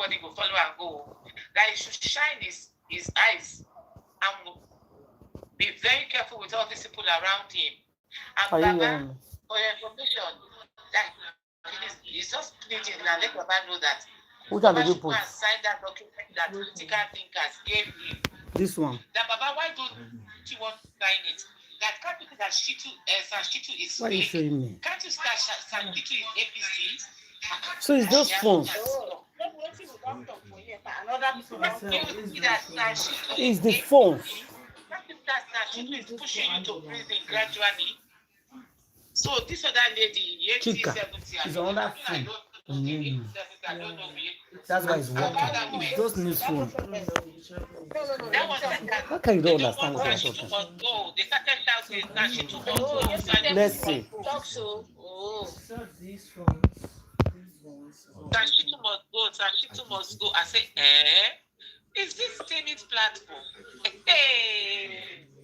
nobody will follow and go. That he should shine his eyes and be very careful with all these people around him. And Baba, for your information, that he's just pleading now. Let Baba know that Baba should go and sign that document that critical thinkers gave him. This one. That Baba, why don't you want to sign it? That can't you see that Shitu is why are you showing me? Can't you see that Shitu is APC? So it's those phones. It's the phones. Shitu is pushing you to prison gradually. So this other lady, 70, is another phone. That's why it's working. It's just new phone. How can you don't understand what I'm talking about? They started shouting that Shitu Let's see. That Shitu must go. I say, is this Timmy's platform?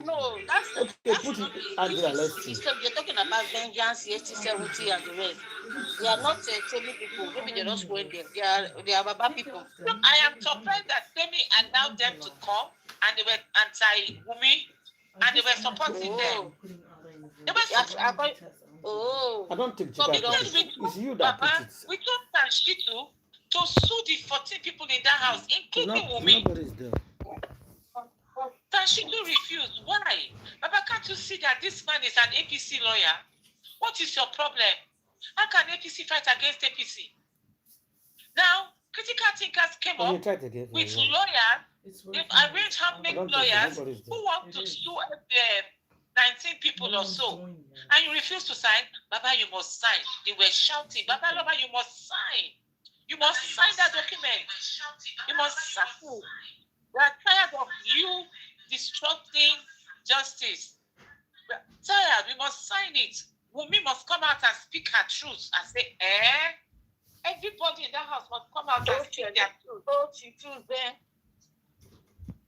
No, that's okay. Put it Andrea, let's see. You're talking about vengeance, 70, and the rest. They are not Temi people. Maybe they're not going there. They are Baba people. No, I am surprised that Temi allowed them to come and they were anti-Wumi and they were supporting them. They were I don't think so it's you that put it. We told Shitu to sue the 14 people in that house, including Wumi. Nobody's there. Shitu refused. Why? Baba, can't you see that this man is an APC lawyer? What is your problem? How can APC fight against APC? Now, critical thinkers came up with lawyers. They've arranged how many lawyers who want to sue 19 people or so. And you refuse to sign. Baba, you must sign. They were shouting, Baba, Baba, you must sign. You must sign that document. You must sign. We are tired of you disrupting justice. We are tired. We must sign it. Wumi must come out and speak her truth and say, everybody in that house must come out and speak their truth.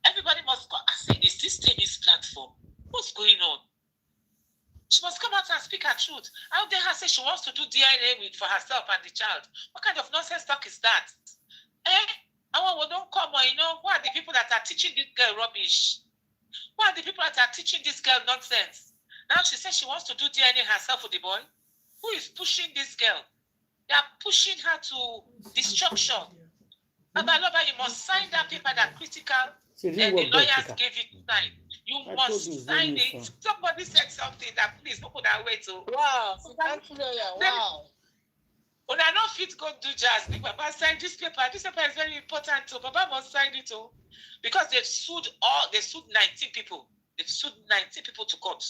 Everybody must come and say, is this Timmy's platform? What's going on? She must come out and speak her truth. How dare her say she wants to do DNA for herself and the child? What kind of nonsense talk is that? Don't come on, who are the people that are teaching this girl rubbish? Who are the people that are teaching this girl nonsense? Now she says she wants to do DNA herself with the boy. Who is pushing this girl? They are pushing her to destruction. Baba, you must sign that paper that critical and the lawyers gave you to sign. You must sign it. Somebody said something that please people that wait to. Wow. Wow. When I don't fit go do jazz, Baba sign this paper. This paper is very important too. Baba must sign it too. Because they sued 19 people. They've sued 19 people to court.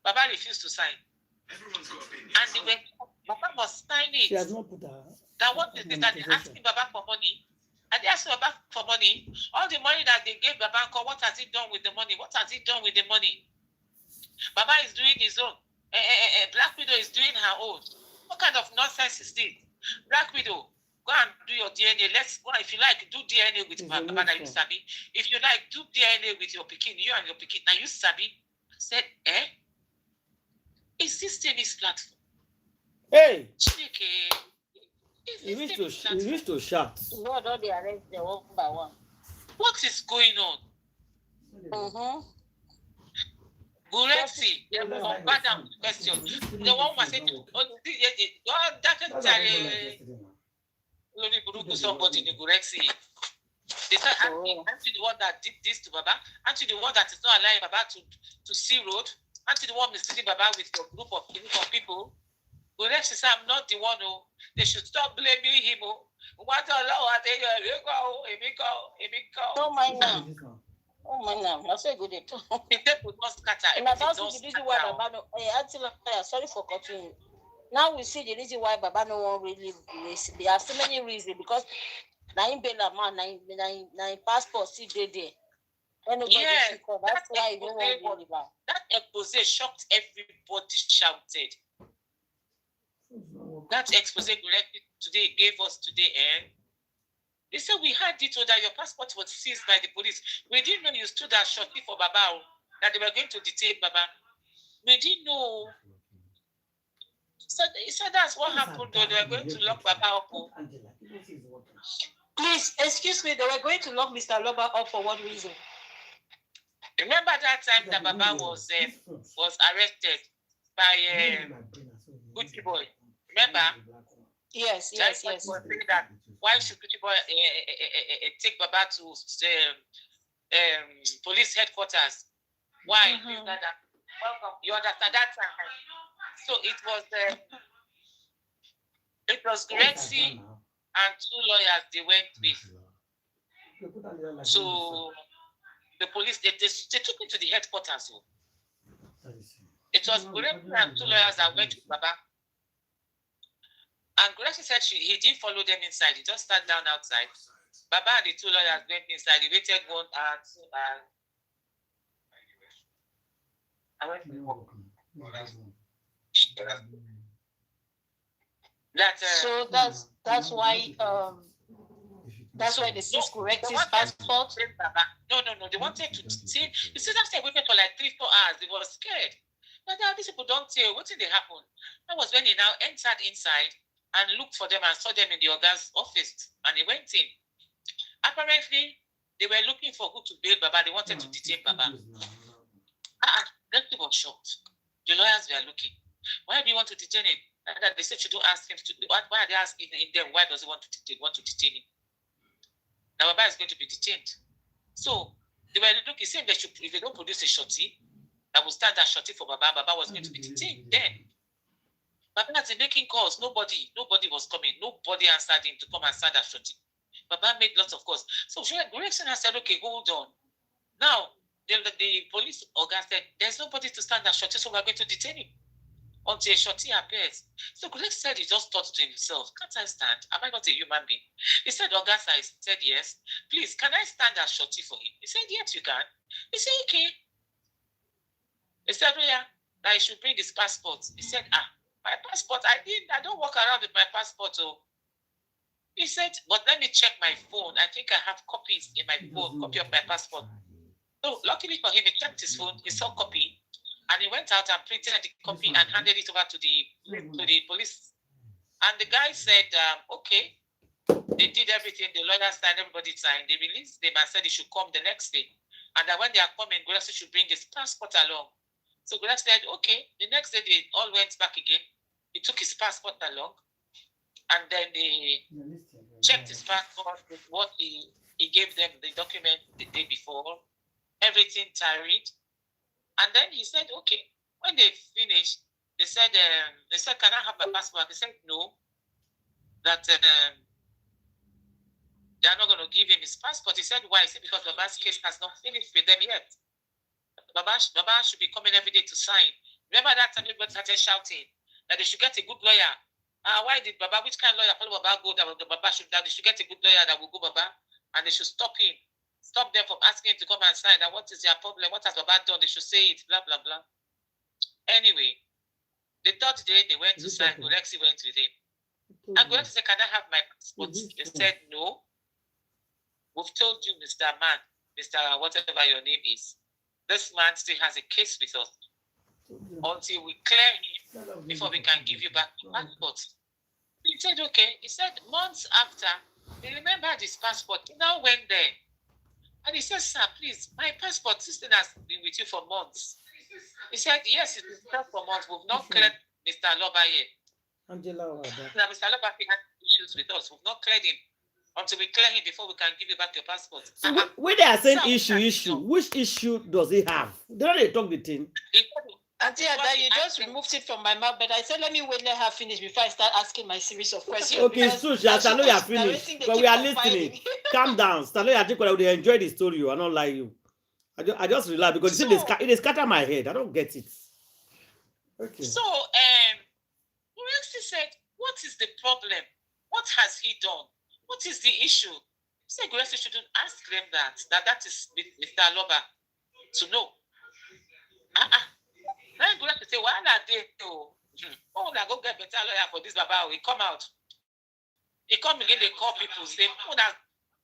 Baba refused to sign. And Baba must sign it. She has not put her. That what is it that they're asking Baba for money? And they asked Baba for money. All the money that they gave Baba, what has he done with the money? What has he done with the money? Baba is doing his own. Black Widow is doing her own. What kind of nonsense is this? Black Widow, go and do your DNA. Let's go. If you like, do DNA with Baba that you sabi. If you like, do DNA with your pikin, you and your pikin. Now you sabi. I said, is this Timmy's platform? Hey! Chineke. You wish to shout. No, don't they arrest them one by one? What is going on? Gurexi, the madam question. The one was saying, somebody in Gurexi. They said, aren't you the one that did this to Baba? Aren't you the one that is not allowing Baba to see road? Aren't you the one misleading Baba with your group of people? Gurexi said, I'm not the one who. They should stop blaming him. Don't mind now. Oh my God, that's a good day. Sorry for cutting you. Now we see the reason why Baba no one really race. There are so many reasons because nine passport still there. Yeah, that expose shocked everybody. Shouted. That expose today gave us today, They said we had it so that your passport was seized by the police. We didn't know you stood as shortly for Baba, that they were going to detain Baba. We didn't know. So they said that's what happened, though. They were going to lock Baba up. Please, excuse me, they were going to lock Mr. Loba up for what reason? Remember that time that Baba was arrested by Gucci boy? Remember? Yes. Was saying that why should Gucci boy take Baba to police headquarters? Why? You understand that time? So it was Grexy and 2 lawyers they went with. So the police they took me to the headquarters. So. It was Grexy and 2 lawyers that went with Baba. And Grexy said he didn't follow them inside. He just sat down outside. Baba and the 2 lawyers went inside. He waited 1 hour, 2 hours. I went to work. So that's why they seized Grexy's passport. No. They wanted to see. You see, that's waited for like 3-4 hours. They were scared. But now these people don't tell. What did they happen? That was when he now entered inside and looked for them and saw them in the Oga's office, and he went in. Apparently, they were looking for who to bail Baba. They wanted to detain Baba. Grexy was shocked. The lawyers were looking. Why do you want to detain him? And they said you don't ask him to. Why are they asking them? Why does he want to detain him? Now Baba is going to be detained. So they were looking, saying they should, if they don't produce a shorty, that will stand as shorty for Baba. Baba was going to be detained. Then Baba has been making calls. Nobody was coming. Nobody answered him to come and stand as shorty. Baba made lots of calls. So Grexy has said, okay, hold on. Now the police organ said there's nobody to stand as shorty, so we're going to detain him until a shorty appears. So Grexy said he just thought to himself, can't I stand? Am I not a human being? He said, Augusta, he said, yes. Please, can I stand as shorty for him? He said, yes, you can. He said, okay. He said, oh, yeah, that he should bring his passport. He said, my passport, I don't walk around with my passport. Oh. He said, but let me check my phone. I think I have copies in my phone, copy of my passport. So luckily for him, he checked his phone, he saw copy, and he went out and printed the copy and handed it over to the police. And the guy said, okay, they did everything. The lawyer signed, everybody signed. They released him and said he should come the next day. And that when they are coming, Grexy should bring his passport along. So Grexy said, okay. The next day, they all went back again. He took his passport along. And then they checked his passport with what he gave them, the document the day before. Everything tarried. And then he said, okay. When they finished, they said, can I have my passport? He said, no. That they are not going to give him his passport. He said, why? He said, because Baba's case has not finished with them yet. Baba should be coming every day to sign. Remember that time everybody started shouting that they should get a good lawyer. Why did Baba, which kind of lawyer follow Baba go that they should get a good lawyer that will go Baba, and they should stop him. Stop them from asking him to come and sign. And what is their problem? What has Baba done? They should say it, blah, blah, blah. Anyway, the third day they went to sign. Grexy went with him. And Grexy said, can I have my passport? They said, no. We've told you, Mr. Man, Mr. whatever your name is. This man still has a case with us. Until we clear him before we can give you back your passport. He said, okay. He said, months after, he remembered his passport. He now went there. And he said, sir, please, my passport, this thing has been with you for months. He said, yes, it's been for months. We've not cleared Mr. Loba yet. Angela, now, Mr. Loba had issues with us. We've not cleared him until we clear him before we can give you back your passport. So when they are saying issue, which issue does he have? They don't talk the thing. Auntie Ada, you just removed it from my mouth, but I said, let her finish before I start asking my series of questions. Okay, so Stalo, you are finished, but we are listening. Calm down. Stalo, I think I would enjoy the story. I don't lie you. I just relax because so, it scatter my head. I don't get it. Okay. So, Grexy said, what is the problem? What has he done? What is the issue? He said, Grexy shouldn't ask them that is Mr. Loba to know. Then Grexy say, why are they? Oh, I go get better lawyer for this Baba. He come out. He come again, they call people, say,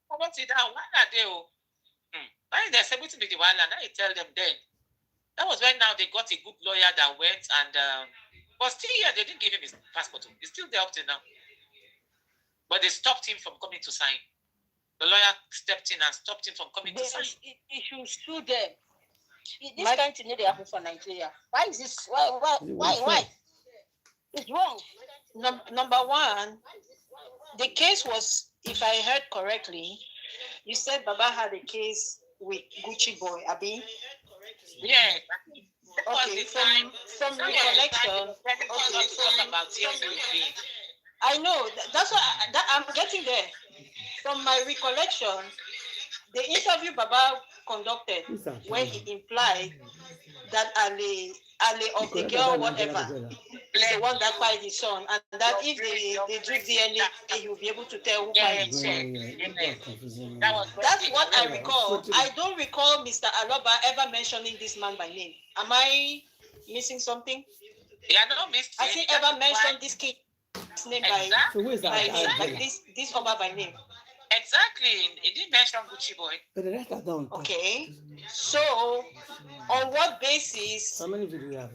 what's it down? Why are they? Why is there something to be the one? And I tell them then. That was when now they got a good lawyer that went and, but still here, they didn't give him his passport. He's still there up to now. But they stopped him from coming to sign. The lawyer stepped in and stopped him from coming to sign. He should sue them. This kind of thing they happen for Nigeria. Why is this? Why? It's wrong. Number one, the case was, if I heard correctly, you said Baba had a case with Gucci boy, Abi. Yeah. Okay, from recollection. I know that's what I'm getting there. From my recollection, the interview Baba conducted when he implied that Ali of the girl, whatever, is the one that fired his son, and that if they do DNA, he will be able to tell who fired his son. That's what I recall. I don't recall Mr. Aloba ever mentioning this man by name. Am I missing something? Yeah, no, has he ever mentioned this kid's name by name, like this Oba by name? Exactly. He didn't mention Gucci boy. Okay. So, on what basis? How many videos you have?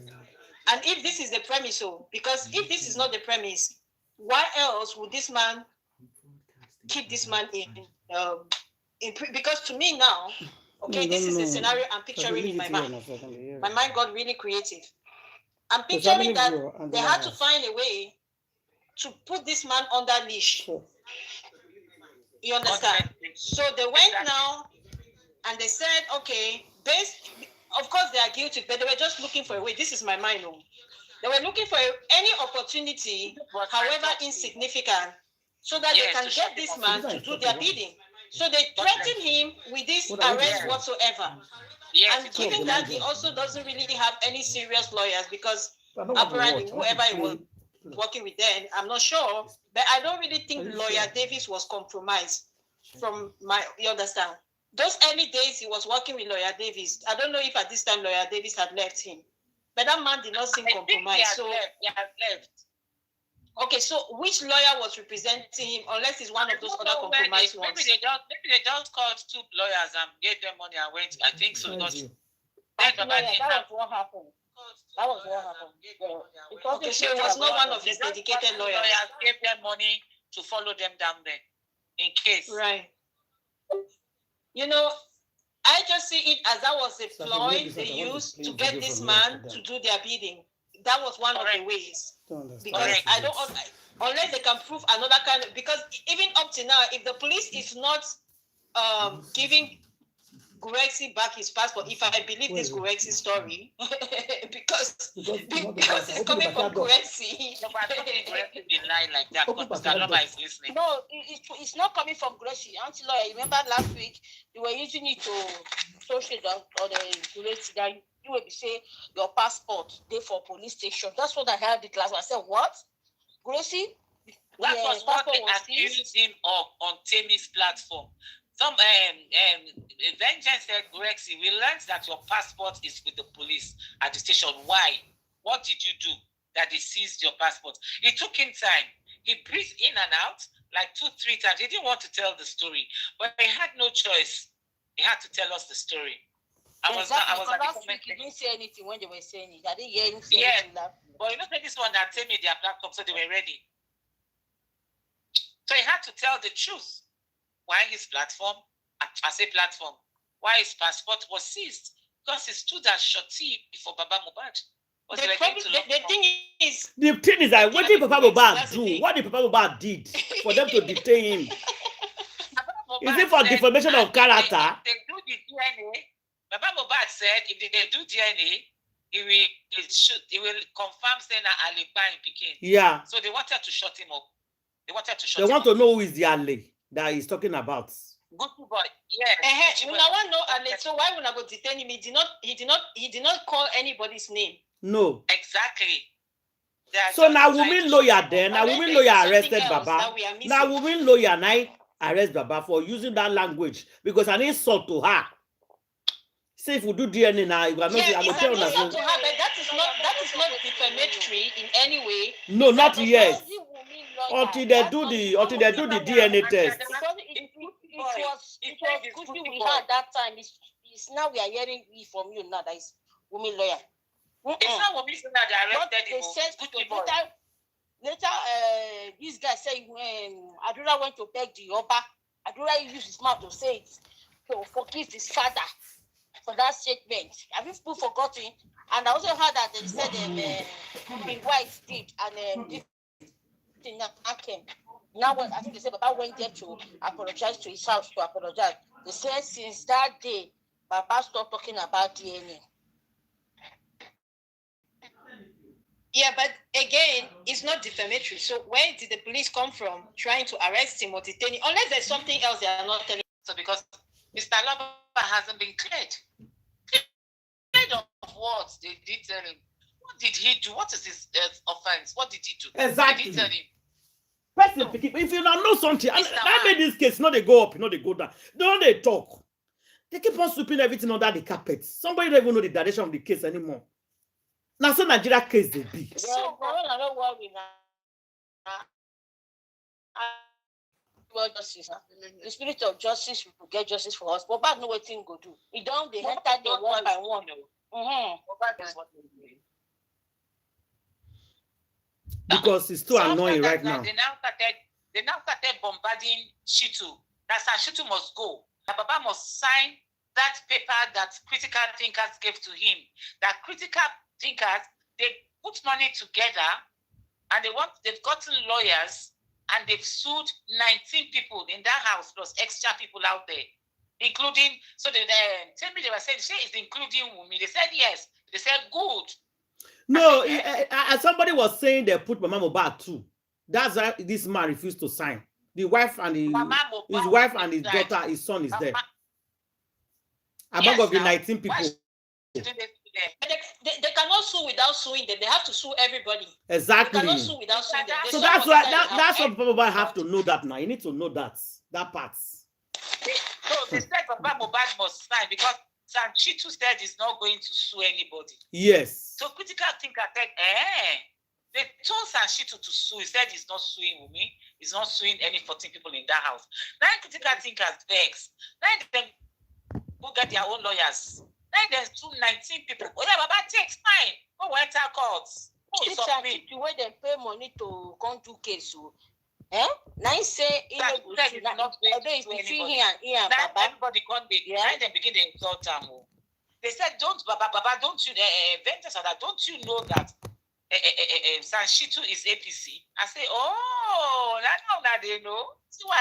And if this is the premise, because if this is not the premise, why else would this man keep this man in because to me now, okay, this is the scenario I'm picturing in my mind. My mind got really creative. I'm picturing that they had to find a way to put this man under leash. You understand? So they went now and they said, okay, of course they are guilty, but they were just looking for a way. This is my mind. They were looking for any opportunity, however insignificant, so that they can get this man to do their bidding. So they threatened him with this arrest whatsoever. And given that he also doesn't really have any serious lawyers, because apparently whoever he was working with them, I'm not sure, but I don't really think lawyer Davis was compromised from you understand? Those early days he was working with lawyer Davis. I don't know if at this time lawyer Davis had left him, but that man did not seem compromised. So he had left. Okay, so which lawyer was representing him, unless it's one of those other compromised ones? Maybe they just called two lawyers and gave them money and went. I think so. That was what happened. That was what happened. Okay, so it was not one of his dedicated lawyers. Lawyers gave them money to follow them down there, in case. Right. You know, I just see it as that was a ploy they used to get this man to do their bidding. That was one of the ways. Because I don't, unless they can prove another kind of, because even up to now, if the police is not giving Gurexi back his passport, if I believe this Gurexi story, because it's coming from Gurexi. Like that. No, it's not coming from Gurexi. Auntie lawyer, you remember last week they were using it to social or the Gurexi that you will be saying your passport there for police station. That's what I heard it last. I said, what? Gurexi? That was what they accused him of on Temi's platform. Some Vengeance said, Gurexi, we learned that your passport is with the police at the station. Why? What did you do that they seized your passport? It took him time. He breathed in and out like 2-3 times. He didn't want to tell the story, but he had no choice. He had to tell us the story. I was last week he didn't say anything when they were saying it. I didn't hear him say anything. But you know, this one that tell me their platform, so they were ready. So he had to tell the truth. Why his platform, as a platform, why his passport was seized? Because he stood as shorty before Baba Mohbad. The thing is that what did Papa Mohbad do? What did Papa Mohbad did for them to detain him? Is it for defamation of character? They do the DNA. Baba Mohbad said if they do DNA, he will confirm saying that Ali in Peking. Yeah. So they wanted to shut him up. They want to know who is the Ali that he's talking about. Good boy. Yeah. We want to know Ali. So why would I go detain him? He did not call anybody's name. No. Exactly. So now women lawyer then. Now women lawyer arrested Baba. Now women lawyer now arrest Baba for using that language because an insult to her. Say if we do DNA now, you are not. Yes, it's an insult to her, but that is not defamatory in any way. No, not yet. Until they do the DNA test. Because it was Gucci we had that time. It's now we are hearing from you now that is women lawyer. It's not women lawyer that arrested him. Later, this guy said when Adura went to beg the Oba Adura used his mouth to say it. So forgive his father for that statement. Have you people forgotten? And I also heard that they said his wife did, and this thing came. Now, I think they said Baba went there to apologize to his house to apologize. They said since that day, Baba stopped talking about DNA. Yeah, but again, it's not defamatory. So where did the police come from trying to arrest him or detain him? Unless there's something else they are not telling. So because Mr. Lover hasn't been cleared. Cleared of what they did tell him. What did he do? What is his offense? What did he do? Exactly. What did he tell him? Person, if you don't know something, and that made this case, not they go up, not they go down. Don't they talk. They keep on sweeping everything under the carpet. Somebody don't even know the direction of the case anymore. Now, so Nigeria case they be. So, I don't worry now. Well, justice. The spirit of justice will get justice for us. But back no waiting go do. We don't they enter the one by one. Because it's too annoying right now. They now started bombarding Shitu. That's how Shitu must go. The Baba must sign that paper that critical thinkers gave to him. That critical thinkers, they put money together and they've gotten lawyers and they've sued 19 people in that house plus extra people out there, including, so they tell me they were saying, it's including Wumi. They said yes. They said good. No, somebody was saying they put Mama Mohbad too. That's why this man refused to sign. The wife and his wife and his daughter, his son is there. Among of the 19 people. They cannot sue without suing them. They have to sue everybody. Exactly. They cannot sue without suing them. So that's why that's what people have to know that now. You need to know that part. So they said Baba Mohbad must sign because Sanchitu said he's not going to sue anybody. Yes. So critical thinker said, they told Sanchitu to sue. He said he's not suing Wumi. He's not suing any 14 people in that house. Now critical thinkers vex. Now them go get their own lawyers. Then there's 19 people. Oh yeah, Baba takes fine. Go enter courts. The way they pay money to come to case. Now say it's between here and Baba. Everybody can't be. Now they begin to insult them. They said, "Don't Baba, don't you Ventus that? Don't you know that Sanshitu is APC?" I say, "Oh, now they know."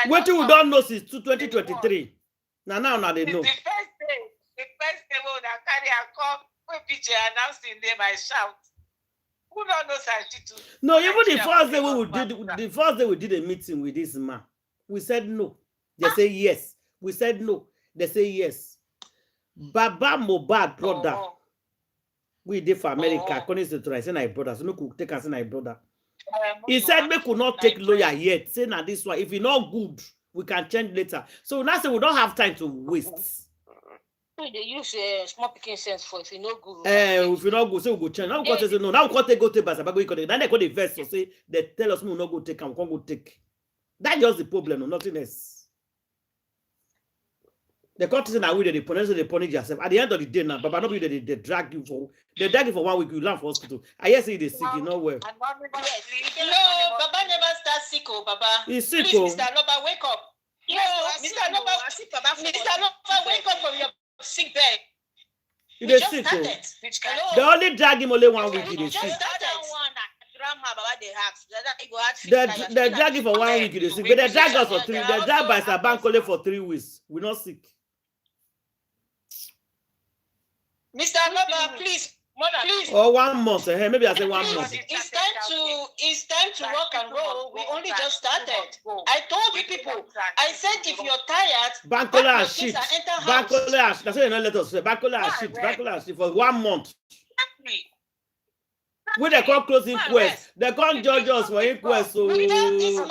What you don't know since 2023. Now they know. The first day when I carry a call, when picture announcing name, I shout. Who don't know Sanchitu? No, even the first day we did a meeting with this man, we said no. They say yes. We said no. They say yes. Baba Mohbad brother. We did for America. According to the say my brother. So no could take us my brother. He said we could not take lawyer yet. Say now this one. If it's not good, we can change later. So now say we don't have time to waste. They use small picking sense for if you no good. If you not go, say we go change. Now we go say no. Now we go take Basa. Then they go the verse so say they tell us we not go take and we can't go take. That's just the problem, no, nothing else. The country now we they punish yourself. At the end of the day now, Baba nobody they drag you for 1 week. You land for hospital. I hear say they sick, you know well. No, Baba never start sick, oh Baba. He's sick, please, Mr. Loba, wake up. No, Mr. Loba, wake up from your sick bed. They sick. They only drag him only 1 week. They sick. They drag him for 1 week. They sick. But they drag us for 3. They drag by Sabank only for 3 weeks. We're not sick. Mr. Loba, please. Or 1 month. Maybe I say 1 month. It's time to rock and roll. We only just started. I told you people. I said if you're tired, Bankola and shit. Bankola. That's what you not let us say. Bankola and shit. Bankola and shit for 1 month. When they call close inquest, they can't judge us for inquest. So we told this man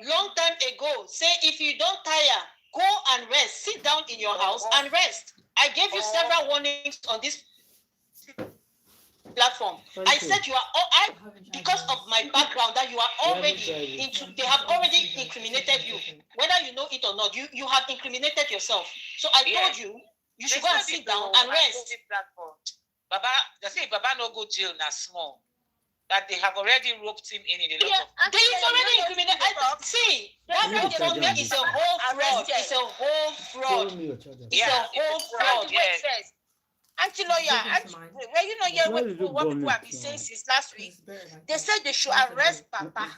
long time ago. Say if you don't tire, go and rest. Sit down in your house and rest. I gave you several warnings on this platform. I said you are because of my background that you are already into. They have already incriminated you, whether you know it or not. You have incriminated yourself. So I told you should go and sit down and rest. Baba, they say Baba no go jail na small. that they have already roped him in a lot of. They've already incriminated. See, that California is a whole fraud. It's a whole fraud. It's a whole fraud. Yes. Anti-lawyer, well, you know, yeah, what people have been saying since last week, they said they should arrest Papa.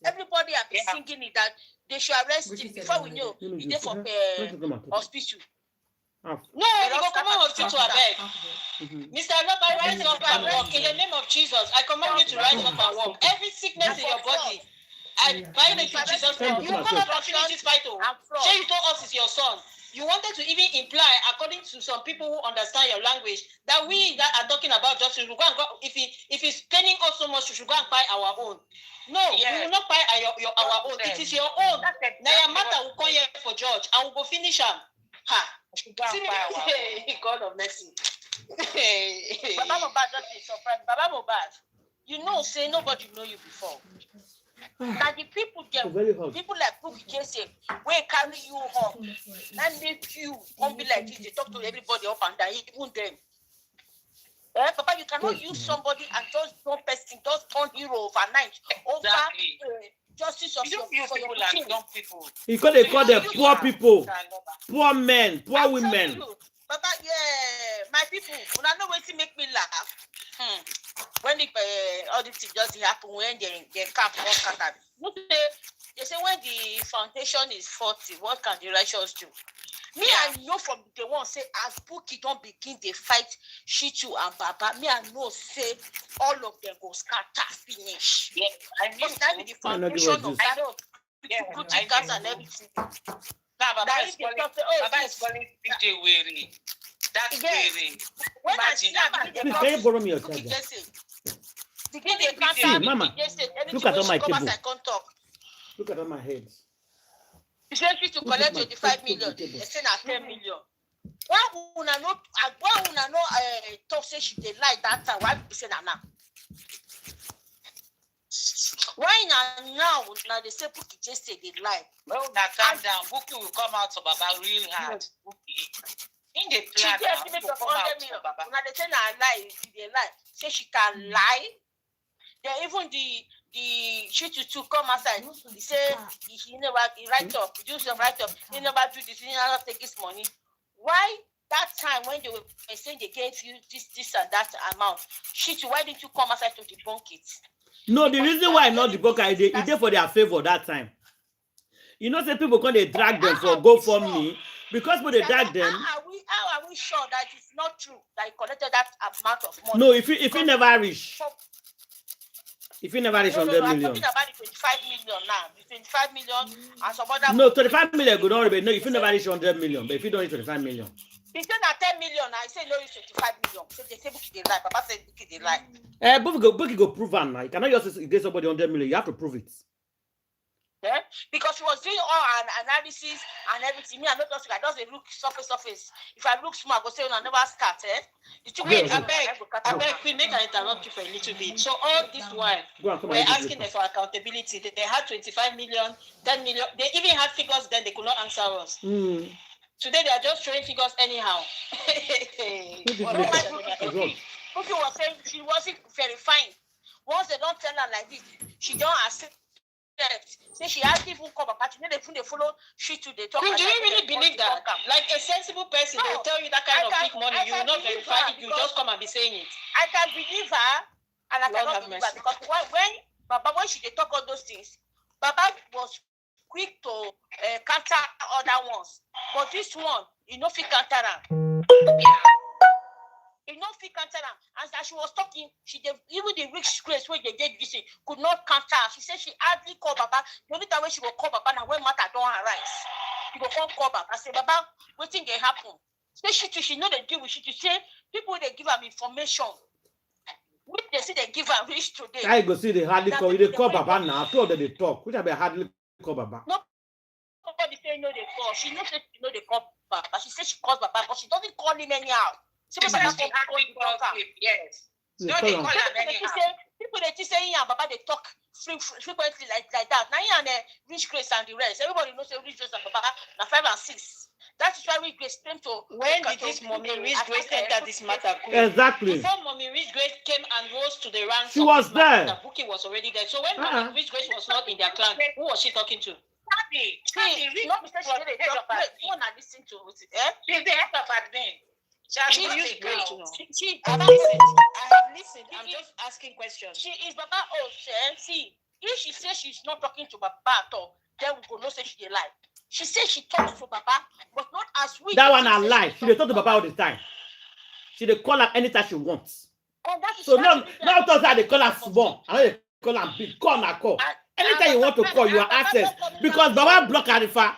Everybody have been singing it that they should arrest him before we know he's there for hospital. No, you go come on hospital, I beg. Mr. Robert, rise up and walk. In the name of Jesus, I command you to rise up and walk. Every sickness in your body, I bind it in Jesus' name. You come up and finish this fight. Say you told us it's your son. You wanted to even imply, according to some people who understand your language, that we that are talking about justice, we go and go, if it's paining us so much, we should go and buy our own. No, we will not buy our own. It is your own. Nayamata will come here for George, and we'll go finish him. Ha! God of mercy. Baba Mohbad just is surprised. Baba Mohbad, you know, say nobody know you before. Now the people there, people like Bookie Jesse, we carry you home and make you won't be like this. They talk to everybody up and down, even them. Papa, you cannot use somebody and just one person, just turn hero overnight over justice of your people. Because they call them poor people, poor men, poor women. Papa, yeah, my people, when I know what to make me laugh. When all this just happen, when they cap one scatter. They say when the foundation is 40, what can the righteous do? Me, I know from the one say as Bookie don't begin the fight, Shitu and Baba. Me, I know say all of them go scatter finish. Yeah, I know. The foundation of that. Put gas and everything. Baba is calling PJ weary. That's weary. When I see that, can you borrow me your charger? Mama, look at all my cable. Look at all my heads. You said to collect 25 million. They say na 10 million. Why una no talk say she dey lie that time? Why be say na now? Why now they say Bookie just say they lie? Well, now calm down. Bookie will come out of Baba real hard. Bookie. In the plan, she get for 100 million. Now they say na lie. They lie. Say she can lie. Then even the to come outside. He say he never write up, produce a write up. He never do this. He never take his money. Why that time when they were saying they gave you this and that amount? Why didn't you come outside to debunk it? No, the reason why not debunk it, it's there for their favor that time. You know, say people can they drag them for GoFundMe because when they drag them. How are we sure that it's not true that he collected that amount of money? No, if you never reach. If you never reach 100 million. I'm talking about the 25 million now. The 25 million and some other. No, 25 million go down. No, if you never reach 100 million, but if you don't reach 25 million. He said at 10 million. I say no, reach 25 million. So they say Bookie they lie. Papa said Bookie they lie. Bookie go prove it now. You cannot just get somebody 100 million. You have to prove it. Yeah, because he was doing all an analysis and everything. Me, I just look surface. If I look small, I go say, "I never start." Wait, I beg, we make an interrupt you for a little bit. So all this while, we're asking them for accountability. They had 25 million, 10 million. They even had figures then they could not answer us. Today they are just throwing figures anyhow. Bookie was saying she wasn't verifying. Once they don't tell her like this, she don't accept. Say she has even come back, but they follow she to the talk. Do you really believe that? Like a sensible person, they will tell you that kind of big money, you will not verify it, you just come and be saying it. I can believe her, and I cannot believe her because when she talk all those things, Baba was quick to counter other ones, but this one, you know, fit counter her. You know, fit counter her. As she was talking, even the rich grace where they did this could not counter her. She said she hardly called Baba. The only time when she will call Baba now when matter don't arise. She will call Baba. I say, Baba, what thing they happen? She know they deal with she to say people they give them information. When they see they give her reach today. I go see the hardly call. They call Baba now. After all that they talk, which I be hardly call Baba. Nobody say no they call. She knows she know they call Baba. She says she calls Baba, but she doesn't call him anyhow. Yes. No, they call him anyhow. People they say Baba they talk frequently like that. Now and rich grace and the rest. Everybody knows rich grace and Baba na 5 and 6. That is why we Grace came to. When did this mommy Rich Grace enter this matter? Exactly. Before mommy Rich Grace came and rose to the ranks, she was there. Bookie was already there. So when mommy Rich Grace was not in their clan, who was she talking to? She not because she did a job. One I listen to it. She's the head of admin. She used great to know. I have listened. I'm just asking questions. She is Baba. Oh, see, if she says she's not talking to Baba at all, then we go no say she lie. She says she talks to Baba, but not as we. That one I lie. She dey talk to Baba all the time. She dey call her anytime she wants. So now those are they call her small. I they call her big. Call her call. Anytime you want to call, you are access because Baba block Arifa.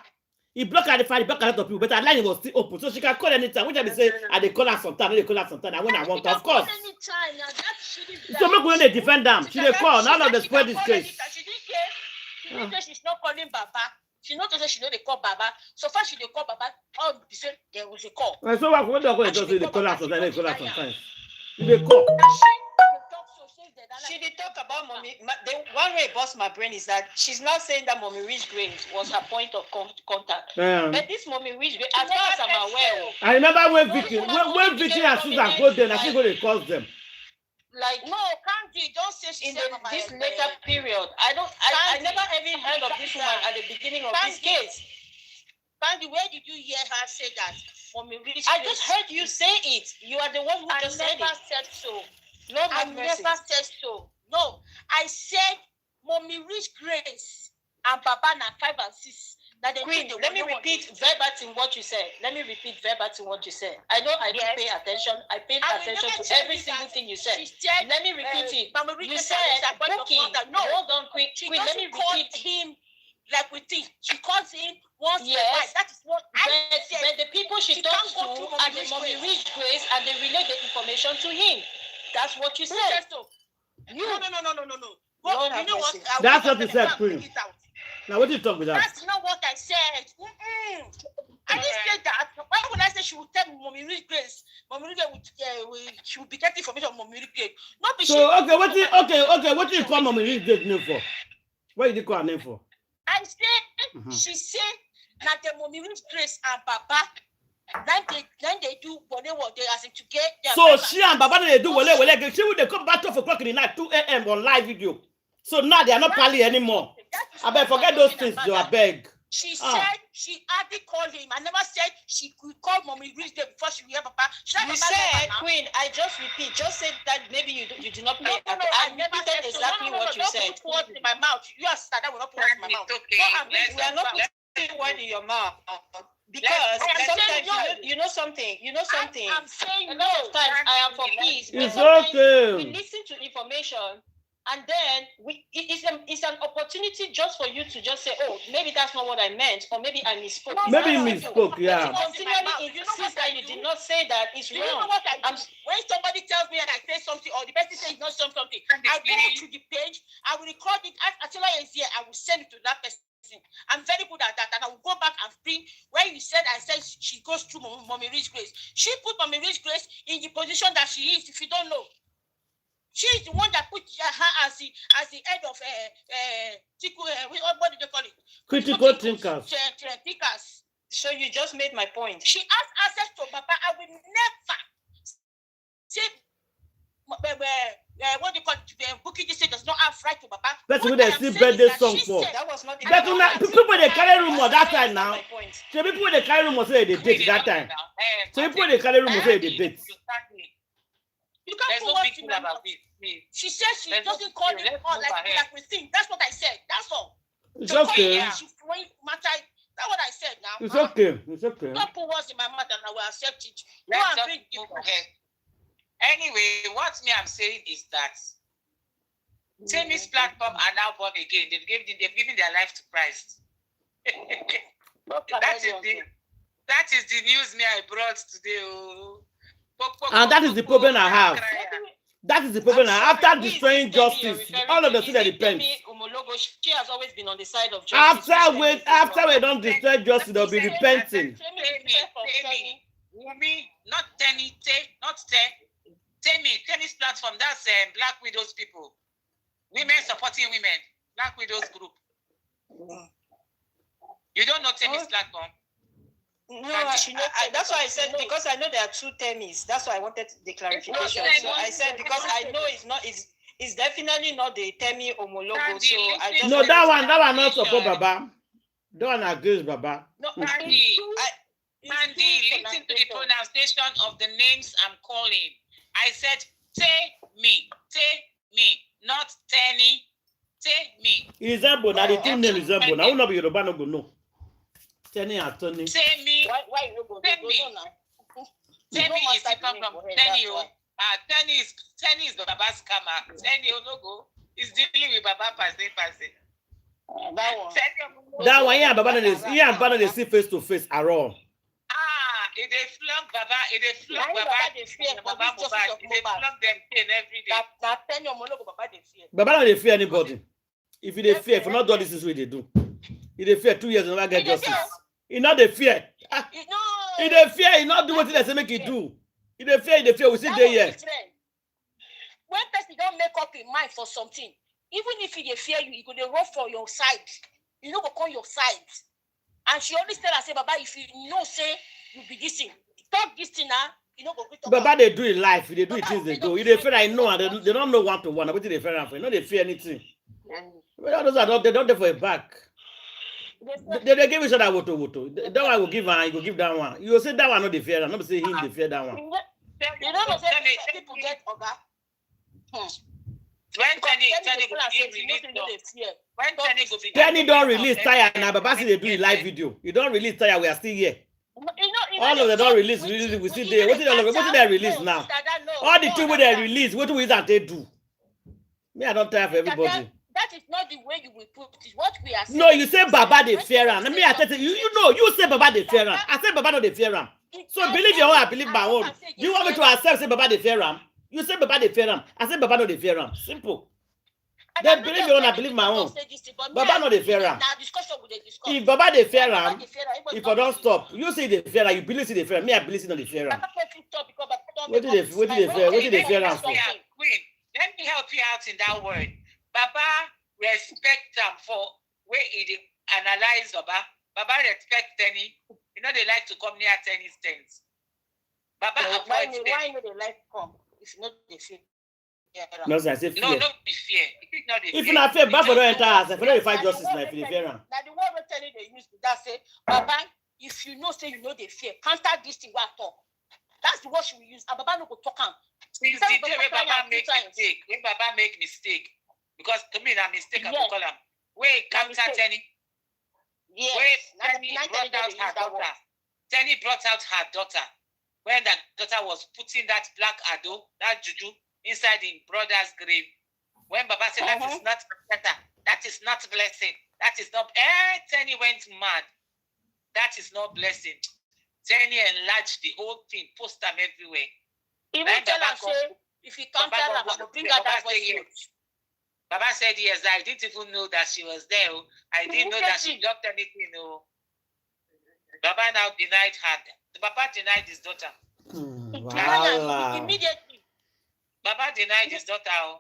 He blocked her, he blocked a lot of people, but her line was still open, so she can call anytime. Which I be say, I they call her sometime, they call her sometime, and when I want, of course. So make when they defend them, she they call. Now they spread this case. She didn't say she's not calling Baba. She not say she know they call Baba. So far she they call Baba. All the same, there was a call. And so when they call, they call her sometimes, they call her sometimes. They call. She did talk about mommy. The one way it busts my brain is that she's now saying that mommy Rich Grace was her point of contact. But this mommy Rich Grace, as far as I'm aware, I remember when Vicky and Susan go there, I think when they cause them. Like no, Candy, don't say she in this later period. I never even heard of this woman at the beginning of this case. Candy, where did you hear her say that? Mommy Rich Grace? I just heard you say it. You are the one who just said it. I never said so. No, I never said so. No, I said Mommy Rich Grace and Baba na 5 and 6. That Queen, let me repeat verbatim what you said. I know I didn't pay attention. I paid attention to every single thing you said. Let me repeat it. You said, Bookie, hold on, Queen. Let me repeat him like we think. She calls him once. Yes, that is what I said. But the people she talks to are the Mommy Rich Grace, and they relay the information to him. That's what you said. No. Well, you know what? That's what you said, Queen. Now, what did you talk about? That's not what I said. I didn't say that. Why would I say she would tell Mommy Rich Grace? Mommy Rich Grace she would be getting information from Mommy Rich Grace. Not be so what do you call Mommy Rich Grace name for? What did you call her name for? I said she said that the Mommy Rich Grace and Baba. Then they do what they as in to get their so she and Baba they do what she would come back 12 o'clock in the night, 2 a.m. on live video. So now they are not pally anymore. I beg forget those things, you I beg. She said she had to call him. I never said she could call Mommy Rich Day before she hear Papa. You said, Queen, I just repeat, just said that maybe you did not pay. I never said exactly what you said. Put words in my mouth. You are that will not put words in my mouth. We are not putting words in your mouth. Because sometimes you know something. I'm saying a lot of times I am for peace. It's okay. We listen to information, and then it's an opportunity just for you to just say, oh, maybe that's not what I meant, or maybe I misspoke. Maybe you misspoke, yeah. Continually insist that you did not say that is wrong. You know what I do? When somebody tells me and I say something, or the person says not something, I go to the page, I will record it. As Atila is here, I will send it to that person. I'm very good at that, and I will go back and bring where you said I said she goes through Mommy Rich Grace. She put Mommy Rich Grace in the position that she is. If you don't know, she is the one that put her as the head of what did they call it? Critical thinkers. So you just made my point. She has access to Papa. I will never say what do you call it? Bookie just said does not have right to Papa. That's what they still birthday song for. That was not the people they carry rumor that time now. So people they carry rumor say they date that time. So people they carry rumor say they date. You can't put words in my mouth. She says she doesn't call it all like we think. That's what I said. That's all. It's okay. That's what I said now. It's okay. It's okay. Don't put words in my mouth and I will accept it. Let's just move ahead. Anyway, what I'm saying is that Tammy's platform are now born again. They've given their life to Christ. that is the news me I brought today. And that is the problem I have. That is the problem. After destroying justice, all of the things that depends. She has always been on the side of justice. After we don't destroy justice, they'll be repenting. Not Tammy's platform. That's Black Widows people. Women supporting women. Black Widows group. You don't know Tammy's platform? No, that's why I said, because I know there are two terms. That's why I wanted the clarification. So I said, because I know it's definitely not the termi homologo. So I just no, that one not support Baba. That one against Baba. No, Mandy, listen to the pronunciation of the names I'm calling. I said, take me, not Tenny, take me. Resemble, now the two name resemble. Now, not be Yoruba, no go no. Tenny and Tony. Take me. Why you go? Take me. Take me is different from Tenny. Tenny is Baba's scammer. Tenny no go. He's dealing with Baba per se. That one, yeah, Baba they see face to face at all. If they flunk Baba, they fear Baba Mohbad. They flunk them pain every day. Baba don't fear anybody. If they fear, if not do this is what they do. If they fear 2 years, they never get justice. He not the fear. If they fear, he not do what they say make it do. If they fear, we sit there here. When person don't make up in mind for something, even if he fear you, he could run for your side. You know, go call your side. And she always tell us, say, Baba, if you know, say, you be this thing. Talk this thing now, you know, go talk. Baba, they do it life. They do it things they do. If they fear, I know, and they don't know one to one. What they fear for? You know, they fear anything. Well, those are not, they don't do for a back. They give each other woto. That one will give one, you will give that one. You will say that one not the fear, not say him the fear that one. You know, people get Oga. When Tenny go release, Tenny don't release tire now. Baba say they do a live video. You don't release tire, we are still here. All of them don't release. We still there. What did they release now? All the two they release. What do we that they do? Me, I don't tire for everybody. That is not the way you will put it. What we are saying. No, you say Baba they fear him. Let me I tell you, you say Baba they fear him. I say Baba no they fear him. So believe your own, I believe my own. Do you want me to accept say Baba they fear him? You say Baba they fear him. I say Baba no they fear him. Simple. They believe your own, I believe my own. Baba no they fear him. If Baba they fear him, if I don't stop, you say they fear him. You believe they fear him. Me, I believe no they fear him. What did they fear? What did they fear him for? Queen, let me help you out in that word. Baba respect them for where he analyze Baba. Baba respect Tenny. You know they like to come near Tenny's things. Baba why do they like to come? If not they fear. No, I say fear. No, be fear. If you not fear, Baba don't enter us. If you don't fight justice, now if you fear him. Now the word we tell you they use that say, Baba, if you know say you know they fear, counter this thing what talk. That's the word she will use. And Baba no go talk am. Since the day when Baba make mistake, because to me that mistake I will call him. Wait, counter Tenny. Yes. Wait, Tenny brought out her daughter. Tenny brought out her daughter when that daughter was putting that black ado, that juju, inside the brother's grave. When Baba said that is not better, that is not blessing, that is not. Tenny went mad. That is not blessing. Tenny enlarged the whole thing, post them everywhere. Even tell her say, if you counter her, I will bring her that voice. Baba said yes. I didn't even know that she was there. I didn't know that she dropped anything. Baba now denied her. Baba denied his daughter. Immediately. Baba denied his daughter.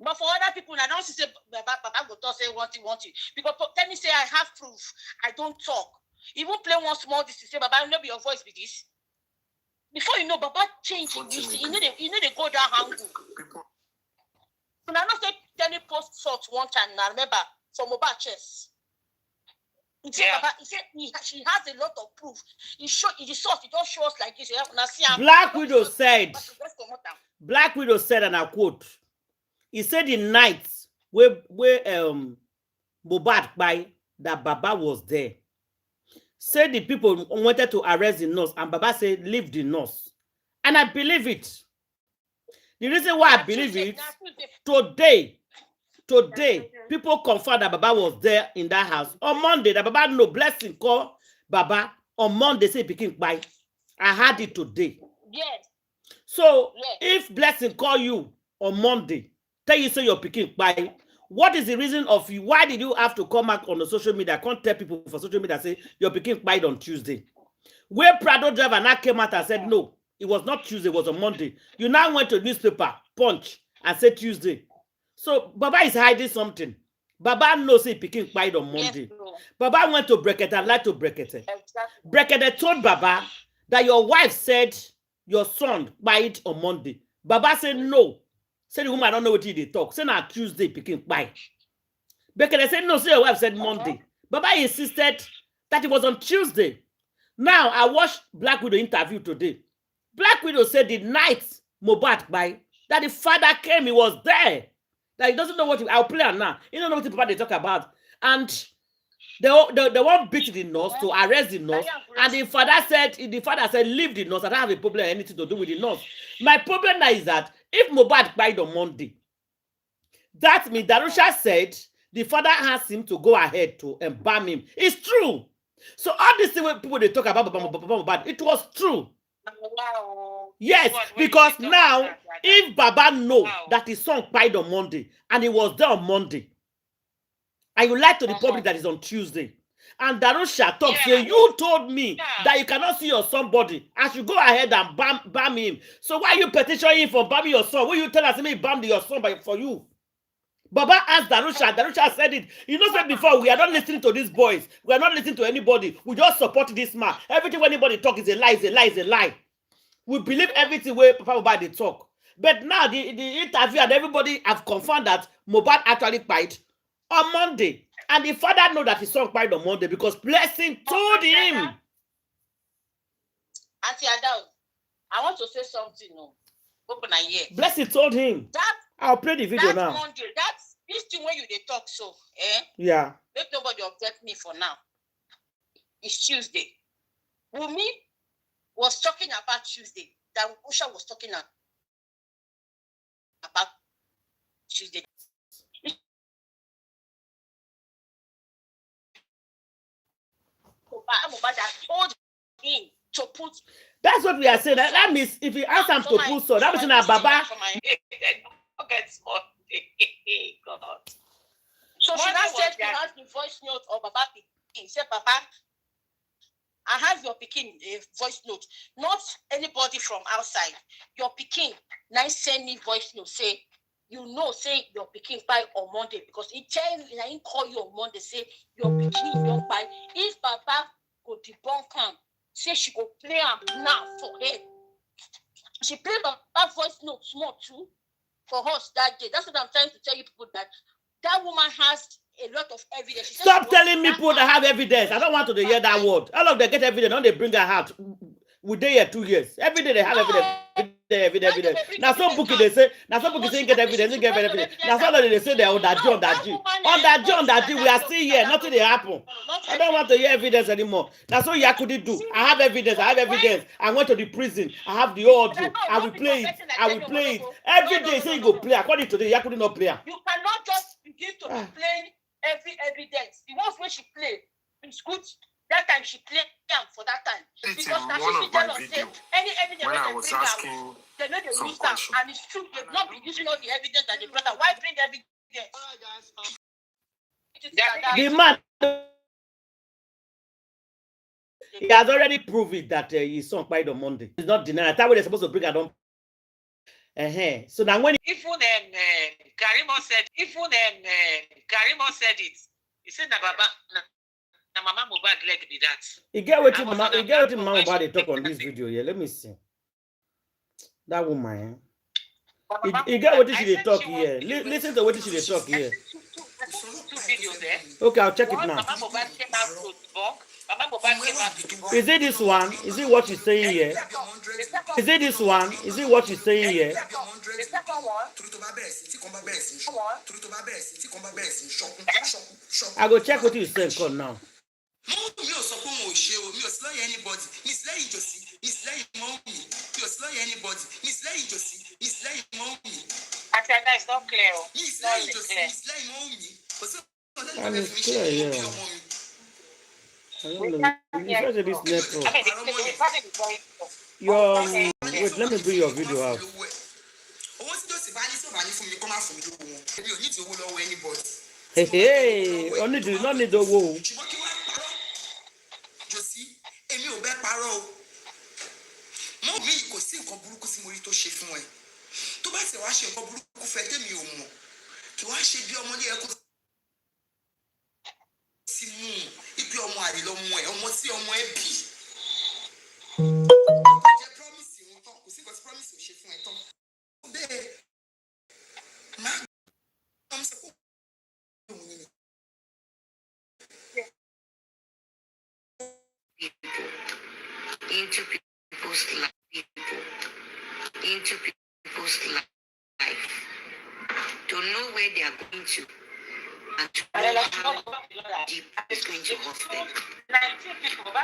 But for other people, I don't say Baba go talk say what you want. Because tell me say I have proof. I don't talk. Even play one small this to say Baba no be your voice be this. Before you know Baba change. You know they go down angle. And I know say Tenny post sort one time now. Remember from Mohbad chest. He said she has a lot of proof. He the source. It don't show us like this. Black Widow said. Black Widow said, and I quote. He said the night where Mohbad by that Baba was there. Said the people wanted to arrest the nurse, and Baba said leave the nurse, and I believe it. The reason why I believe it, today, people confirm that Baba was there in that house. On Monday, that Baba no blessing call Baba. On Monday, say picking by. I had it today. Yes. So, if blessing call you on Monday, tell you say you're picking by, what is the reason of you? Why did you have to come back on the social media? I can't tell people for social media say you're picking by on Tuesday. Where Prado driver now came out and said no. It was not Tuesday, it was on Monday. You now went to newspaper, Punch, and said Tuesday. So Baba is hiding something. Baba knows he picking quiet on Monday. Baba went to BREKETE and lied to BREKETE. BREKETE told Baba that your wife said your son quiet on Monday. Baba said no. Said the woman, I don't know what he did talk. Say na Tuesday picking quiet. BREKETE said no, say your wife said Monday. Baba insisted that it was on Tuesday. Now, I watched Black Widow interview today. Black Widow said the night Mohbad by that the father came, he was there. That he doesn't know what I'll play on now. He don't know what the people they talk about. And they won't beat the nurse to arrest the nurse. And the father said, leave the nurse. I don't have a problem or anything to do with the nurse. My problem now is that if Mohbad died on Monday, that means Darusha said the father asked him to go ahead to embalm him. It's true. So all these people they talk about Mohbad, it was true. Wow. Yes, because now if Baba know that his son died on Monday and he was there on Monday, and you lied to the public that is on Tuesday, and Darusha talks here, you told me that you cannot see your son body, I should go ahead and bam him. So why you petitioning him for bamming your son? Will you tell us me bammed your son for you? Baba asked Darusha. Darusha said it. You know, said before, we are not listening to these boys. We are not listening to anybody. We just support this man. Everything when anybody talk is a lie, is a lie, is a lie. We believe everything where Papa Mohbad they talk. But now the interview and everybody have confirmed that Mohbad actually died on Monday. And the father know that his son died on Monday because Blessing told him. Auntie Adele, I want to say something. No, open a ear. Blessing told him. I'll play the video now. Monday, that's this thing when you they talk so, Yeah. Make nobody object me for now. It's Tuesday. Wumi was talking about Tuesday. That Usha was talking about Tuesday. Mohbad told him to put. That's what we are saying. That means if you ask him to put so, that means that Baba. God. So she now said she has the voice note of Baba Pikin. Say, Papa, I have your Pikin voice note. Not anybody from outside. Your Pikin now send me voice note. Say, you know, say your Pikin buy on Monday because he tell you, he call you on Monday. Say your Pikin don't buy. If Baba go debunk him, say she go play him now for him. She played Baba voice note small too. For us that day. That's what I'm trying to tell you people that woman has a lot of evidence. Stop telling me people that have evidence. I don't want to hear that word. All of them get evidence. Don't they bring her out? We dey here 2 years. Every day they have evidence. Now some bookie they say. Now some bookie say get evidence. Get evidence. Now some they say they on that G. We are still here. Nothing they happen. I don't want to hear evidence anymore. That's what Yakudi do. I have evidence. I went to the prison. I have the audio. I will play it. Every day say you go play. According to the Yakudi not play. You cannot just begin to play every evidence. The ones where she play, it's good. That time she played for that time. It's because in one of my videos any evidence when I was asking they know they some use that, questions. and it's true. They've not been using all the evidence that they brought out. Why bring evidence? The man, he has already proved that his son died on Monday. He's not denying. That's what they're supposed to bring out. So now when even Karimo said, he said na Baba na Mama Mohbad leg be that. You get what Mama Mohbad they talk on this video here. Let me see. That woman. You get what she they talk here. Listen to what she they talk here. Two videos there. Okay, I'll check it now. Mama Mohbad came out to debunk. Mama Mohbad came out to debunk. Is it this one? Is it what she's saying here? Is it this one? Is it what she's saying here? The second one. I go check what you said now. Actually, it's not clear. It's not really clear. And it's clear, yeah. I don't know. You said this network. Wait, let me bring your video out. Hey, only do not need the woo. ti mú ipe ọmọ àlè lọmọ ẹ ọmọ tí ọmọ ẹ bí. Jẹ́ promise wọn tán kò sí nǹkan tí promise ò ṣe fún ẹ tán. Bẹ́ẹ̀ máa ń sọ pé òun ni. Into people's life, into people's life, to know where they are going to, and to know how deep it's going to hurt them.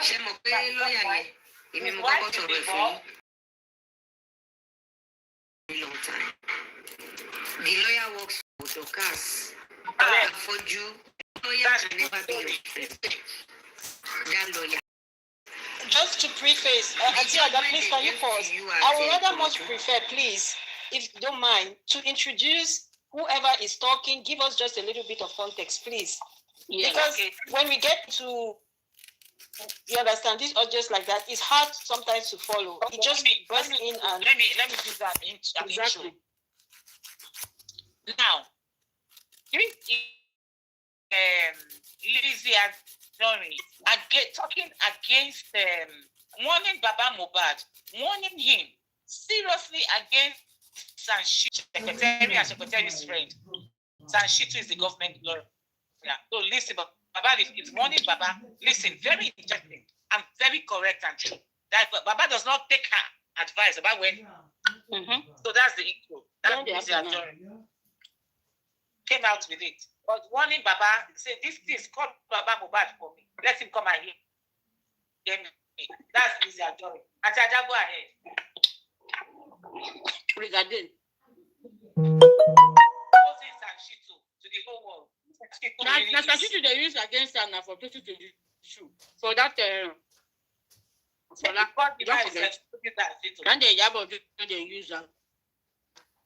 Ṣé mo pé lọ́ọ̀yà yẹn, èmi mo kọ́kọ́ sọ̀rọ̀ ẹ̀ fún a long time. The lawyer works for Dorcas. For you, lawyer can never be your friend. That lawyer. Just to preface, Auntie, please can you pause? I would rather much prefer, please, if you don't mind, to introduce whoever is talking. Give us just a little bit of context, please. Yes. Because when we get to, you understand, these audios like that, it's hard sometimes to follow. It just bursts in and let me do that exactly. Now, this Lizzie Anjorin talking against warning Baba Mohbad, warning him seriously against Sanshitu, secretary and secretary's friend. Sanshitu is the government lawyer. Yeah. So listen, Baba is warning Baba. Listen, very interesting and very correct and true. That Baba does not take her advice about when. So that's the issue. That's Lizzie Anjorin came out with it. But warning Baba, say this is called Baba Mohbad for me. Let him come and hear me. That's Lizzie Anjorin. Achaja, go ahead. Regarding. Sanshitu to the whole world. Now, Sanshitu they use against her now for 2022. For that, and the yabo they use her.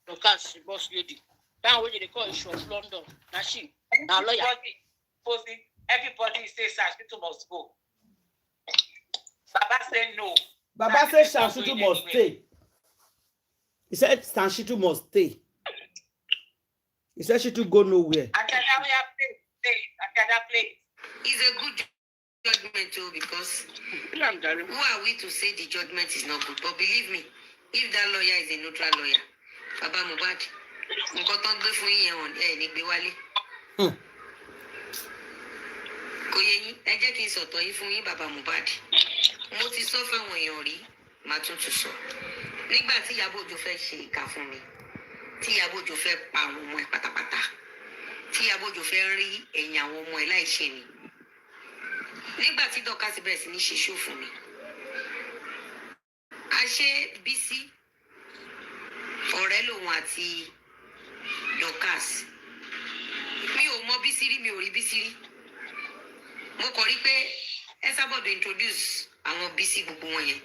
Because boss lady. Now what they call it from London. Now she. Now lawyer. Everybody says Sanshitu must go. Baba said no. Baba said Sanshitu must stay. He said Sanshitu must stay. He said she to go nowhere. It's a good judgment too, because who are we to say the judgment is not good? But believe me, if that lawyer is a neutral lawyer, Baba Mohbad, Baba Mohbad. Mo ti sọ fáwọn èèyàn rí, màá tún sọ. Nígbà tí Ìyábọ̀ Òjó fẹ́ ṣe ìkà fún mi, tí Ìyábọ̀ Òjó fẹ́ pa àwọn ọmọ ẹ̀ pátápátá, tí Ìyábọ̀ Òjó fẹ́ rí ẹ̀yìn àwọn ọmọ ẹ̀ láìṣe ni. Nígbà tí Dorcas bẹ̀rẹ̀ sí ní ṣe ṣó fún mi, a ṣe Bísí ọ̀rẹ́ lòun àti Dorcas. Mi ò mọ Bísí rí, mi ò rí Bísí rí. Mo kọ̀ rí pé ẹ sábọ̀dọ̀ introduce àwọn Bísí gbogbo wọn yẹn.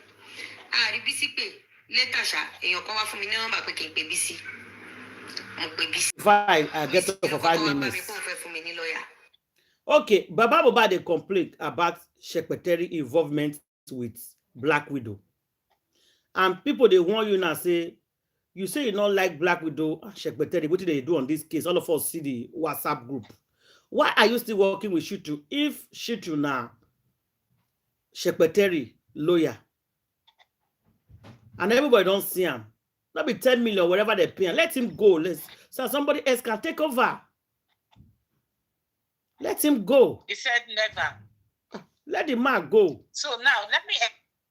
A rí Bísí pé later ṣá èèyàn kan wá fún mi ní nọ́mbà pé kí n pe Bísí. Mo pe Bísí. Fine, I get up for 5 minutes. Okay, Baba Mohbad dey complain about secretary involvement with Black Widow. And people they warn you now say you don't like Black Widow and secretary. What did they do on this case? All of us see the WhatsApp group. Why are you still working with Shitu? If Shitu now secretary lawyer and everybody don't see him, not be 10 million whatever they pay, let him go. So somebody else can take over. Let him go. He said never. Let the man go. So now let me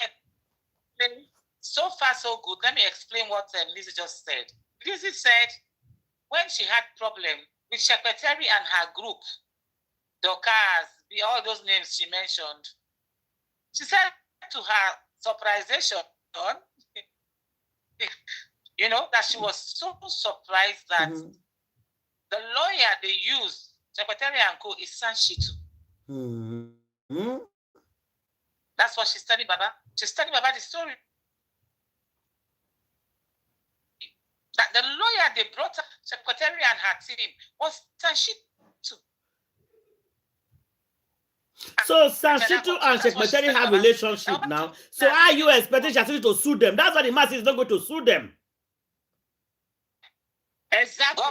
explain. So far so good. Let me explain what Lizzie just said. Lizzie said when she had problem with secretary and her group, Dorcas, all those names she mentioned, she said to her surprisation, that she was so surprised that the lawyer they used, secretary and co, is Sanshitu. That's what she's telling Baba. She's telling Baba the story. That the lawyer they brought, secretary and her team, was Sanshitu. So Sanshitu and secretary have a relationship now. So are you expecting Sanshitu to sue them? That's why the mass is not going to sue them. Exactly.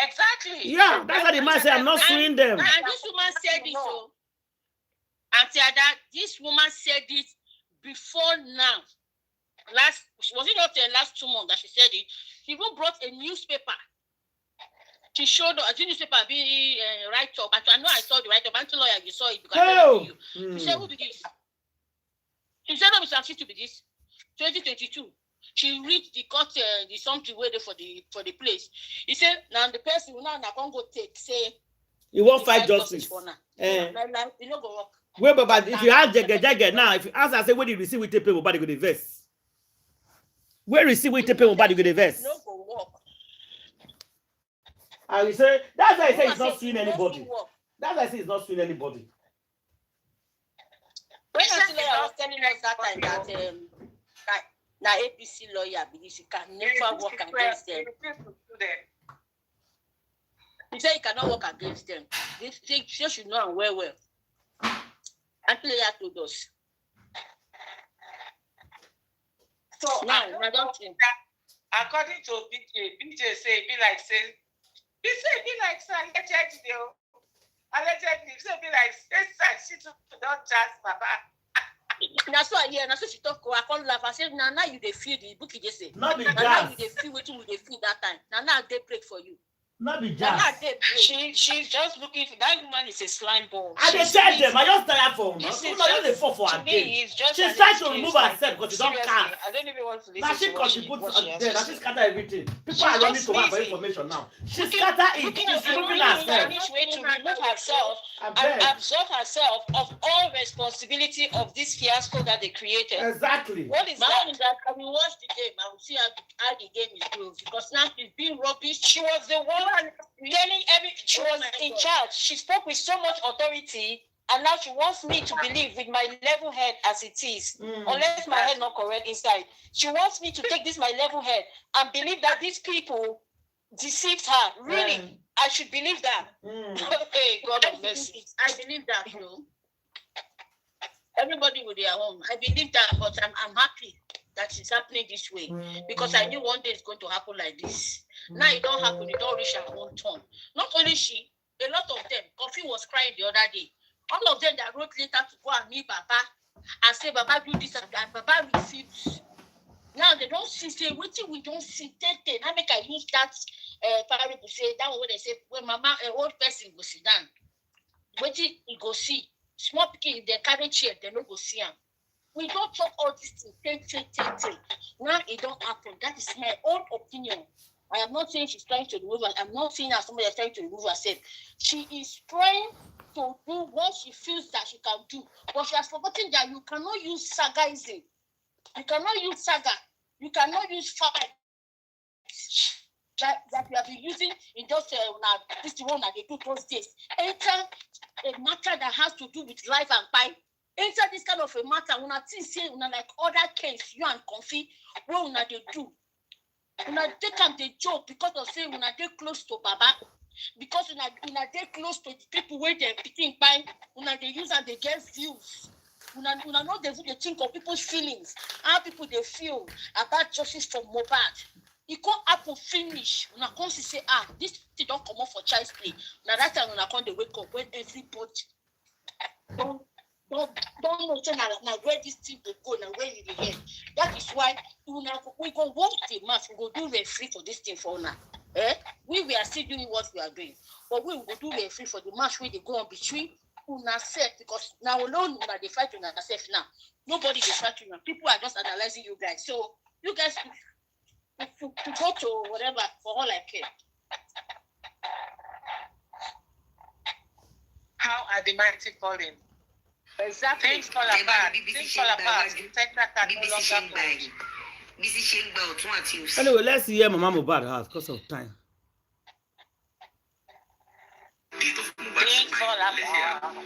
Exactly. Yeah, that's what the man said. I'm not suing them. And this woman said it. So, Auntie Ada, this woman said it before now. Was it not the last 2 months that she said it? She even brought a newspaper. She showed us the newspaper being write up. I know I saw the write up. Until lawyer, you saw it because I told you. She said, "Who be this?" She said, "No, Mr. Ashi to be this." 2022. She read the court, the something waiting for the place. He said, "Now the person now can't go take say." He won't fight justice. For now. You know go work. Wait, but if you ask Jagger now, if you ask, I say, where did you receive with tape, nobody go invest. Where receive with tape, nobody go invest. No go work. And we say, that's why I say it's not suing anybody. That's why I say it's not suing anybody. When I was telling us that time that APC lawyer, because he can never work against them. He said he cannot work against them. They should know him well. Actually, that told us. So now, I don't think that according to BJ say be like say allegedly say be like say she don't just Baba. That's why she talk. I can't laugh. I said, now you dey feel the book. Just say. Not be now you dey feel what you dey feel that time. Now they break for you. Not be just. She's just looking for that woman is a slime ball. I dey tell them, I just tired for her. Not dey fall for her game. She's trying to remove herself because she don't care. I don't even want to listen. Now she contributes there. Now she scatter everything. People are running to her for information now. She scatter it. She's removing herself. Which way to remove herself and absolve herself of all responsibility of this fiasco that they created. Exactly. What is that? I will watch the game. I will see how the game is going because now she's being rubbish. She was the one telling she was in charge. She spoke with so much authority, and now she wants me to believe with my level head as it is, unless my head not correct inside. She wants me to take this my level head and believe that these people deceived her. Really, I should believe that. Hey, God of mercy. I believe that, you know. Everybody with their own. I believe that, but I'm happy that it's happening this way because I knew one day it's going to happen like this. Now it don't happen, it don't reach her own turn. Not only she, a lot of them. Coffee was crying the other day. All of them that wrote letter to go and meet Baba and say, Baba do this and Baba refused. Now they don't see, say, waiting, we don't see, I make I use that parable say, that one where they say, when mama, an old person go sit down, waiting, he go see. Small people, if they carry chair, they don't go see him. We don't talk all this thing, Now it don't happen. That is my own opinion. I am not saying she's trying to remove her. I'm not saying that somebody is trying to remove herself. She is trying to do what she feels that she can do. But she has forgotten that you cannot use sagaism. You cannot use saga. You cannot use fight. That you have been using in just this one that they do those days. Enter a matter that has to do with life and pie. Enter this kind of a matter. When I think say like other case, you and Comfy, what una they do? Una take am the joke because of saying una they close to Baba. Because una they close to the people where they're picking by, una they use and they get views. Una know they think of people's feelings, how people they feel about justice from Mohbad. It can't happen finish. Una come say, this thing don't come up for child's play. Now that time una come they wake up when everybody don't know now where this thing will go, now where you head. That is why we go walk the match, we go do referee for this thing for now. We are still doing what we are doing, but we will do referee for the match where they go on between una self, because now alone una they fight una self now. Nobody they fight una. People are just analyzing you guys. So you guys to go to whatever for all I care. How are the mighty falling? Exactly. Things fall apart. Anyway, let's hear Mama Mohbad house because of time. Things fall apart.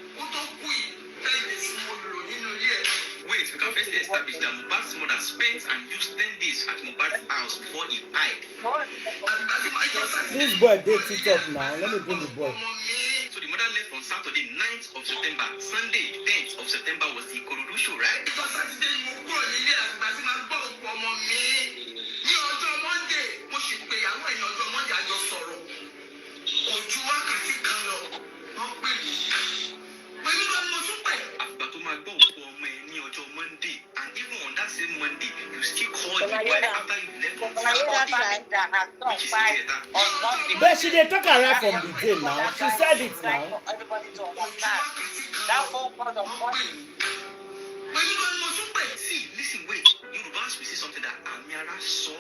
Wait, we can first establish that Mohbad's mother spent and used 10 days at Mohbad's house before he died. This boy dates it up now. Let me bring the boy. So the mother left on Saturday, 9th of September. Sunday, 10th of September was the Korodu show, right? that same Monday, you still call the But I wife hear after you left on I hear that Saturday. side. That has not Which is fight better. on Monday. But she did talk her right from That's the what day now. that She guy said is it trying now. for everybody to understand. That phone call on Monday. But you don't know something. See, listen, wait. You must say something that Amiara saw.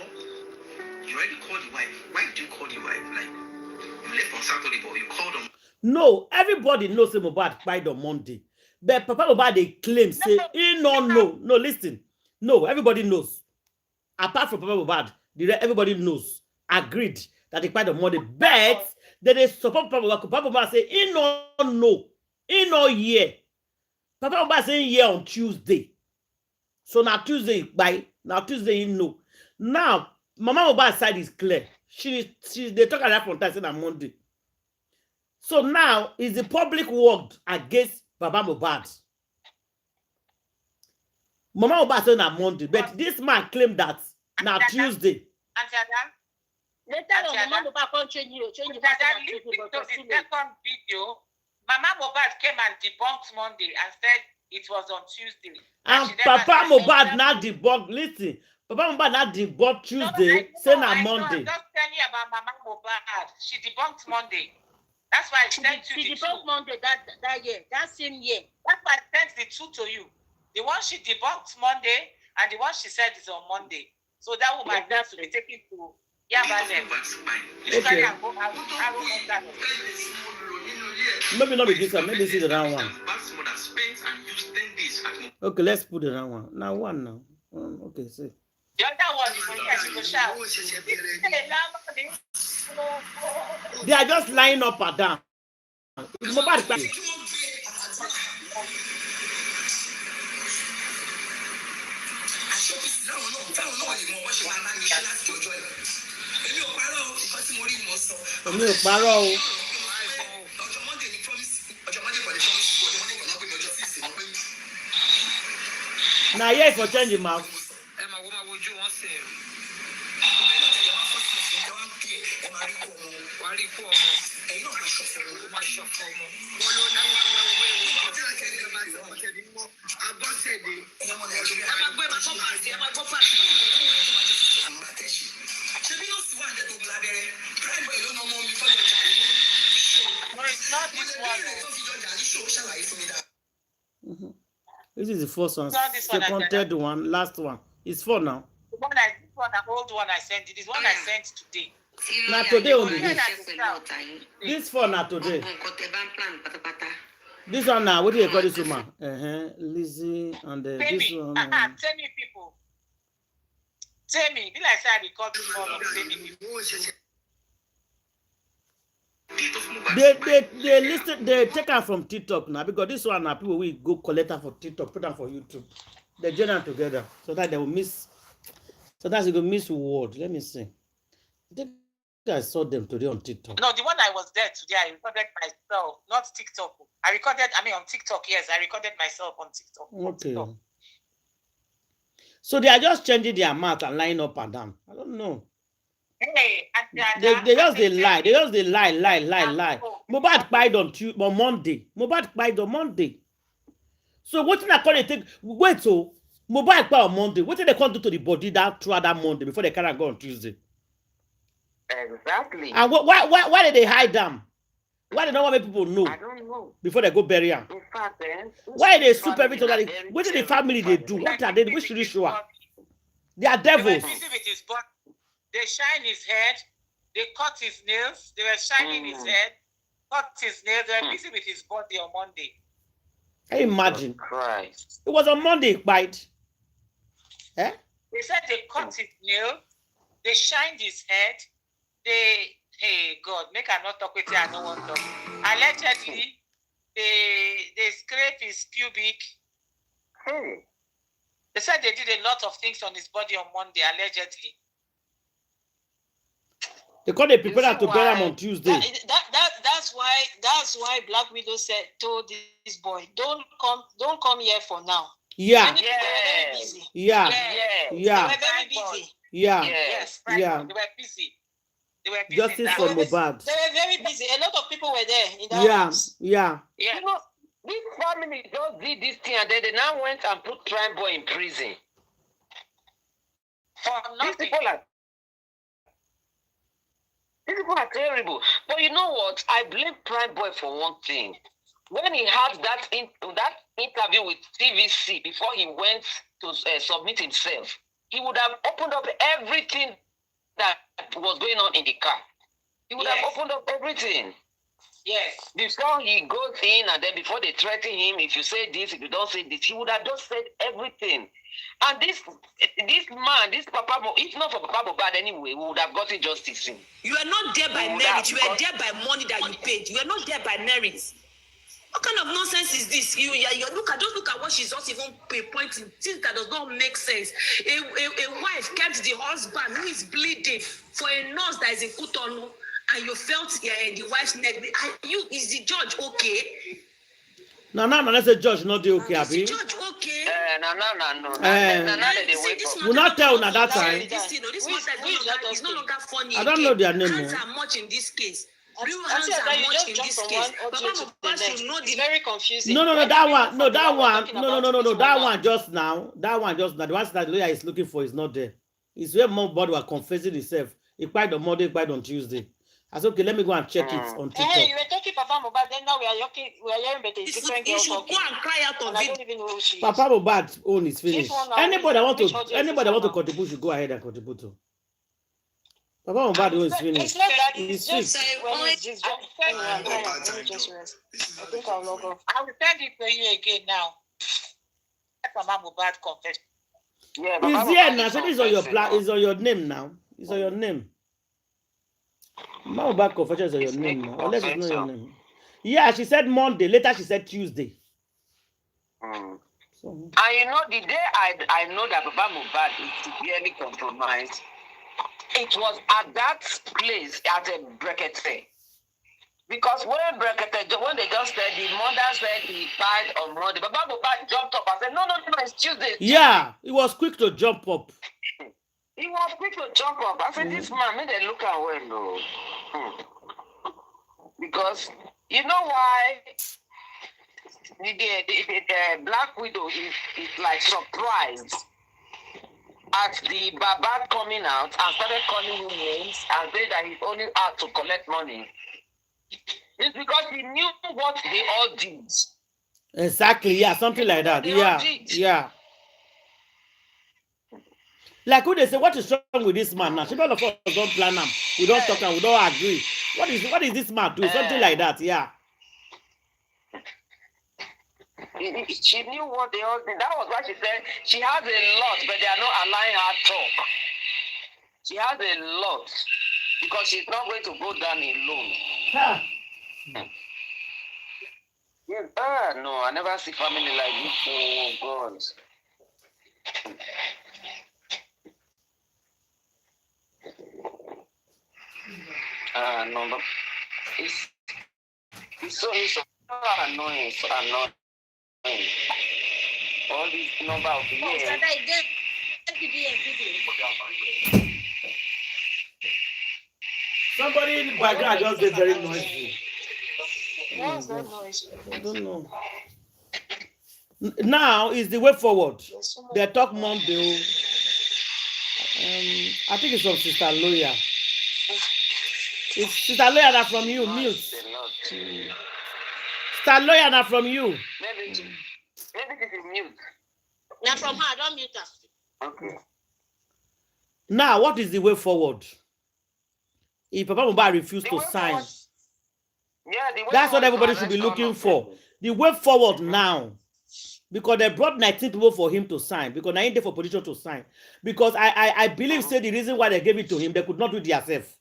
You already called the wife. Why did you call the wife? Like, you left on Saturday, but you called on. No, everybody knows say Mohbad died on Monday. But Papa Mohbad they claim say he no. No, listen. No, everybody knows. Apart from Papa Mohbad, everybody knows. Agreed that he died on Monday. But they support Papa Mohbad. Papa Mohbad say he no know. He no hear. Papa Mohbad say here on Tuesday. So now Tuesday he know. Now Mama Mohbad's side is clear. They talk about that from time on Monday. So now is the public word against Baba Mohbad. Mama Mohbad said on Monday, but this man claimed that now Tuesday. Auntie Ada, Later on, Mama Mohbad can't change the listen to person. the second video. Mama Mohbad came and debunked Monday and said it was on Tuesday. And she never Papa said Mohbad that. now debunked. Listen, Papa Mohbad now debunked No, Tuesday, saying on Monday. I'm just telling you about Mama Mohbad. She debunked Monday. That's why I sent you She the debunked two. Monday that year, that same year. That's why I sent the two to you. The one she debunked Monday and the one she said is on Monday. So that woman needs to be taken to Yabalem. Okay. Maybe not be this one. Maybe this is the round one. Okay, let's put the round one. Now one now. Okay, see. The other one is going to shout. They are just lying up and down. Mohbad back. Mi ò parọ́ o. Na here for change the mouth. No, it's not this one. This is the first one. Not this one, Second, third one, last one. It's four now. The old one I sent. It is one I sent today. Now today only. Yeah. This four now today. This one now. What do you call this woman? Lizzie and this one. Tell me, people. Tell me. Be like I record this one of tell me people. They listed. They take her from TikTok now because this one now people will go collect her for TikTok, put her for YouTube. They join them together so that they will miss. So that's you go miss word. Let me see. I think I saw them today on TikTok. No, the one I was there today, I recorded myself, not TikTok. I mean on TikTok, yes, I recorded myself on TikTok. Okay. So they are just changing their mouth and lying up and down. I don't know. Hey, They just lie. They just lie. Mohbad died on Monday. Mohbad died on Monday. So what did I call it? Wait, so Mohbad died on Monday. What did they come do to the body that throughout that Monday before they carry go on Tuesday? Exactly. And why did they hide them? Why they don't want people know? I don't know. Before they go bury them? In fact, Why they soup everything? What did the family they do? What are they? Which ritual? They are devils. They shine his head. They cut his nails. They were shining his head. Cut his nails. They were busy with his body on Monday. Can you imagine? Christ. It was on Monday, bite. Eh? They said they cut his nails. They shined his head. Hey God, make I not talk with you. I don't want to talk. Allegedly, they scrape his pubic. They said they did a lot of things on his body on Monday, allegedly. They call the people to bury him on Tuesday. That's why Black Widow told this boy, don't come here for now. Yeah. They were very busy. Yeah. They were very busy. Yeah. Yes, right. Yeah. They were busy. Justice for Mohbad. They were very busy. A lot of people were there in that house. Yeah. You know, this family just did this thing and then they now went and put Prime Boy in prison. For These nothing. people are terrible. But you know what? I blame Prime Boy for one thing. When he had that interview with TVC before he went to submit himself, he would have opened up everything that was going on in the car. He would have opened up everything. Yes. Before he goes in and then before they threaten him, if you say this, if you don't say this, he would have just said everything. And this man, this Papa, if not for Papa Mohbad anyway, we would have gotten justice in. You are not there by merit. You are there by money that you paid. You are not there by merit. What kind of nonsense is this? You look at what she's just even pointing. Things that does not make sense. A wife kept the husband who is bleeding for a nurse that is in Kutonu, and you felt the wife's neck. Is the judge okay? No, let's say judge not the okay, Is the Abi. judge okay? Will not tell at that time. This is no longer funny. I don't know their name. Hands are much in this case. Real I hands said are that you much just in jump this from case. one Papa audio to the Mohbad next. should know It's the very confusing. No, that one. No, that one. No. That one just now. The one that the lawyer is looking for is not there. It's where Mohbad was confessing himself. He cried on Monday, cried on Tuesday. I said, okay, let me go and check it on TikTok. Hey, you were talking Papa Mohbad, then now we are hearing better. It's different You girl should talking. go and cry out And on I video. don't even know who she is. Papa Mohbad's own is finished. This one now, Anybody want which audio is this to one now? contribute should go ahead and contribute to. Papa Mohbad's own is It's finished. not that It's it's just fixed. when it's just let me just rest. I think I'll log off. I will send it to you again now. Papa Mohbad confession. Yeah, It's here now. So this is on your it's on your name now. It's on your name. Mohbad confession is on your name now. Unless it's not your name. Yeah, she said Monday. Later she said Tuesday. So, And you know, the day I know that Papa Mohbad is severely compromised, it was at that place at BREKETE. Because when they just said, the mother said he died on Monday, Papa Mohbad jumped up and said, no, it's Tuesday. yeah, he was quick to jump up. He was quick to jump up. I said, this man, made they look at well, though. Because, you know why the Black Widow is like surprised at the Baba coming out and started calling him names and said that he's only out to collect money. It's because he knew what they all did. Exactly, yeah, something like that. Yeah. Like who they say, what is wrong with this man now? She all of us don't plan him. We don't talk and we don't agree. What is this man doing? Something like that, yeah. She knew what they all did. That was why she said she has a lot, but they are not allowing her talk. She has a lot because she's not going to go down alone. Huh. No, I never see family like this. Oh God. No, but it's so annoying, all these number of years. Somebody in the background just did very noisy. What's that noise? I don't know. Now is the way forward. They talk Monday. I think it's from Sister Loya. It's Sister Loya that from you. Mute. Sister Loya that from you. Maybe this is mute. Now from her, don't mute us. Okay. Now, what is the way forward? If Papa Mohbad refused to sign, that's what everybody should be looking for. The way forward now, because they brought 19 people for him to sign, because 19 for position to sign. Because I believe, say the reason why they gave it to him, they could not do it themselves.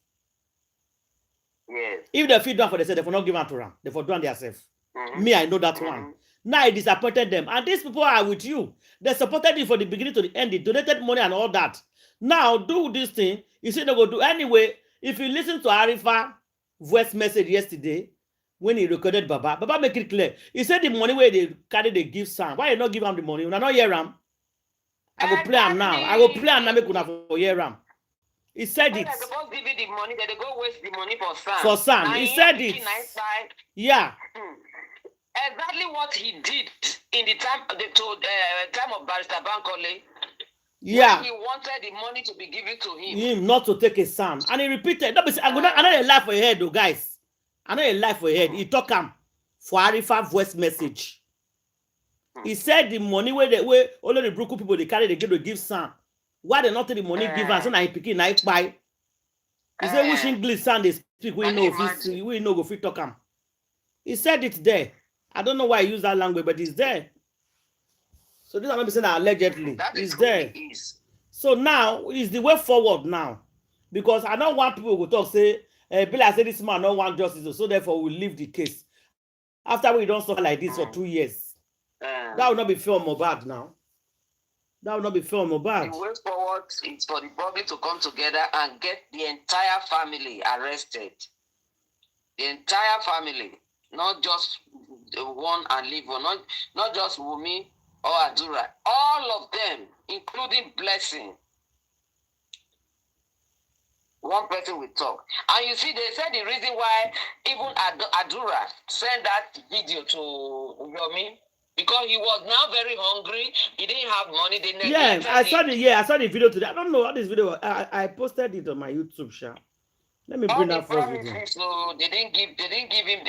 Yes. If they feed down for themselves, they will not give it to them. They will do it themselves. Me, I know that one. Now I disappointed them. And these people are with you. They supported you from the beginning to the end. They donated money and all that. Now, do this thing. You see, they go do anyway. If you listen to Arifa voice message yesterday, when he recorded Baba make it clear. He said the money where they carry, they give Sam. Why you not give him the money? When I not hear him, I go play him now. I go play him now. Make una for hear him. He said it. They're supposed to give you the money. They go waste the money for Sam. For Sam, he said it. Yeah. Exactly what he did in the time of Barrister Bankole. Yeah. When he wanted the money to be given to him. Him not to take a son. And he repeated, no, I know a lie for your head, though, guys. I know a lie for your head. He talk him for Arifa voice message. He said the money where only the broken people they carry, they give son. Why they not take the money give us? So now he picking night buy. He said which English son they speak, we know go fit talk him. He said it there. I don't know why he used that language, but it's there. So this is not saying that allegedly. It's there. So now is the way forward now. Because I don't want people to talk, say, Bill, I say this man don't want justice, so therefore we'll leave the case. After we don't suffer like this for 2 years. That will not be fair on Mohbad now. That will not be fair on Mohbad. The way forward is for the public to come together and get the entire family arrested. The entire family. Not just one and leave one. Not just Wumi or Adura. All of them, including Blessing. One person will talk. And you see, they said the reason why even Adura sent that video to Yomi, because he was now very hungry. He didn't have money. I saw the video today. I don't know what this video was. I posted it on my YouTube channel. Let me bring that first video. So they didn't give him. They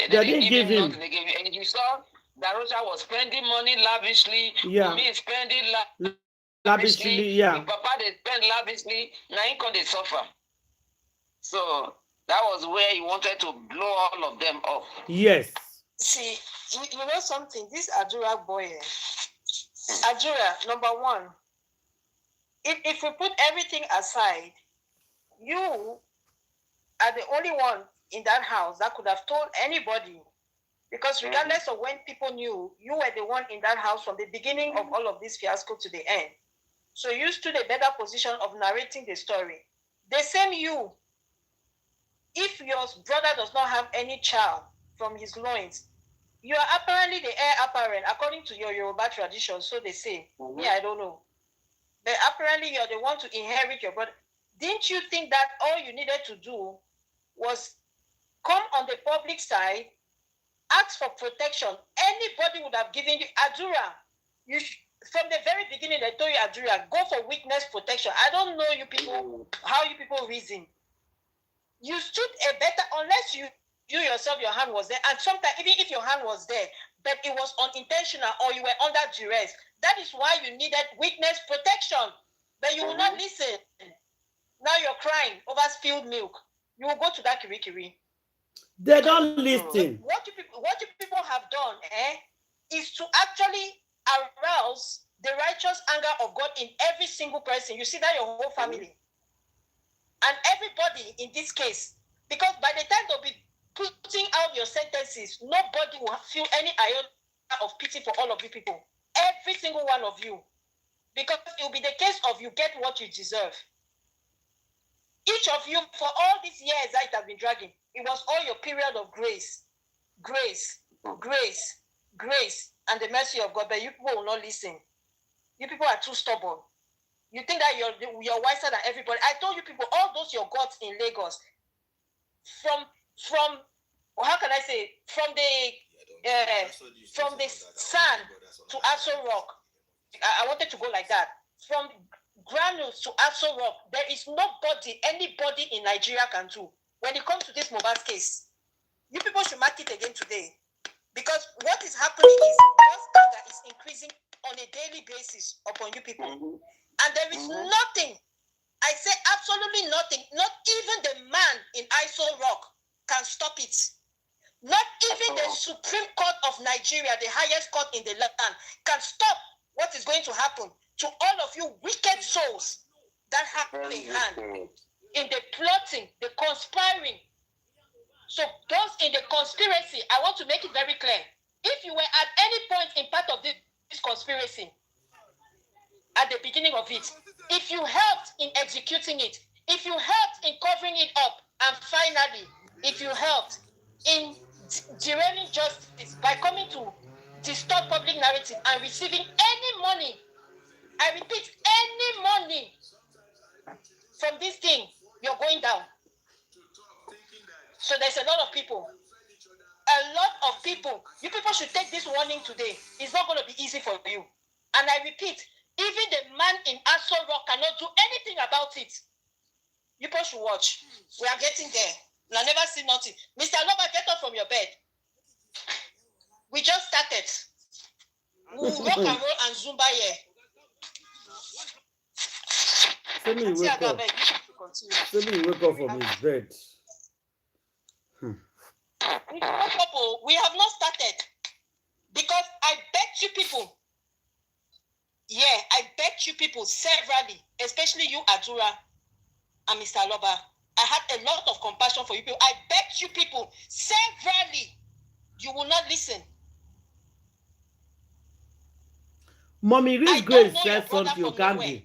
didn't give him. Nothing. They gave him. And you saw Darocha was spending money lavishly. Yeah. Me spending lavishly. Yeah. Papa they spend lavishly. Now he can they suffer. So that was where he wanted to blow all of them off. Yes. See, you know something? This Adura boy, Adura, number one, if we put everything aside, you are the only one in that house that could have told anybody. Because regardless of when people knew, you were the one in that house from the beginning of all of this fiasco to the end. So you stood a better position of narrating the story. The same you, if your brother does not have any child from his loins, you are apparently the heir apparent, according to your Yoruba tradition, so they say. Yeah, I don't know. But apparently you're the one to inherit your brother. Didn't you think that all you needed to do was come on the public side, ask for protection? Anybody would have given you Adura. From the very beginning, they told you Adura, go for witness protection. I don't know you people, how you people reason. You stood a better, unless you yourself, your hand was there, and sometimes even if your hand was there, but it was unintentional or you were under duress, that is why you needed witness protection. But you will not listen. Now you're crying over spilled milk. You will go to that kirikiri. They don't listen. What you people have done, is to actually arouse the righteous anger of God in every single person. You see that your whole family. And everybody in this case, because by the time they'll be putting out your sentences, nobody will feel any iota of pity for all of you people. Every single one of you. Because it will be the case of you get what you deserve. Each of you, for all these years that it has been dragging, it was all your period of grace. Grace, grace, grace, and the mercy of God. But you people will not listen. You people are too stubborn. You think that you're wiser than everybody. I told you people, all those your gods in Lagos, from how can I say, from the sun to Aso Rock. I wanted to go like that. From granules to Aso Rock, there is anybody in Nigeria can do. When it comes to this Mohbad case, you people should mark it again today. Because what is happening is God's anger is increasing on a daily basis upon you people. And there is nothing, I say absolutely nothing, not even the man in Aso Rock can stop it. Not even the Supreme Court of Nigeria, the highest court in the land, can stop what is going to happen to all of you wicked souls that have a hand in the plotting, the conspiring. So those in the conspiracy, I want to make it very clear. If you were at any point in part of this conspiracy, at the beginning of it, if you helped in executing it, if you helped in covering it up, and finally, if you helped in derailing justice by coming to distort public narrative and receiving any money, I repeat, any money from this thing, you're going down. So there's a lot of people. You people should take this warning today. It's not going to be easy for you. And I repeat, Even the man in Aso Rock cannot do anything about it. You both should watch. We are getting there. I never seen nothing. Mr. Loba, get up from your bed. We just started. We'll rock and roll and Zumba here. Send me wake up. Send me wake up from his bed. We have not started. Because I begged you people. Yeah, I begged you people severally, especially you, Adura, and Mr. Loba. I had a lot of compassion for you people. I begged you people severally. You will not listen. Mommy Reese Grace said something you can't do.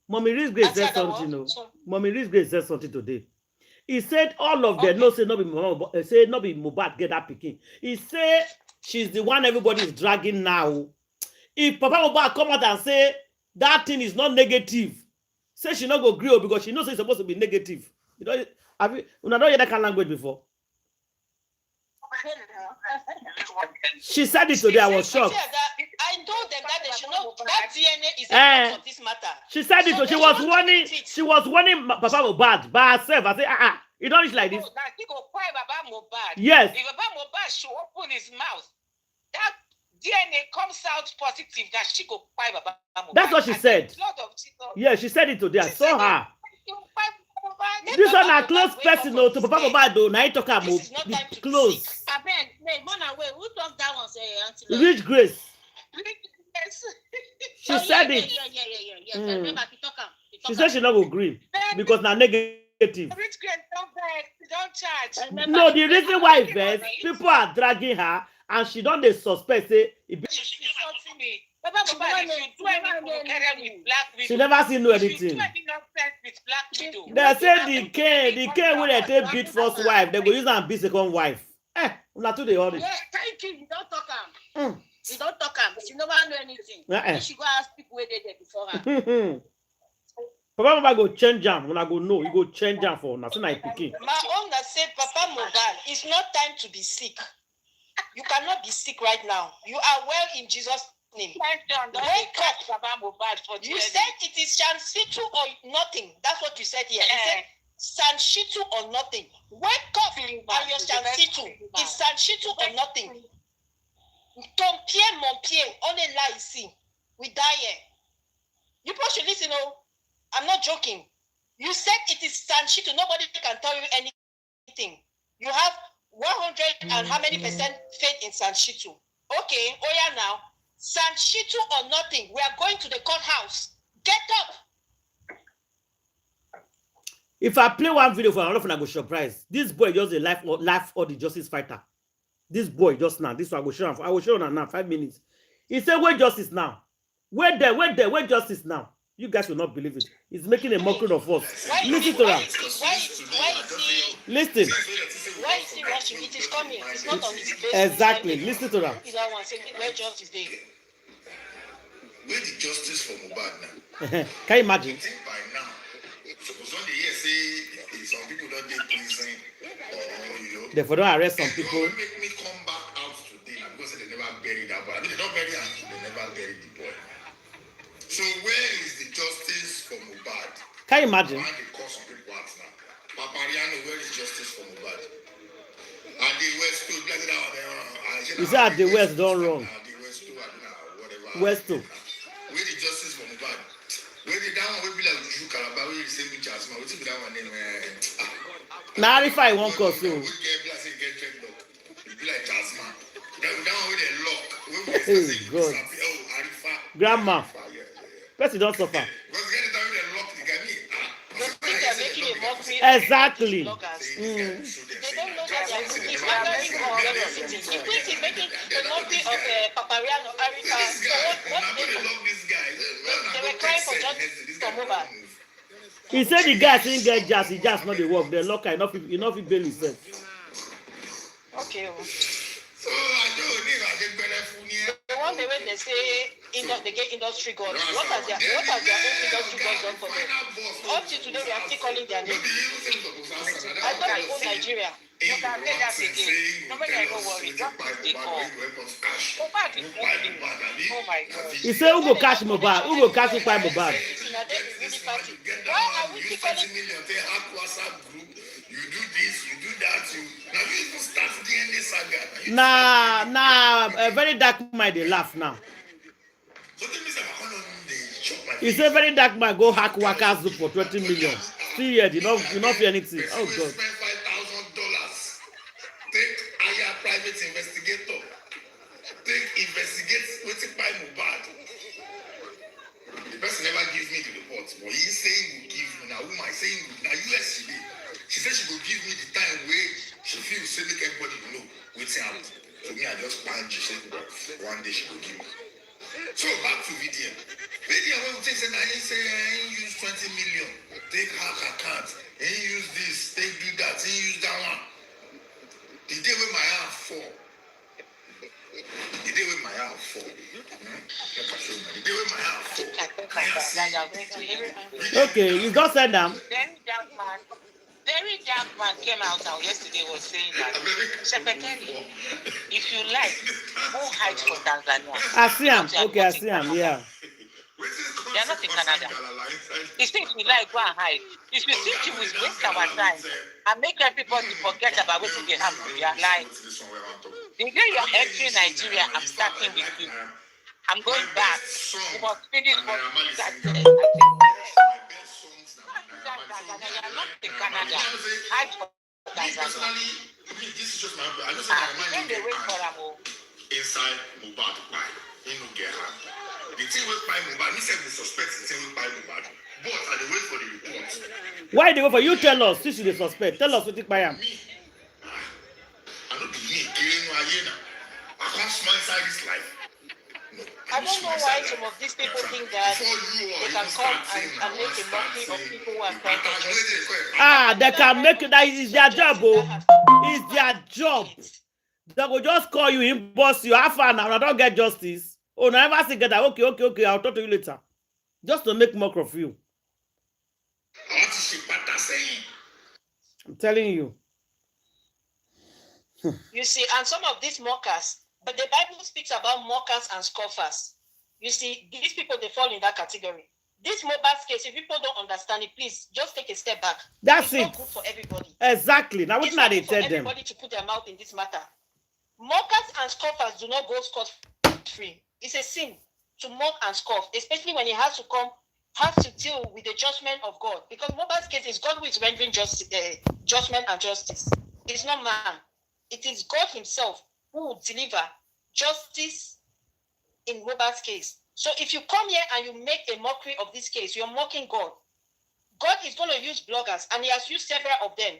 Mommy Reese Grace said something. No. Mommy Reese Grace said something today. He said all of them no say no be Mohbad, say no be Mohbad get that picking. He said she's the one everybody is dragging now. If Papa Mohbad come out and say that thing is not negative, say she not go agree because she knows it's supposed to be negative. You know, have you not heard that kind of language before? She said it today. I was shocked. I told them that they should know that DNA is a part of this matter. She said it. So she was warning. She was warning Papa Mohbad by herself. I said, it don't reach like this. Yes. If Papa Mohbad should open his mouth, that DNA comes out positive that she go cry Papa Mohbad. That's what she said. Yeah, she said it today. I saw her. This one a close person to Papa Mohbad though. Now he talk about close. Who talked that one? Say Rich Grace. She said it. She said she not go agree because now negative. Rich Grace don't charge. No, the reason why is people are dragging her and she don't suspect say me. Papa Mohbad, if you do anything with black widow, she never seen no anything. If you do any nonsense with black widow, they say the king when they take beat first wife, they go use and beat second wife. Una too dey hurry. Yeah, thank you. You don't talk am. You don't talk am. She never know anything. She go ask people where they there before her. Papa Mohbad go change am. Una go know. You go change am for una. So na pikin. My own that said, Papa Mohbad, it's not time to be sick. You cannot be sick right now. You are well in Jesus' name. Wake up. You said it is Shanshitu or nothing. That's what you said here. You said Shanshitu or nothing. Wake up and your Shanshitu. It's Shanshitu or nothing. Ton pied, mon pied. On est là ici. We die here. You probably should listen. Oh, I'm not joking. You said it is Shanshitu. Nobody can tell you anything. You have 100 and how many percent faith in Shanshitu? Okay, oh yeah now. Shanshitu or nothing. We are going to the courthouse. Get up. If I play one video for another, I go surprise. This boy just a life or the justice fighter. This boy just now. This one I will show him. I will show him now. 5 minutes. He said, "Where justice now? Where there? Where justice now?" You guys will not believe it. He's making a mockery of us. Listen to that. Listen. Why is he rushing? It is coming. It's not on his face. Exactly. Listen to that. Where justice is? Where the justice for Mohbad now? Can you imagine? I think by now, suppose when they hear say some people don't get prison or you know. Therefore, don't arrest some people. They make me come back out today because they never buried that boy. I mean, they don't bury him. They never buried the boy. So where is the justice for Mohbad? Can you imagine? Why they call some people out now? Papariano, where is justice for Mohbad? And the West too, you said the West don't wrong. The West too, whatever. West too. Where the justice for Mohbad? Where the down will be like Juju Calabar, where you say me Jasmine, what's that one name? Now if I won't cause you. We get blessing, get checked up. It be like Jasmine. Down with the lock. Where we say God. Arifa. Grandma. Person don't suffer. Exactly. They don't know that he's making the mockery of Papariano, Arifa. What did they do? They were crying for justice for Mohbad. He said the guy didn't get jazz, he just not the work. The locker enough he bail himself. Okay. So I don't need the one way they say they get industry gods. What are their own industry was done for them. Up to today, we are still calling their name. I thought they own Nigeria. You can say that again. Nobody ever worry. What is the call? Mohbad is moving. Oh my God. He said, who go catch Mohbad? Who go catch Mohbad? Why are we still calling? You do this, you do that. Now you even start DNA saga. Nah, a very dark mind, they laugh now. He said, very dark mind, go hack Wakazu for 20 million. 3 years, you not feel anything. Oh, God. $5,000. Take hire private investigator. Investigate waiting by Mohbad. The person never gives me the report, but he's saying he will give me. Now, who am I saying? Now, US she said she will give me the time where she feels say make everybody know what's happening. So me, I just planned. She said one day she will give me. So back to VDM. VDM when we say I use 20 million, take hack account, and use this, take do that, and use that one. The day when my hand fall. The day when my hand fall. The day when my hand fall. Okay, you just said them. Very dark man came out now yesterday was saying that Secretary, if you like, go hide for Tanzania. I see him. Okay, I see him. Yeah. They are not in Canada. He said if you like, go and hide. If you think you will waste our time and make everybody forget about what they have to their lives. The day you are entering Nigeria, I'm starting with you. I'm going back. You must finish what you started. Canada. Personally, this is just my I know inside Mohbad by in Uganda. The thing with by Mohbad, he said the suspect the thing with by Mohbad. But I wait for the report. Why they go for you? Tell us. This is the suspect. Tell us what it by him. I don't believe killing hyena. I can't smile inside this life. I don't know why some of these people think that they can come and make a mockery of people who are trying to justice. They can make it. That is their job. It's their job. They will just call you, him boss you. Have fun now. I don't get justice. Oh, no, ever say get that. Okay. I'll talk to you later. Just to make mock of you. I'm telling you. You see, and some of these mockers. But the Bible speaks about mockers and scoffers. You see, these people, they fall in that category. This Mohbad's case, if people don't understand it, please just take a step back. That's it's it. Not good for everybody. Exactly. Now, what not they tell them? Everybody to put their mouth in this matter. Mockers and scoffers do not go scot-free. It's a sin to mock and scoff, especially when it has to deal with the judgment of God. Because Mohbad's case is God who is rendering judgment and justice. It's not man. It is God himself who will deliver justice in Mohbad's case. So if you come here and you make a mockery of this case, you're mocking God. God is going to use bloggers, and he has used several of them.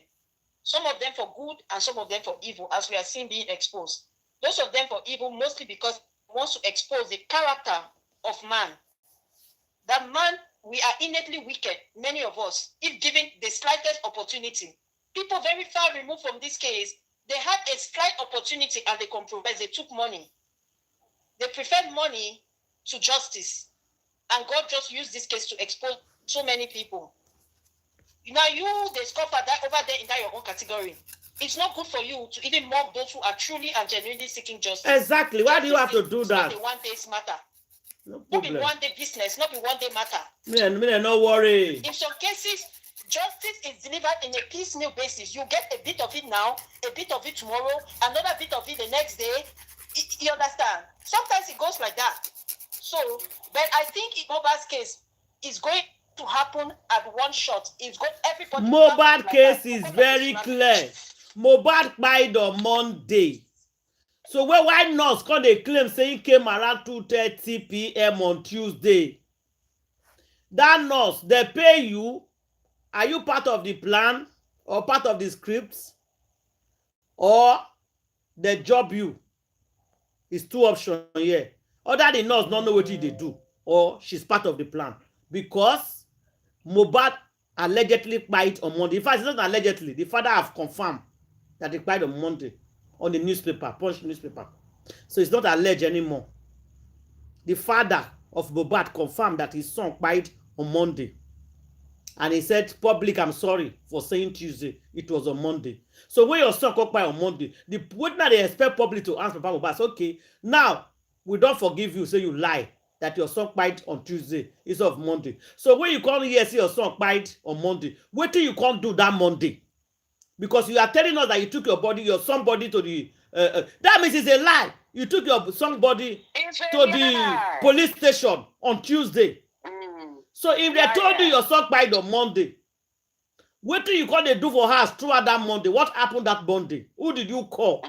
Some of them for good and some of them for evil, as we are seeing being exposed. Those of them for evil, mostly because he wants to expose the character of man. That man, we are innately wicked, many of us, if given the slightest opportunity. People very far removed from this case, they had a slight opportunity and they compromised. They took money. They preferred money to justice. And God just used this case to expose so many people. Now you, the scoffer that over there in that your own category. It's not good for you to even mock those who are truly and genuinely seeking justice. Exactly. Why do you have to do that? Not the one day's matter. No not be one day business, not be one day matter. Me, no worry. In some cases, justice is delivered in a piecemeal basis. You get a bit of it now, a bit of it tomorrow, another bit of it the next day. You understand? Sometimes it goes like that. So, but I think in Mohbad's case, it's going to happen at one shot. It's got everybody. Mohbad case is very clear. Mohbad died on Monday. So why nurse can they claim saying came around 2:30 p.m. on Tuesday? That nurse, they pay you. Are you part of the plan or part of the scripts? Or they job you? It's two options here. Other the nurse don't know what they do, or she's part of the plan. Because Mohbad allegedly died on Monday. In fact, it's not allegedly. The father have confirmed that he died on Monday on the newspaper, Punch newspaper. So it's not alleged anymore. The father of Mohbad confirmed that his son died on Monday. And he said, public, I'm sorry for saying Tuesday. It was on Monday. So when your son got by on Monday, what now they expect public to answer Papa Mohbad? Okay, now we don't forgive you, say you lie that your son bite on Tuesday instead of Monday. So when you come here see your son bite on Monday, what do you can't do that Monday? Because you are telling us that you took your body, your somebody to the that means it's a lie. You took your somebody to the police station on Tuesday. So if they told you your son died on Monday, what do you call they do for us throughout that Monday? What happened that Monday? Who did you call?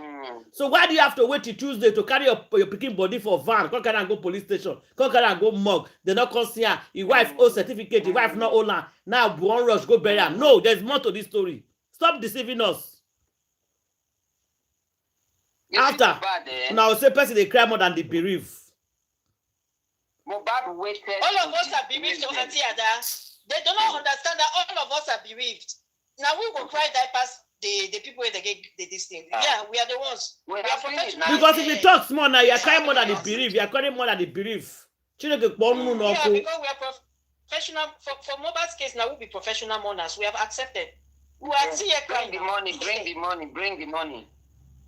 So why do you have to wait till Tuesday to carry your picking body for van? Come carry and go police station. Come carry and go mug. They not come see her. Your wife old certificate. Your wife not old. Now one rush go bury her. No, there's more to this story. Stop deceiving us. After now say person they cry more than the bereaved. Mohbad waited. All of us are bereaved, so Auntie Ada. They do not understand that all of us are bereaved. Now we will cry diapers the people where they get this thing. Yeah, we are the ones. We are professional. Because if you talk small now, you are crying more than the bereaved. You are crying more than the bereaved. Yeah, because we are professional. For Mohbad's case, now we'll be professional mourners. We have accepted. We are here crying. Bring the money, bring the money, bring the money.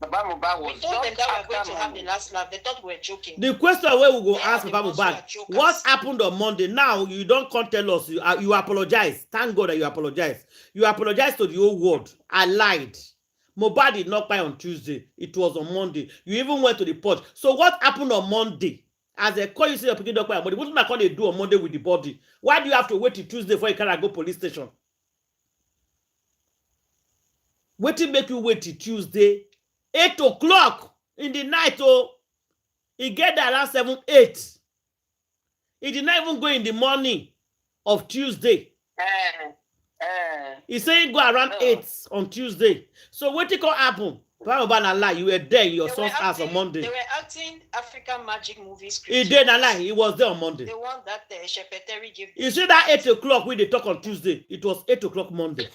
Baba Mohbad was we told them that we were going to have the last laugh. They thought we were joking. The question where we go ask Baba Mohbad, what happened on Monday? Now you don't come tell us. You apologize. Thank God that you apologize. You apologize to the whole world. I lied. Mohbad did not buy on Tuesday. It was on Monday. You even went to the port. So what happened on Monday? As a call you say you're picking up by body, what can they do on Monday with the body? Why do you have to wait till Tuesday before you can go police station? Wait till make you wait till Tuesday? 8 o'clock in the night, oh, he get there around 7, 8. He did not even go in the morning of Tuesday. He saying go around 8 on Tuesday. So what did happen? Lie. You were there in your son's house on Monday. They were acting African magic movie script. He did not lie. He was there on Monday. The one that Shepeteri gave. You see that 8 o'clock when they talk on Tuesday? It was 8 o'clock Monday.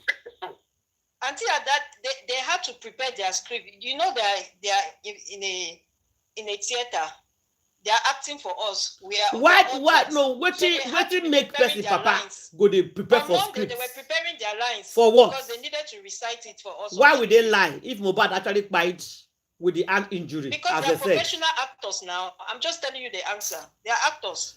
Until that, they had to prepare their script. You know, they are in a theater. They are acting for us. We are. What? No. What make person Papa go they prepare for script? They were preparing their lines for what? Because they needed to recite it for us. Why would they lie if Mohbad actually bite with the hand injury? Because they are professional actors now. I'm just telling you the answer. They are actors.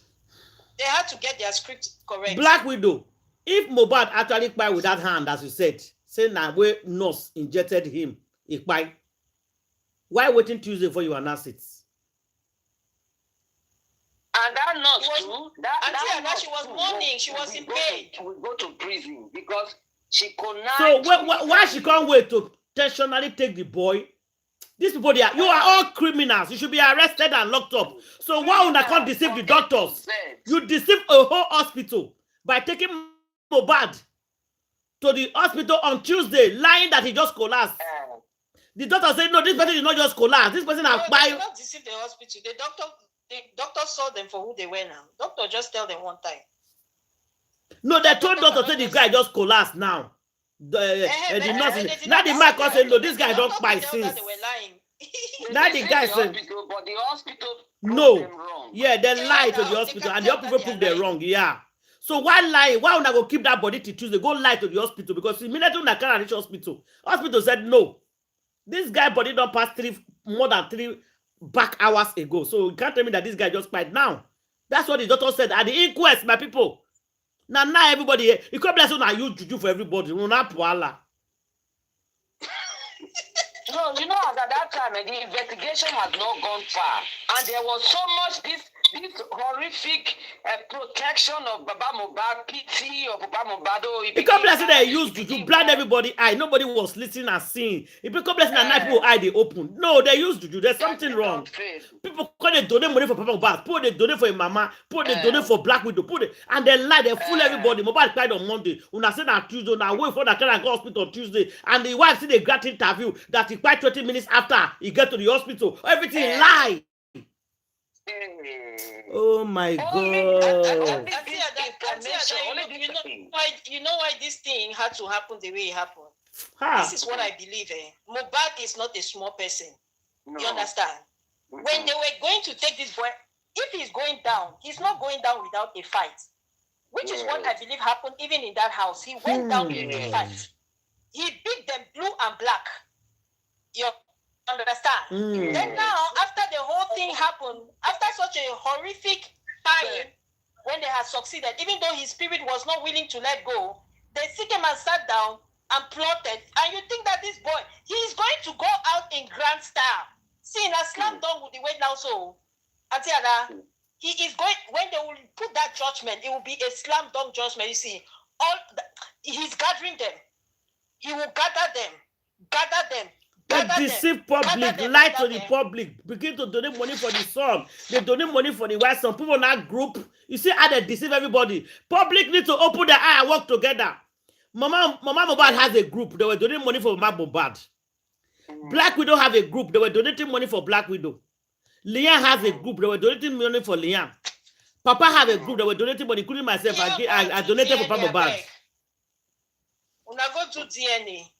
They had to get their script correct. Black Widow. If Mohbad actually bite with that hand, as you said. Say now where nurse injected him. Why waiting Tuesday for you announce it? And that nurse too. That she was mourning. She was in pain. We go to prison because she could not. So why she can't wait to intentionally take the boy? These people, you are all criminals. You should be arrested and locked up. So why would I can't deceive the doctors? You deceive a whole hospital by taking Mohbad to the hospital on Tuesday, lying that he just collapsed. The doctor said, no, this person did not just collapse. This person has died. They did not deceive the hospital. The doctor saw them for who they were now. Doctor just tell them one time. No, they told doctor say the guy just collapsed now. The nurse. Now the mic also said, no, this guy don't buy since. Now the guy said, but the hospital no. Yeah, they lied to the hospital and the hospital proved they're wrong. Yeah. So why lie? Why would I go keep that body till Tuesday? Go lie to the hospital because immediately when I can't reach hospital said no. This guy body don't pass more than 3 back hours ago. So you can't tell me that this guy just died now. That's what the doctor said at the inquest, my people. Now everybody here. You can't bless on you juju for everybody. No, you know, at that time, the investigation had not gone far. And there was so much this horrific protection of Baba Mohbad, pity of Baba Mohbad. Because blessing they used to blind everybody eye. Nobody was listening and seeing. If because blessing at night people eye they open. No, they used to do. There's something wrong. People call they donate money for Papa Mohbad. People they donate for a mama. People they donate for Black Widow. And they lie. They fool everybody. Mohbad cried on Monday. Una said on Tuesday. Now wait for that can go hospital on Tuesday. And the wife see the great interview that he cried 20 minutes after he get to the hospital. Everything lie. Oh my God! You know why this thing had to happen the way it happened. This is what I believe. Mohbad is not a small person. No. You understand? When they were going to take this boy, if he's going down, he's not going down without a fight. which is what I believe happened even in that house. He went down in the fight. He beat them blue and black. You understand? Then now, after the whole thing happened, after such a horrific time, when they had succeeded, even though his spirit was not willing to let go, they sit him and sat down and plotted. And you think that this boy, he is going to go out in grand style. See, in a slam dunk with the way now, so, Atiana, he is going, when they will put that judgment, it will be a slam dunk judgment. You see, he's gathering them. He will gather them. Deceive public, lie to the public, begin to donate money for the son. They donate money for the wife. Some people in that group, you see how they deceive everybody. Public need to open their eye and work together. Mama Mohbad has a group. They were donating money for Mama Mohbad. Black Widow have a group. They were donating money for Black Widow. Liam has a group. They were donating money for Liam. Papa have a group. They were donating money, including myself. I donated for Mama Mohbad. When I go to DNA,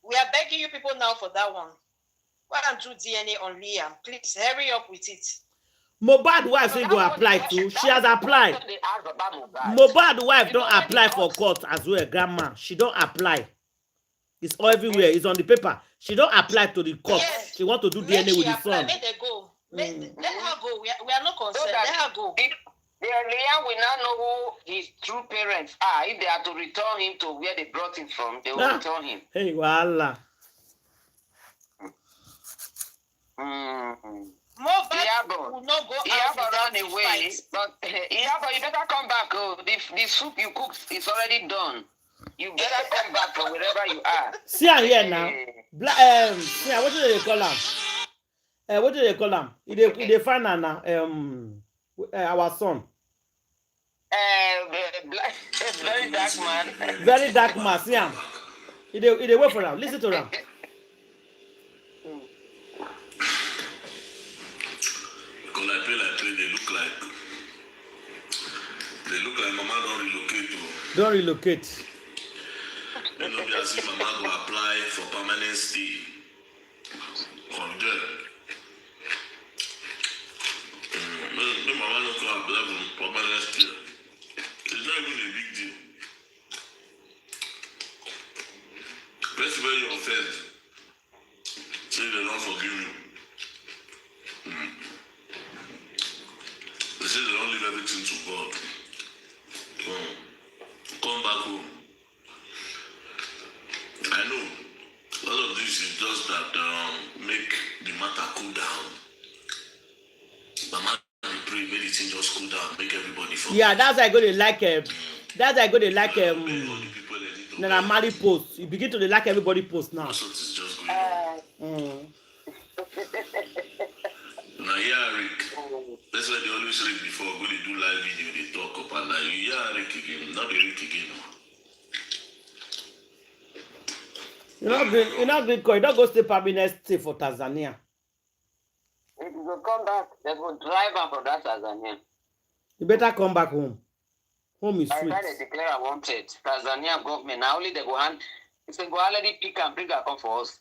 we are begging you people now for that one. Why don't do DNA on Liam? Please hurry up with it. Mohbad wife say go apply too. She has applied. Mohbad wife don't apply for court as well, grandma. She don't apply. It's all everywhere. It's on the paper. She don't apply to the court. Yes. She want to do DNA with the son. Let her go. Let her go. We are not concerned. Let her go. The Liam will now know who his true parents are. If they are to return him to where they brought him from, they will return him. Hey, voila. Lyabo will not go out run away. But Lyabo, you better come back. Oh, the soup you cooked is already done. You better come back from wherever you are. See her here now. See her, what do they call him? What do they call him? They find her now. Our son. Very dark man. Very dark man. See him. They wait for him. Listen to him. Because I play, they look like Mama don't relocate. Don't relocate. They know be as if Mama go apply for permanent stay from there. The Mama don't go apply for permanent stay. It's not even a big deal. First when you offend, say they don't forgive you. They say they don't leave everything to God. Come back home. I know all of this is just that make the matter cool down. Mama pray, make the thing just cool down, make everybody forget. Yeah, that's why I go to like that's why I go to like Nana Mali post. You begin to like everybody post now. That's what is just going on. Now, yeah, Rick. That's why they always read before when they do live video, they talk up and like, yeah, Rick again, not the Rick again. You're not good. You don't go stay permanent stay for Tanzania. If you come back, they will drive up for that Tanzania. You better come back home. Home is sweet. By the time they declare wanted, Tanzania government, now only they go hand, if they go already pick and bring a come for us.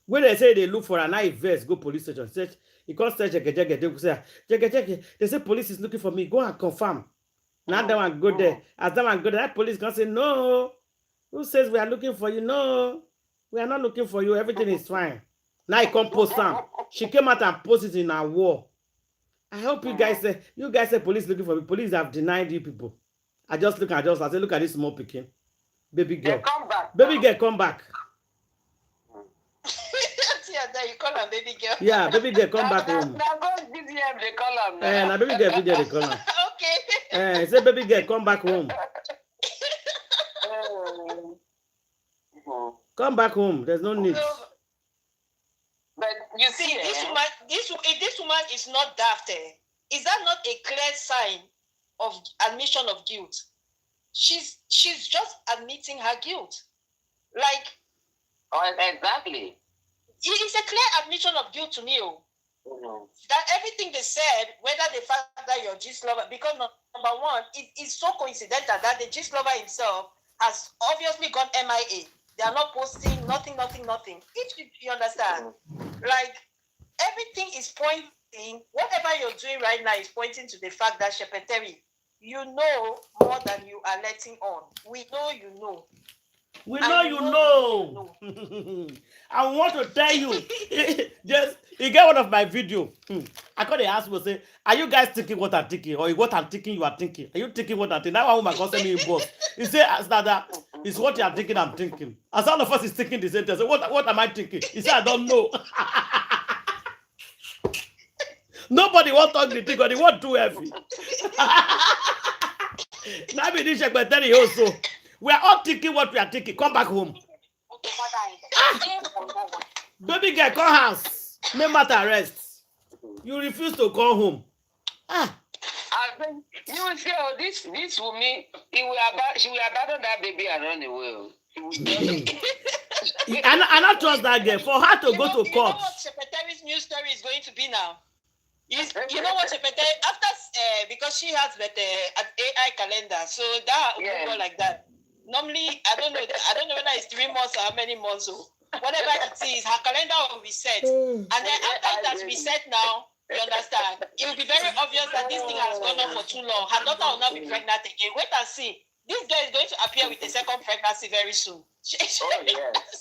When they say they look for an eye vest, go police station. Search. You can't search they say police is looking for me. Go and confirm. Now that one go there. As that one go there, that police can say no. Who says we are looking for you? No, we are not looking for you. Everything is fine. Now you come post some. She came out and posted it in our war. I hope you guys say police looking for me. Police have denied you people. I say look at this small picking. Baby girl. Come back. Baby girl, come back. You call her baby girl. Yeah, baby girl, come back home. Now go VDM, they call them now. Now baby girl, video they call her. Okay. Say baby girl, come back home. Come back home. There's no need. But you see, if this woman is not daft, is that not a clear sign of admission of guilt? She's just admitting her guilt. Like, exactly. It's a clear admission of guilt to me. That everything they said, whether they found that your gist lover, because number one, it's so coincidental that the gist lover himself has obviously gone MIA. They are not posting nothing. If you understand, like everything is pointing, whatever you're doing right now is pointing to the fact that Shepeteri you know more than you are letting on. We know you know. We know you know. I want to tell you, just you get one of my video. I call the ask me say, are you guys thinking what I'm thinking, or what I'm thinking you are thinking? Are you thinking what I'm thinking? That one woman call me boss. He say, as that is what you are thinking. I'm thinking. As all of us is thinking the same thing. So what am I thinking? He said, I don't know. Nobody wants to talk the thing, or they want too heavy. Now be this but tell you also. We are all thinking what we are thinking. Come back home. Baby girl, come house. No matter rest. You refuse to come home. I think you will say, oh, this woman, she will abandon that baby and run away. I not trust that girl. For her to go to court. You know what Secretary's news story is going to be now? You know what Secretary, after because she has an AI calendar, so that will go like that. Normally, I don't know whether it's 3 months or how many months. So whatever it is, her calendar will be set. And then after it has reset now, you understand, it will be very obvious that this thing has gone on for too long. Her daughter will not be pregnant again. Wait and see. This girl is going to appear with a second pregnancy very soon.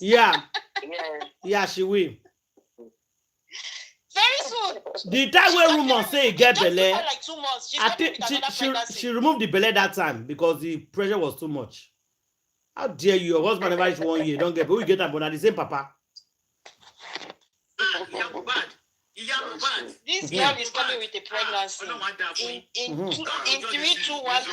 Yeah, she will. Very soon. The time when rumors say get belle, like 2 months. I think she removed the belle that time because the pressure was too much. How dare you? Your husband never reached 1 year. Don't get, but we get that, but not the same papa. This girl is coming with a pregnancy. In 3, 2, 1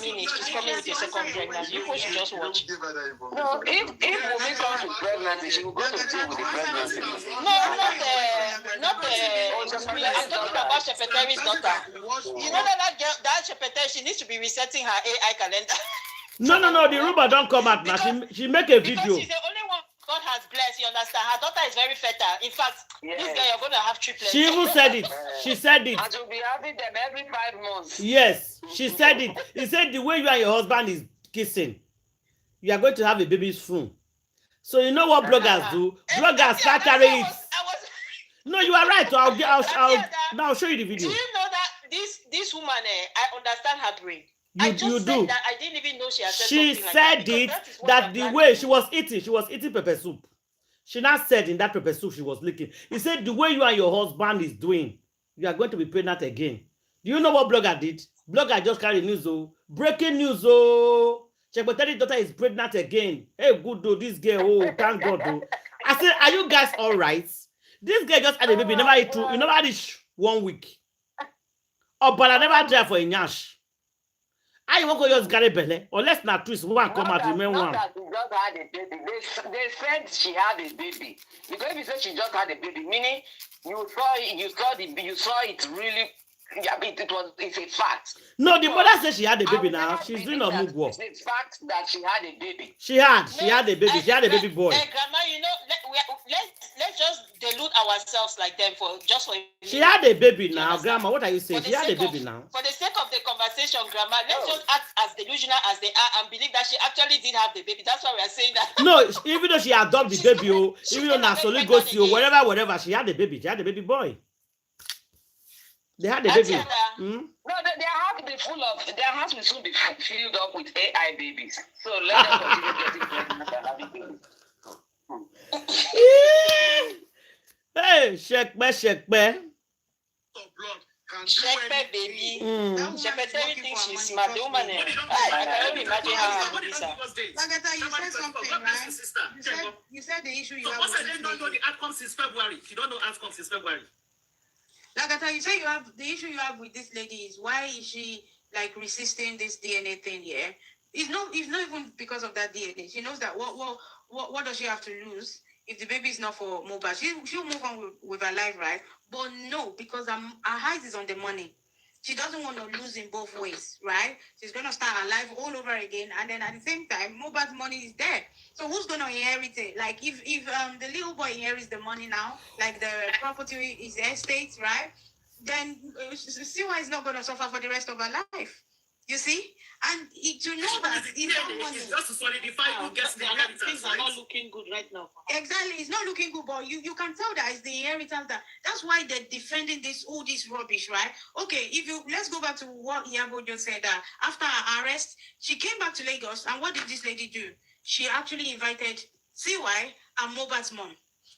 minutes, she's coming with a second pregnancy. You should just watch. No, if woman comes with pregnancy, she will go to jail with the pregnancy. No, not the. I'm talking about Secretary's daughter. You know that girl, that Secretary, she needs to be resetting her AI calendar. No. The rumor don't come out now. She make a video. Because she's the only one God has blessed. You understand? Her daughter is very fertile. In fact, this girl, you're going to have triplets. She even said it. She said it. And you'll be having them every 5 months. Yes, she said it. He said the way you and your husband is kissing, you are going to have a baby soon. So you know what bloggers do? Bloggers start carrying it. No, you are right. I'll show you the video. Do you know that this woman? I understand her brain. You do. That I didn't even know she had said she something said like that the way she was eating pepper soup. She not said in that pepper soup she was licking. He said the way you and your husband is doing, you are going to be pregnant again. Do you know what blogger did? Blogger just carried news. Breaking news. Secretary's daughter is pregnant again. Hey, good though, this girl. Oh, thank God. Though. I said, are you guys all right? This girl just had a baby. You never had it 1 week. Oh, but I never tried for a nyash. I want to just carry belly, or let's not twist one come out remain one. That she just had a baby. They said she had a baby. Because if you say she just had a baby, meaning you saw it really. Yeah, it's a fact. No, the mother said she had a baby now. She's doing a move work. It's a fact that she had a baby. She had a baby. She had a baby boy. Grandma, you know, let's just delude ourselves like them for. She had a baby now, Grandma. What are you saying? She had a baby now. For the sake of the conversation, Grandma, let's just act as delusional as they are and believe that she actually did have the baby. That's why we are saying that. No, even though she adopted the baby, even though Nasoli goes to whatever, she had a baby. She had a baby boy. They had a baby. No, their house be full of. Their house will soon be filled up with AI babies. So let them continue getting pregnant and having babies. Hey, shake me. Shekpe baby. Shekpe thinks she's smart. The woman, I can only imagine how her is. Lagatha, you said something, right? You said the issue you have with this lady. Don't know the outcome since February. You don't know outcome since February. Lagatha, you say you have the issue you have with this lady is why is she like resisting this DNA thing here? It's not even because of that DNA. She knows that what does she have to lose if the baby is not for Mohbad? She'll move on with her life, right? But no, because her eyes is on the money. She doesn't want to lose in both ways, right? She's going to start her life all over again. And then at the same time, Mohbad's money is there. So who's going to inherit it? Like if the little boy inherits the money now, like the property is estate, right? Then Siwa is not going to suffer for the rest of her life. You see? And to know that it's just to solidify who gets the inheritance. Things are not looking good right now. Exactly, it's not looking good, but you can tell that it's the inheritance that's why they're defending all this rubbish, right? Okay, let's go back to what Yabo just said, that after her arrest, she came back to Lagos, and what did this lady do? She actually invited CY and Mohbad's mom.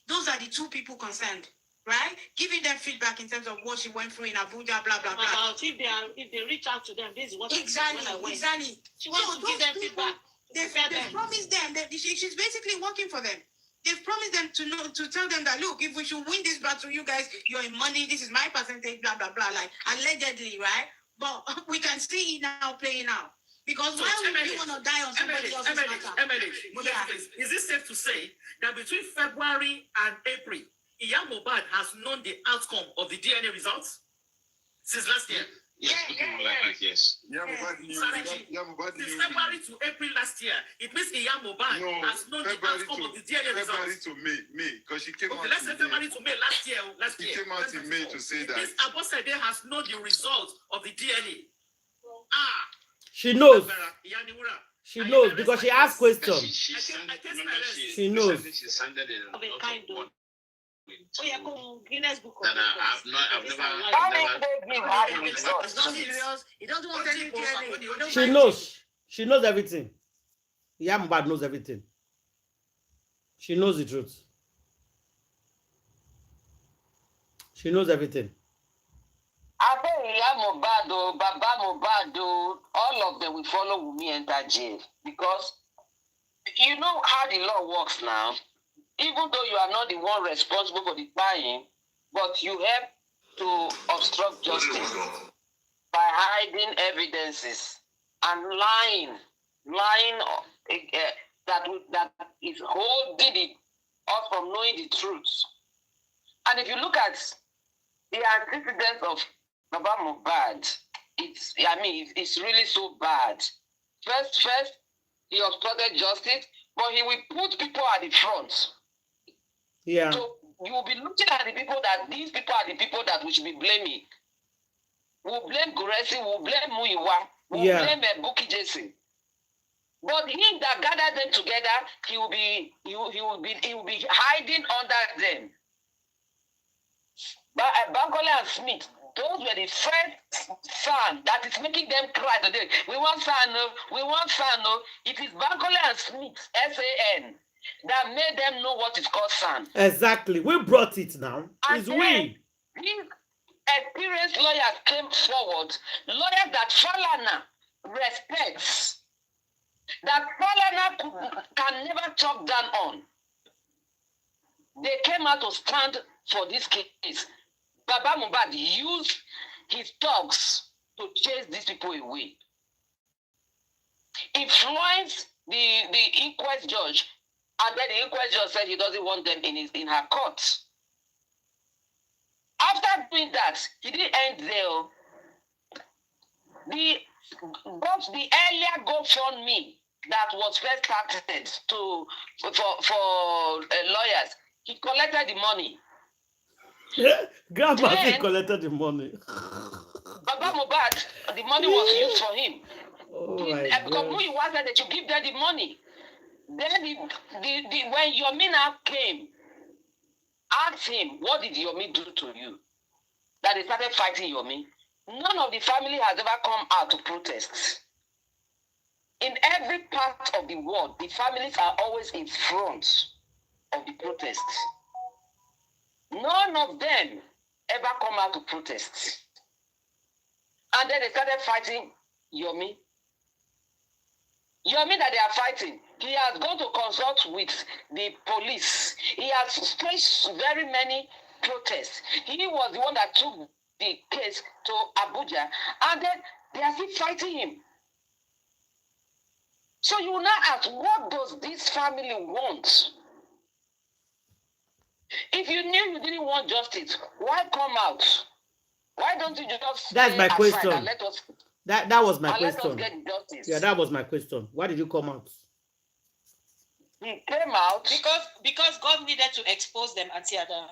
Those are the two people concerned, right? Giving them feedback in terms of what she went through in Abuja, blah, blah, blah. If they reach out to them, this is what Exactly. She wants to give them feedback. They've promised them that she's basically working for them. They've promised them to tell them that, look, if we should win this battle, you guys, you're in money, this is my percentage, blah, blah, blah, like allegedly, right? But we can see it now playing out. Because why would you want to die on somebody else's matter? Is it safe to say that between February and April, Mohbad has known the outcome of the DNA results since last year? Yes. Yes. Since February to April last year, it means Mohbad has known the outcome of the DNA results. February to May, because she came out. Okay, let's say February to May last year. She came out in May to say that. This Abosede has known the result of the DNA. She knows. She knows because she asked questions. She knows. She sounded it. Oh yeah, Guinness Book. I've never. He doesn't want any DNA. She knows. She knows everything. Mohbad knows everything. She knows the truth. She knows everything. Mohbad, Baba Mohbad, all of them will follow Wunmi enter jail because you know how the law works now. Even though you are not the one responsible for the crime, but you help to obstruct justice by hiding evidences and lying that is holding us from knowing the truth. And if you look at the antecedents of Baba Mohbad, it's really so bad. First, he obstructed justice, but he will put people at the front. Yeah. So you will be looking at these people are the people that we should be blaming. We'll blame Guresi, we'll blame Muiwa, we'll blame Buki Jesse. But him that gathered them together, he will be hiding under them. But Bankole and Smith, those were the first son that is making them cry today. We want son, we want son. It is Bankole and Smith, SAN, that made them know what is called son. Exactly. We brought it now. It's we. These experienced lawyers came forward, lawyers that Falana respects, that Falana can never talk down on. They came out to stand for this case. Baba Mohbad used his talks to chase these people away. Influenced the inquest judge, and then the inquest judge said he doesn't want them in her court. After doing that, he didn't end there. The earlier GoFundMe that was first started for lawyers, he collected the money. Grandma collected the money. Baba Mohbad, the money was used for him. Oh my God. Because who you wanted that you give them the money. Then when Yomina came, asked him, what did Yomi do to you? That they started fighting Yomi. None of the family has ever come out to protest. In every part of the world, the families are always in front of the protests. None of them ever come out to protest. And then they started fighting Yomi. Yomi that they are fighting, he has gone to consult with the police. He has faced very many protests. He was the one that took the case to Abuja, and then they are still fighting him. So you will now ask, what does this family want? If you knew you didn't want justice, why come out? Why don't you just That's my question. And let us, that was my question. Let us get justice. Yeah, that was my question. Why did you come out? He came out because God needed to expose them, Auntie Ada.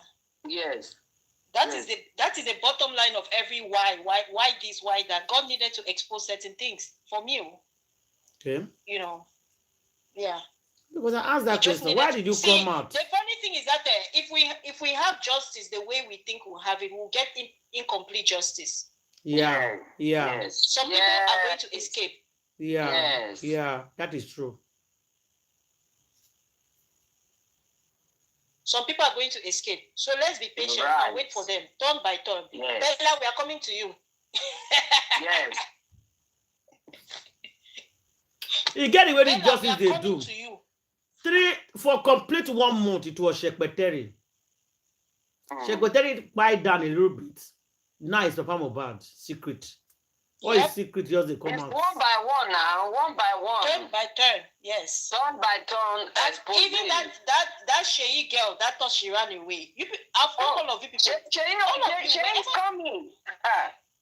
Yes. That is the bottom line of every why this, why that. God needed to expose certain things from you. Okay. You know, yeah. Because I asked that question. Why did you come out? The funny thing is that if we have justice the way we think we'll have it, we'll get incomplete justice. Yeah. Yeah. Yes. Some people are going to escape. Yeah. Yes. Yeah. That is true. Some people are going to escape. So let's be patient and wait for them, turn by turn. Yes. Bella, we are coming to you. Yes. You get the way the Bella, justice we are they do. coming to you. For complete 1 month, it was secretary. Secretary buy down a little bit. Now it's Papa Mohbad secret. All is secret just they come It's out. one by one now, one by one. Turn by turn, yes. Turn by turn. Even that Sheyi girl that thought she ran away. All of you people. Sheyi is coming.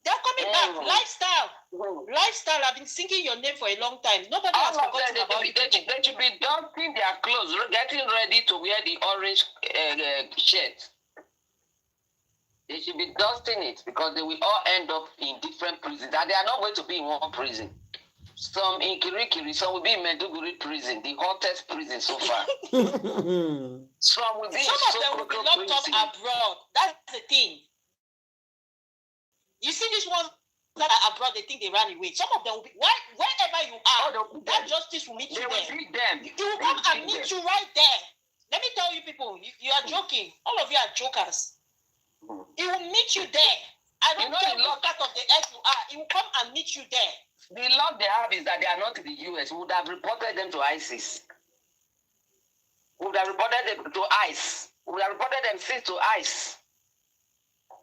They're coming back. Lifestyle. I've been singing your name for a long time. Nobody has forgotten about you. They should be dusting their clothes, getting ready to wear the orange shirt. They should be dusting it because they will all end up in different prisons. And they are not going to be in one prison. Some in Kirikiri, some will be in Maiduguri prison, the hottest prison so far. Some of them will be locked up abroad. That's the thing. You see these ones that are abroad, they think they ran away. Some of them will be, wherever you are, that justice will meet you there. It will come and meet you right there. Let me tell you people, you are joking. All of you are jokers. It will meet you there. I don't care what part of the earth you are. It will come and meet you there. The luck they have is that they are not in the US. We would have reported them to ISIS. We would have reported them to ICE. We would have reported them since to ICE.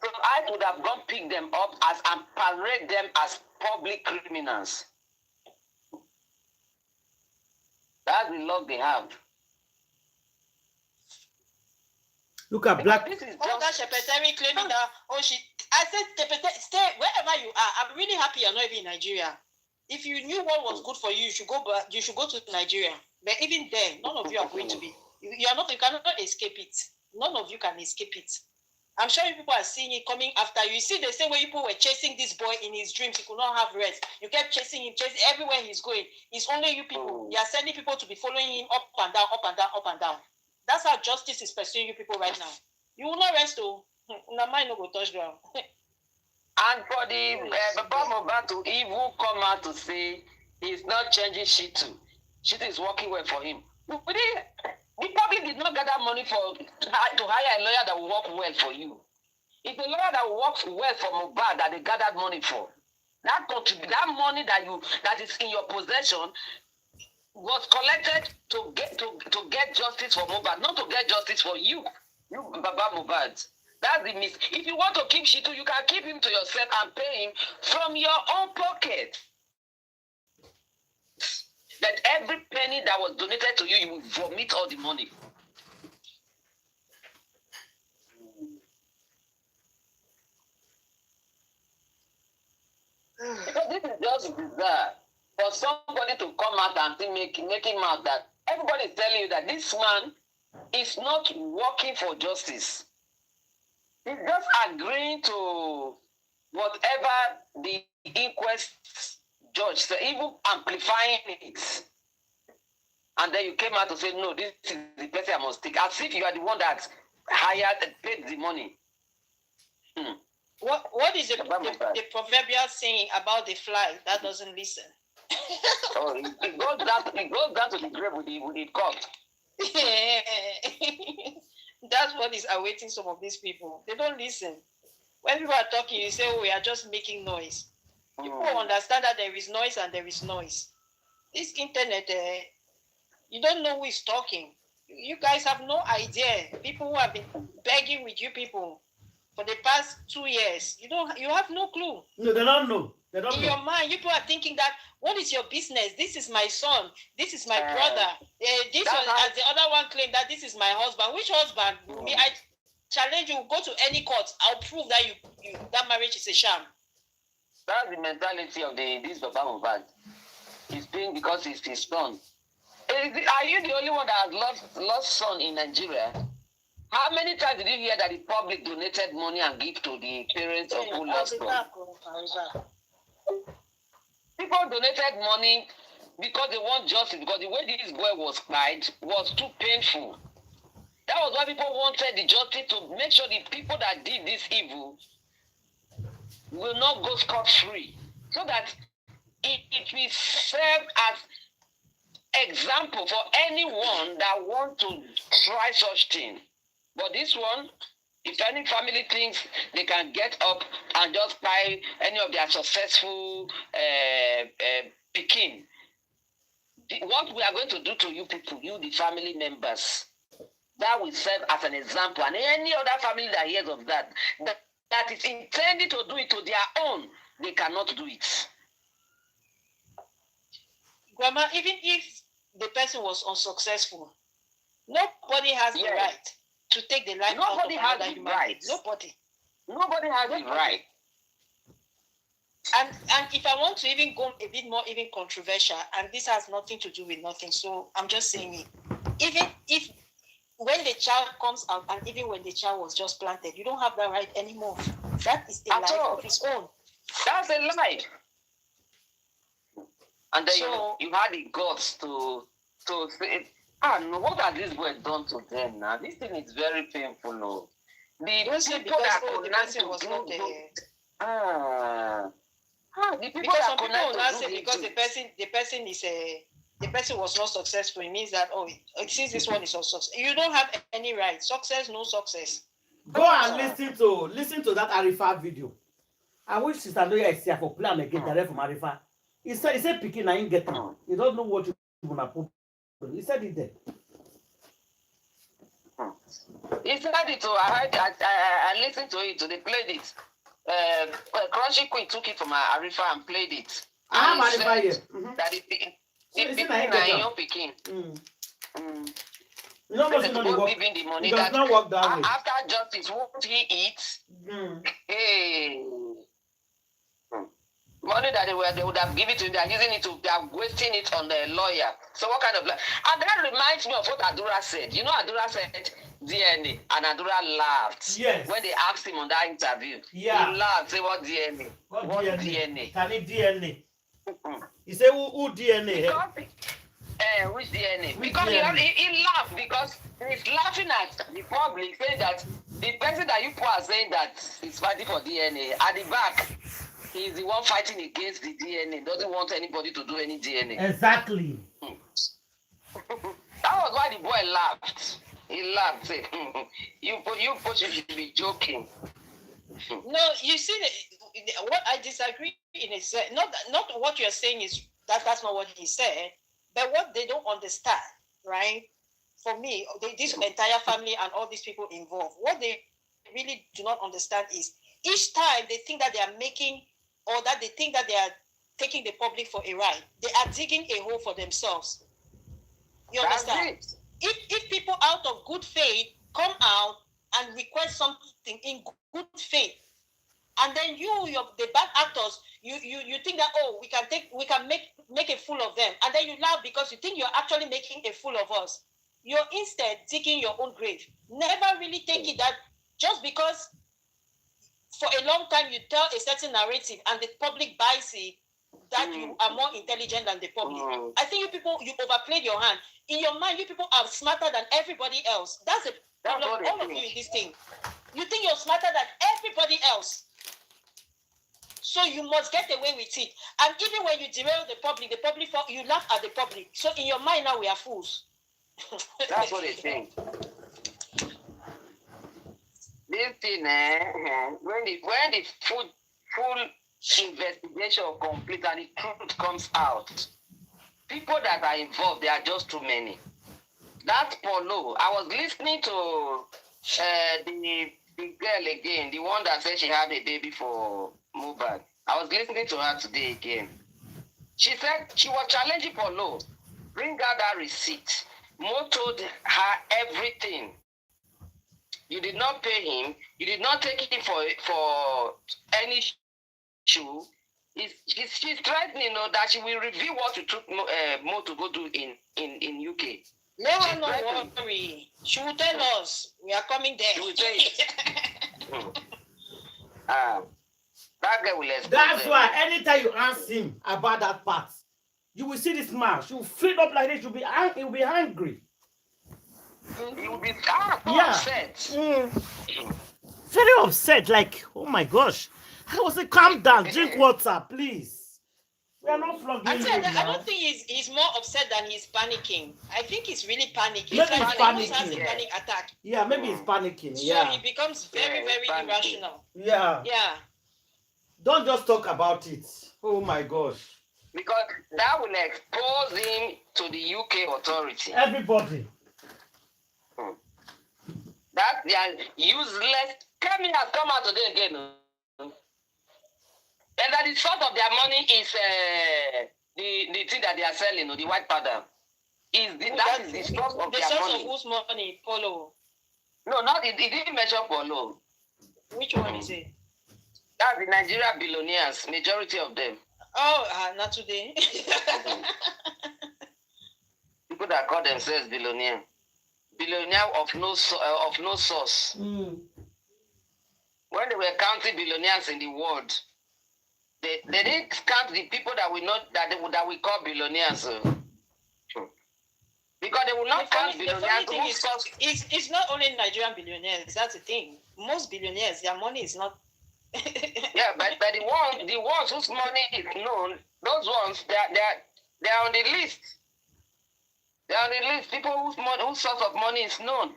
So ICE would have gone pick them up and parade them as public criminals. That's the luck they have. Look at black. This is just that secretary claiming that I said stay wherever you are. I'm really happy you're not even in Nigeria. If you knew what was good for you, you should go back. You should go to Nigeria. But even there, none of you are going to be. You cannot escape it. None of you can escape it. I'm sure you people are seeing it coming after you. You see the same way people were chasing this boy in his dreams. He could not have rest. You kept chasing him, everywhere he's going. It's only you people. You are sending people to be following him up and down, up and down, up and down. That's how justice is pursuing you people right now. You will not rest, though. Now mine no go touch ground. And for the Papa Mohbad to even come out to say he's not changing shit too. Shit is working well for him. The public did not gather money to hire a lawyer that will work well for you. It's a lawyer that will work well for Mohbad that they gathered money for. That money that is in your possession was collected to get justice for Mohbad, not to get justice for you, Baba Mohbad. That's the miss. If you want to keep Shitu, you can keep him to yourself and pay him from your own pocket. That every penny that was donated to you, you will vomit all the money. Because this is just bizarre. For somebody to come out and make him out that everybody is telling you that this man is not working for justice. He's just agreeing to whatever the inquest judge said, even amplifying it. And then you came out to say, no, this is the person I must take. As if you are the one that hired and paid the money. What is the proverbial saying about the fly that doesn't listen? It goes down to the grave with the cock. That's what is awaiting some of these people. They don't listen. When people are talking, you say, we are just making noise. People understand that there is noise and there is noise. This internet, you don't know who is talking. You guys have no idea. People who have been begging with you people for the past 2 years, you have no clue. No, they don't know. In your mind, you people are thinking that, what is your business? This is my son. This is my brother. This one, as the other one claimed that this is my husband. Which husband? Me, I challenge you, go to any court. I'll prove that that marriage is a sham. That's the mentality of this Baba Mohbad. He's doing because he's his son. Are you the only one that has lost son in Nigeria? How many times did you hear that the public donated money and give to the parents of who lost them? People donated money because they want justice, because the way this boy was cried was too painful. That was why people wanted the justice to make sure the people that did this evil will not go scot-free, so that it will serve as example for anyone that want to try such thing. But this one, if any family thinks they can get up and just buy any of their successful picking, what we are going to do to you people, you the family members, that will serve as an example. And any other family that hears of that is intending to do it to their own, they cannot do it. Grandma, even if the person was unsuccessful, nobody has the right to take the life out of another human being. Nobody has the right. And if I want to even go a bit more even controversial, and this has nothing to do with nothing, so I'm just saying it. Even if when the child comes out, and even when the child was just planted, you don't have that right anymore. That is a life of its own. That's a life. And then you had the guts to say, no, what has this boy done to them now? This thing is very painful, no. The people that the person was not successful. It means that since this one is successful, you don't have any right. Success, no success. Go and listen to that Arifa video. I wish Sister Noya is here for plan again direct from Arifa. He said picking I ain't getting. You don't know what you gonna put. He said it there. He said it. I listened to it. They played it. Crunchy Queen took it from Arifa and played it. I have Arifa here. That it picking. You know what's not work? The money it does not work that way. After justice, won't he eat? Hey. Money that they would have given to him, they are using it they are wasting it on the lawyer. So what kind of and that reminds me of what Adura said. You know, Adura said DNA, and Adura laughed. Yes. When they asked him on that interview. Yeah. He laughed, say what DNA? What DNA? Can it DNA? He said who DNA? Because, which DNA? Because he laughed because he's laughing at the public, saying that the person that you are saying that is fighting for DNA at the back. He's the one fighting against the DNA. Doesn't want anybody to do any DNA. Exactly. That was why the boy laughed. He laughed. Said, you should be joking. No, you see, what I disagree in is not what you're saying is that's not what he said, but what they don't understand, right? For me, this entire family and all these people involved, what they really do not understand is each time they think that they are making, or that they think that they are taking the public for a ride, they are digging a hole for themselves. You understand? If people out of good faith come out and request something in good faith, and then the bad actors, you think that we can make a fool of them, and then you laugh because you think you're actually making a fool of us. You're instead digging your own grave. Never really take it that just because for a long time you tell a certain narrative and the public buys it, that you are more intelligent than the public. I think you people, you overplayed your hand. In your mind, you people are smarter than everybody else. That's the problem with all of you in this thing. You think you're smarter than everybody else. So you must get away with it. And even when you derail the public, you laugh at the public. So in your mind now, we are fools. That's what they think. This thing, when the full investigation complete and the truth comes out, people that are involved, they are just too many. That Polo, I was listening to the girl again, the one that said she had a baby for Mohbad. I was listening to her today again. She said she was challenging Polo. Bring out that receipt. Mo told her everything. You did not pay him. You did not take him for any issue. She's threatening that she will reveal what you took Mo to go do in UK. No worry. She will tell us. We are coming there. You will say it. That girl will expose That's them. why anytime you ask him about that part, you will see this man. She will flip up like this. He will be angry. He will be upset. Very upset. Like, oh my gosh. I was like, calm down. Drink water, please. We are not flogging I you now. don't think he's more upset than he's panicking. I think he's really panicking. Maybe It's he's like he has panicking. a panic attack. Yeah, maybe he's panicking. So Yeah. he becomes very, very irrational. Yeah. Yeah. Don't just talk about it. Oh my gosh. Because that will expose him to the UK authority. Everybody. That they are useless. Kemi has come out today again. And that the source of their money is the thing that they are selling, the white powder. That is the source of their source money. of whose money? Polo. No, not it didn't mention Polo. Which one is it? That's the Nigerian billionaires, majority of them. Oh, not today. People that call themselves billionaire of no source. When they were counting billionaires in the world, they didn't count the people that we know that we call billionaires. Because they will not count billionaires. It's not only Nigerian billionaires. That's the thing. Most billionaires, their money is not. Yeah, but the ones whose money is known, those ones they're on the list. They're on the list. People whose source of money is known.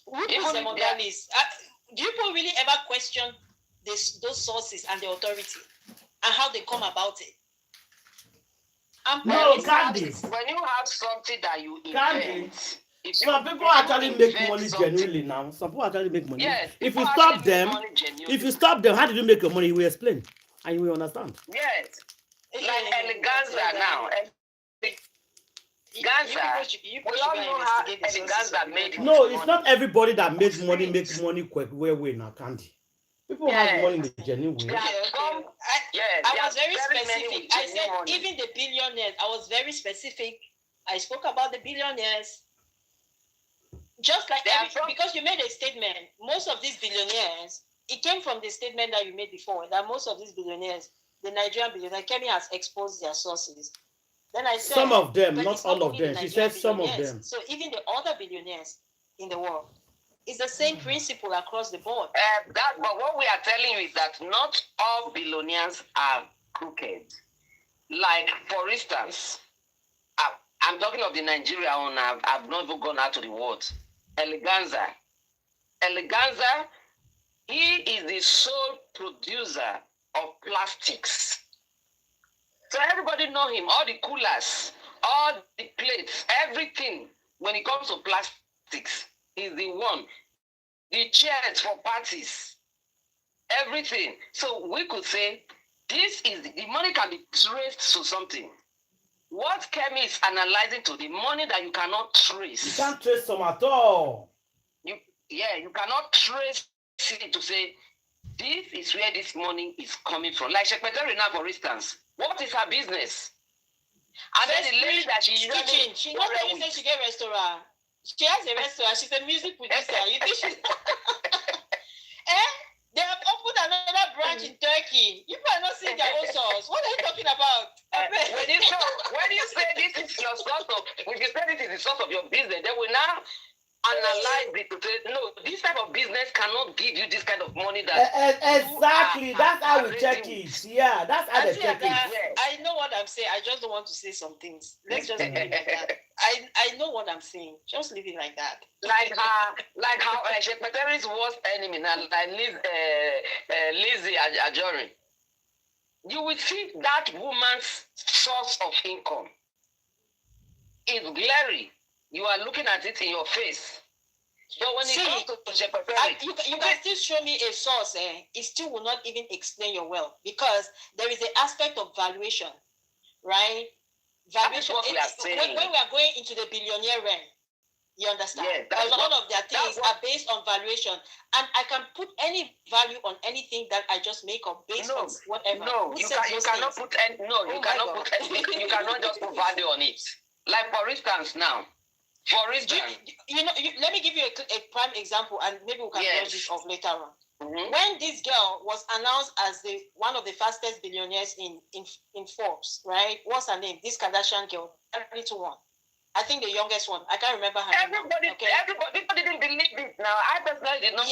Who puts them on that list? Do people really ever question those sources and the authority and how they come about it? No, Candy. When you have something that you invent, some people actually make money genuinely now. Some people actually make money. Yes, if you stop them, how did you make your money? You will explain and you will understand. Yes. Like Eleganza now. Ganza. We all know how Eleganza made money. No, it's not everybody that makes money quick way now, Candy. People have money in the genuine way. I was very specific. I said even the billionaires. I was very specific. I spoke about the billionaires. Just like because you made a statement, most of these billionaires, it came from the statement that you made before, that most of these billionaires, the Nigerian billionaires, Kemi has exposed their sources. Then I said some of them, not all of them. She said some of them. So even the other billionaires in the world, it's the same principle across the board. But what we are telling you is that not all billionaires are crooked. Like, for instance, I'm talking of the Nigeria one. I've not even gone out to the world. Eleganza, he is the sole producer of plastics. So everybody know him, all the coolers, all the plates, everything. When it comes to plastics, he's the one. The chairs for parties, everything. So we could say, the money can be traced to something. What Kemi is analyzing to the money that you cannot trace. You can't trace some at all. You cannot trace it to say, this is where this money is coming from. Like Secretary now, for instance, what is her business? And then the lady that she kitchen. She not only said she get restaurant. She has a restaurant. She's a music producer. You think she's They have opened another branch in Turkey. You are not seeing their own source. What are you talking about? When you say this is your source of, if you say this is the source of your business, they will now analyze it to say, no, this type of business cannot give you this kind of money that. Exactly. That's how we check it. Yeah, that's how they check it. I know what I'm saying. I just don't want to say some things. Let's just leave it like that. I know what I'm saying. Just leave it like that. Like how Secretary's worst enemy now, like Lizzie Ajori. You will see that woman's source of income. It's glaring. You are looking at it in your face. So when it comes to Secretary, you can still show me a source. It still will not even explain your wealth because there is an aspect of valuation, right? Valuation. What we are saying. When we are going into the billionaire realm, you understand? Yeah, a lot of their things are based on valuation, and I can put any value on anything that I just make up based on whatever. No, you cannot put any. No, you cannot put any. You cannot just put value on it. Like for instance, now, For instance, let me give you a prime example, and maybe we can judge this off later on. Mm-hmm. When this girl was announced as one of the fastest billionaires in Forbes, right? What's her name? This Kardashian girl, 31. I think the youngest one. I can't remember her name. Everybody didn't believe it. Now, I personally did not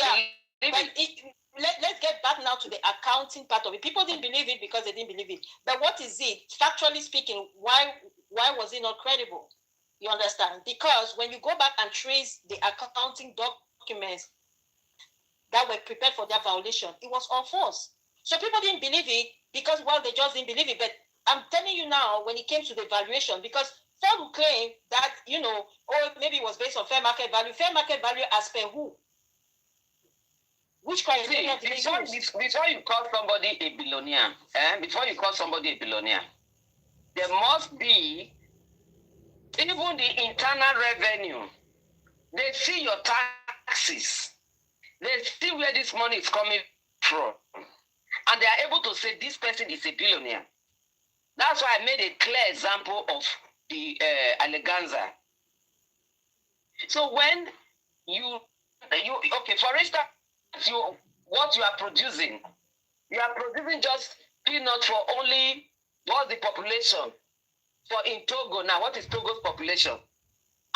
believe it. Let's get back now to the accounting part of it. People didn't believe it because they didn't believe it. But what is it? Factually speaking, why was it not credible? You understand? Because when you go back and trace the accounting documents that were prepared for that violation, it was all false. So people didn't believe it because, well, they just didn't believe it. But I'm telling you now, when it came to the valuation, because some will claim that, maybe it was based on fair market value. Fair market value as per who? Which criteria did they use? Before you call somebody a billionaire, there must be even the internal revenue. They see your taxes. They see where this money is coming from. And they are able to say this person is a billionaire. That's why I made a clear example of the eleganza. So when for instance, what you are producing just peanuts for only what's the population for in Togo now. What is Togo's population?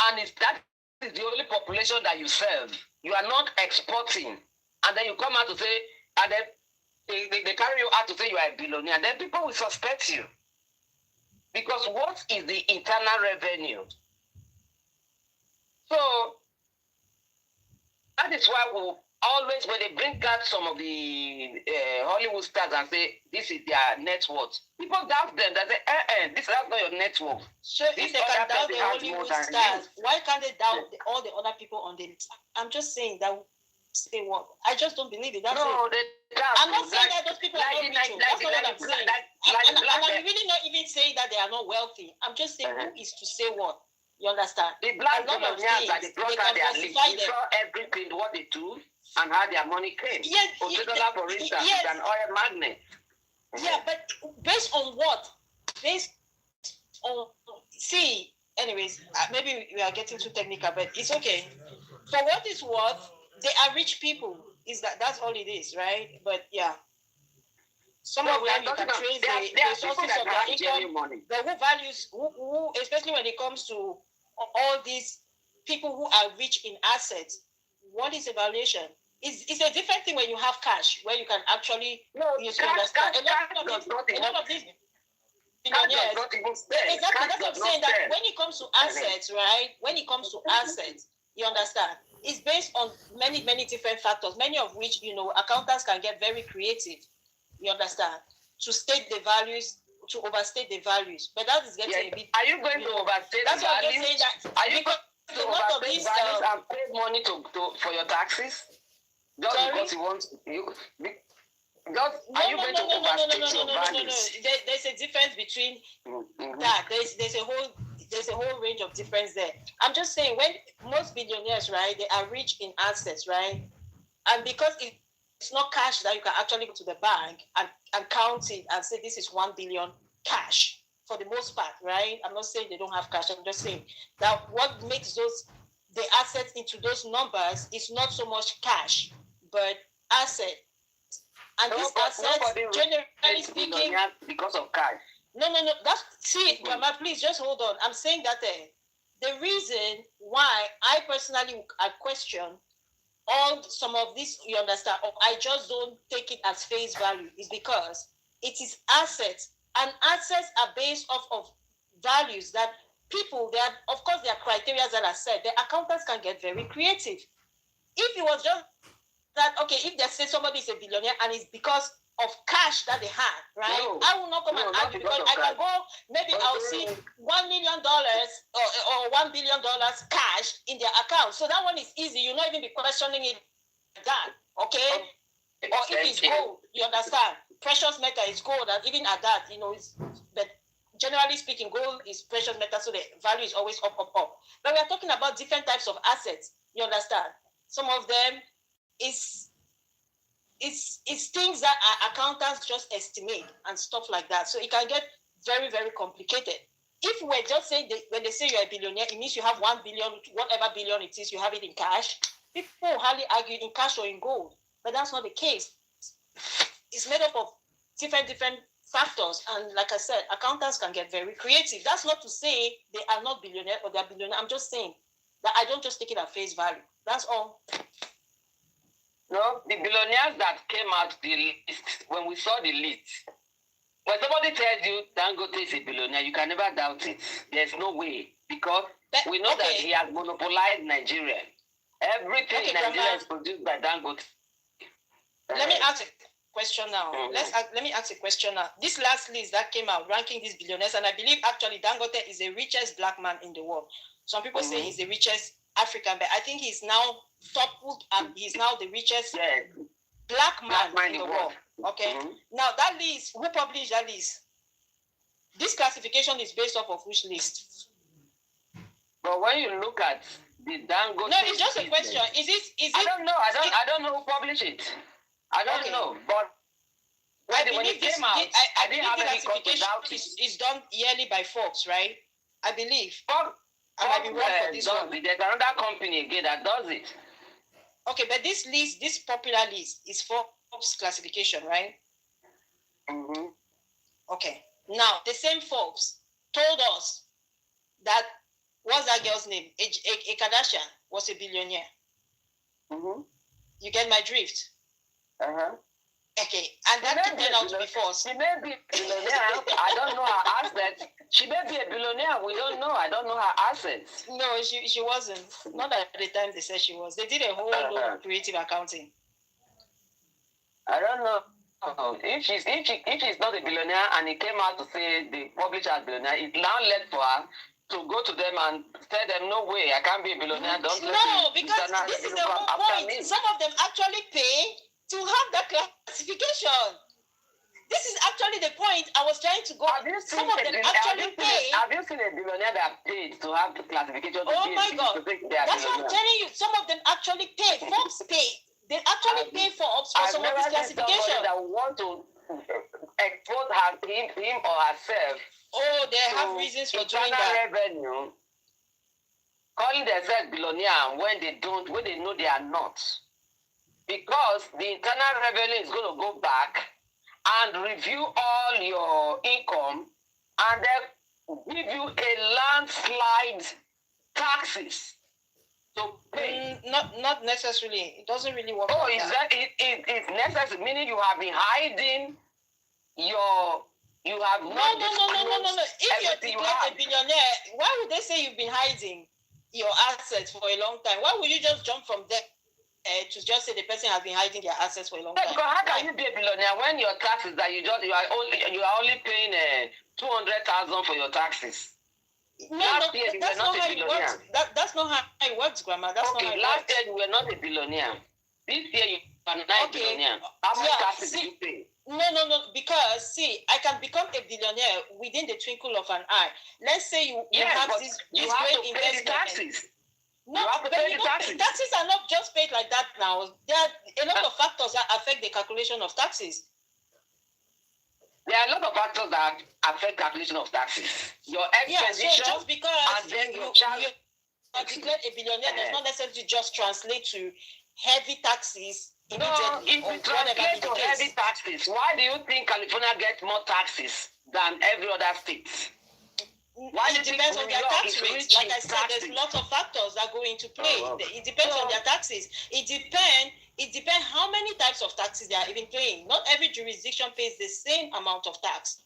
And that is the only population that you serve. You are not exporting, and then you come out to say, and then they carry you out to say you are a billionaire. Then people will suspect you because what is the internal revenue? So that is why we always, when they bring out some of the Hollywood stars and say this is their net worth, people doubt them. They say, that's not your net worth. So if they can doubt the Hollywood stars, why can't they doubt all the other people on the list? I'm just saying that. Say what? I just don't believe it. That's it. I'm not saying that those people are not rich. That's not what I'm saying. And I'm really not even saying that they are not wealthy. I'm just saying who is to say what. You understand? The black billionaires that they brought out their list, you saw everything, what they do, and how their money came. Yes, for instance, is an oil magnet. Yeah, but based on what? Based on, anyways, maybe we are getting too technical, but it's okay. For what it's worth, they are rich people. That's all it is, right? But yeah. Some of them you can trace the sources of their income, who especially when it comes to all these people who are rich in assets. What is evaluation? It's a different thing when you have cash, where you can actually understand. A lot of these exactly, that's what I'm saying. That when it comes to assets, right? When it comes to assets, you understand, it's based on many different factors, many of which accountants can get very creative. You understand? To state the values, to overstate the values. But that is getting a bit. Are you going to overstate that's the values? What I'm saying that. Are you going to overstate values and pay money for your taxes? Just because you want you. Are you going to overstate your values? There's a difference between that. There's a whole range of difference there. I'm just saying, when most billionaires, right, they are rich in assets, right, and because it's not cash that you can actually go to the bank and count it and say this is 1 billion cash for the most part, right? I'm not saying they don't have cash. I'm just saying that what makes the assets into those numbers is not so much cash, but asset. And this asset, generally speaking, because of cash. No. Grandma, please just hold on. I'm saying that the reason why I personally question some of this, you understand, or I just don't take it as face value, is because it is assets, and assets are based off of values that people, of course there are criteria that are set. The accountants can get very creative. If it was just that, okay, if they say somebody is a billionaire and it's because of cash that they had, right? No, I will not come and argue, because I can go, maybe I'll see $1 million or $1 billion cash in their account. So that one is easy. You'll not even be questioning it like that, okay? Or if it's gold, you understand? Precious metal is gold, and even at that, but generally speaking, gold is precious metal, so the value is always up. But we are talking about different types of assets, you understand? Some of them it's things that our accountants just estimate and stuff like that. So it can get very, very complicated. if we're just saying when they say you're a billionaire, it means you have 1 billion, whatever billion it is, you have it in cash. People hardly argue in cash or in gold, but that's not the case. It's made up of different factors, and like I said, accountants can get very creative. That's not to say they are not billionaire or they're billionaire. I'm just saying that I don't just take it at face value. That's all. No, the billionaires that came out the list, when we saw the list, when somebody tells you Dangote is a billionaire, you can never doubt it. There's no way, because we know that he has monopolized Nigeria. Everything in Nigeria is produced by Dangote. Let me ask a question now. Let me ask a question now. This last list that came out ranking these billionaires, and I believe actually Dangote is the richest black man in the world. Some people say he's the richest African, but I think he's now toppled and he's now the richest black man in the world. Okay. Now that list, who published that list? This classification is based off of which list? But when you look at the Dangote, no, it's just a question. Is it? I don't know. I don't know who published it. I don't know. But when it came out, I didn't have any classification is done yearly by Forbes, right? I believe. I might be wrong for this one. There's another company again that does it. Okay, but this list, this popular list, is Forbes classification, right? Okay. Now, the same Forbes told us that, what's that girl's name? A Kardashian was a billionaire. You get my drift? Okay, and that turned out to be false. She may be a billionaire. I don't know her assets. She may be a billionaire. We don't know. I don't know her assets. No, she wasn't. Not at the time they said she was. They did a whole lot of creative accounting. I don't know. If she's not a billionaire and he came out to say the publisher as billionaire, it now led for her to go to them and tell them, no way, I can't be a billionaire. Don't no, because this is the whole point. Some of them actually pay to have that classification. This is actually the point I was trying to go. Some of them actually pay. Have you seen a billionaire that paid to have the classification? Oh my God. That's what I'm telling you. Some of them actually pay. Forbes pay. They actually pay for some of this classification. That want to expose him or herself. Oh, they have reasons for doing that. Revenue, calling themselves billionaire when they know they are not. Because the internal revenue is going to go back and review all your income and then give you a landslide taxes to pay. Not necessarily. It doesn't really work. Oh, it's necessary, meaning you have been hiding your. You have no. If you're declared a billionaire, why would they say you've been hiding your assets for a long time? Why would you just jump from there to just say the person has been hiding their assets for a long time? Because how can you be a billionaire when your taxes that you are only paying 200,000 for your taxes? No, that's not how it works. That's not how it works, Grandma. That's not how it works. Last year you were not a billionaire. This year you are not a billionaire. How much taxes do you pay? No. Because see, I can become a billionaire within the twinkle of an eye. Let's say you have this great investment. Taxes. No, taxes are not just paid like that now. There are a lot of factors that affect the calculation of taxes. There are a lot of factors that affect calculation of taxes. Your expenditure, so just because you are declared a billionaire does not necessarily just translate to heavy taxes immediately. No, if it translates to heavy taxes, why do you think California gets more taxes than every other state? It depends on their tax rates. Like I said, there's lots of factors that go into play. It depends on their taxes. It depends how many types of taxes they are even paying. Not every jurisdiction pays the same amount of tax,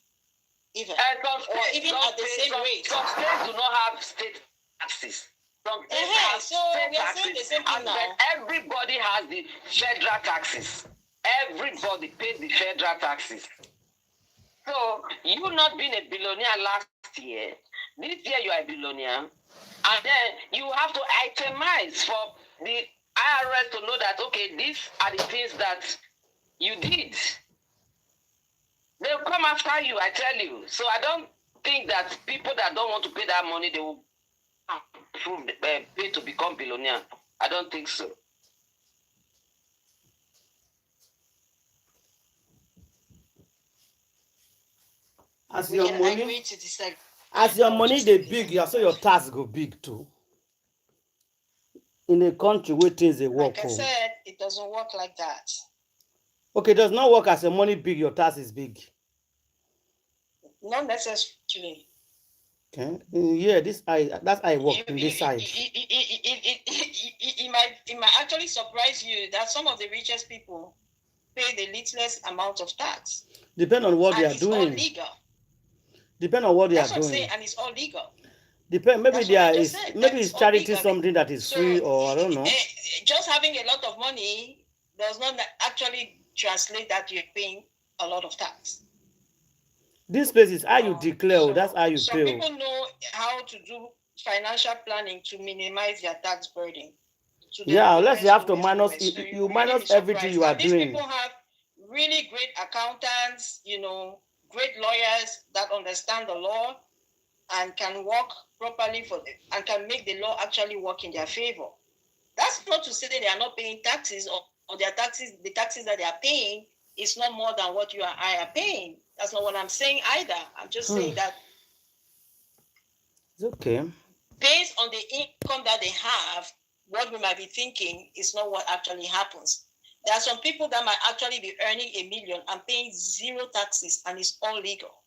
even at the same rate. Some states do not have state taxes. Some states have so we are saying the same thing now. Everybody has the federal taxes. Everybody pays the federal taxes. So, you not being a billionaire last year, this year you are a billionaire, and then you have to itemize for the IRS to know that, okay, these are the things that you did. They'll come after you, I tell you. So I don't think that people that don't want to pay that money, they will pay to become billionaire. I don't think so. As your money, agree to disagree. As your money they big, yeah, so your tax go big too. In a country where things they work. Like I said, it doesn't work like that. Okay, it does not work as your money big, your tax is big. Not necessarily. Okay. Yeah, that's how I work in this side. It might actually surprise you that some of the richest people pay the littlest amount of tax. Depend on what they are it's doing. All legal. Depend on what they That's are what doing. I'm saying, and it's all legal. Depend. Maybe That's maybe it's charity legal. something that is free, or I don't know. Just having a lot of money does not actually translate that you're paying a lot of tax. This place is how you declare. That's how you some pay. People know how to do financial planning to minimize their tax burden. Yeah, unless you have to minus, you minus everything you are these doing. People have really great accountants, great lawyers that understand the law and can work properly and can make the law actually work in their favor. That's not to say that they are not paying taxes or the taxes that they are paying is not more than what you and I are paying. That's not what I'm saying either. I'm just saying that it's okay. Based on the income that they have, what we might be thinking is not what actually happens. There are some people that might actually be earning $1 million and paying 0 taxes, and it's all legal.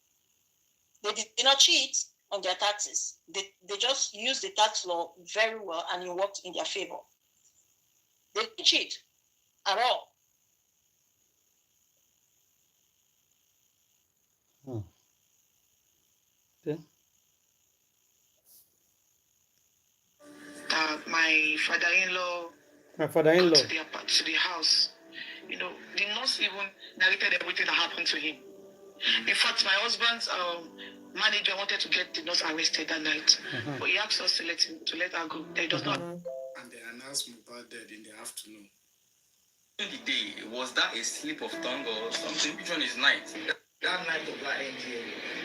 They did not cheat on their taxes. They just use the tax law very well, and it worked in their favor. They didn't cheat at all. Okay. My father-in-law to the house. The nurse even narrated everything that happened to him. In fact, my husband's manager wanted to get the nurse arrested that night, but he asked us to let her go. He does not. And they announced Mohbad dead in the afternoon. In the day, was that a slip of tongue or something? Which one is night? That night of that NGA,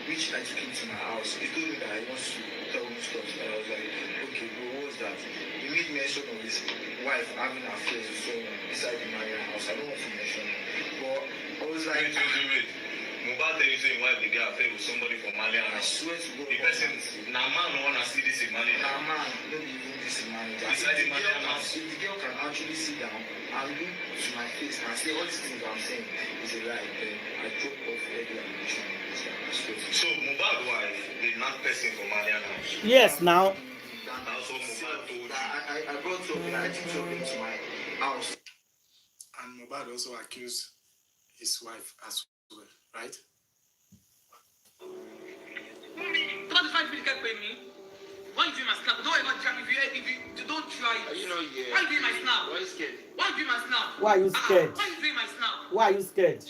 which I took him to my house, he told me that he wants to tell me stuff. And I was like, okay, bro, what was that? He made mention of his wife having affairs with someone inside the married house. I don't want to mention it. But I was like, wait. Mohbad tell you saying wife they get affair with somebody from Mali. I swear to God. The person, now man no wanna see this in Mali. Now man, don't even this in Mali. Inside the Mali house. If the girl can actually sit down and look to my face and say all these things I'm saying is a lie, then I drop off every ambition. So Mohbad wife, the not person from Mali house. Yes, now. Also Mohbad told you. I brought something, I took something to my house. And Mohbad also accused his wife as well, right? 25 minutes get pay me. Why you doing my snap? Don't ever try if you don't try it. Yeah. Why you doing my snap? Why are you scared? Why you doing my snap? Why are you scared? Why you doing my snap? Why are you scared?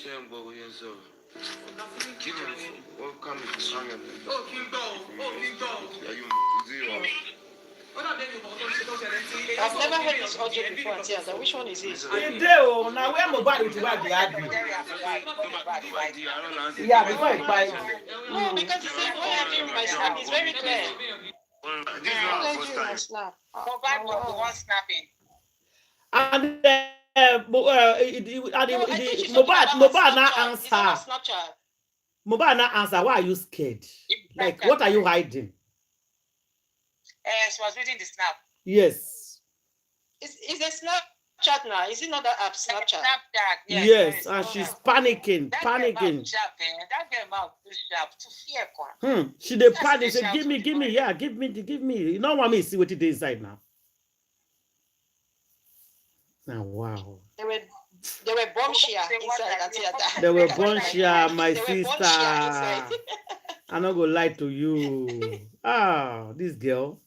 Welcome to Saga. Oh, King Dog. Yeah, you I've never heard this audio before, Tiaga. Which one is it? Now where Mohbad with Mohbad they argue? Yeah, before I buy. No, because he said, why are you doing my snap? It's very clear. This is not the first time. Mohbad was the one snapping. And Mohbad now answer. Mohbad now answer. Why are you scared? Like, what are you hiding? She was reading the snap. Yes. Is a Snapchat now? Is it not that app, Snapchat? Snapchat. Yes, and she's panicking. That girl mouth too sharp, too fear. She dey panic. Say, give me. Yeah, give me. You don't want me to see what it is inside now. Now, wow. They were bombshell inside that theater. They were bombshell, my sister. I'm not gonna lie to you. This girl.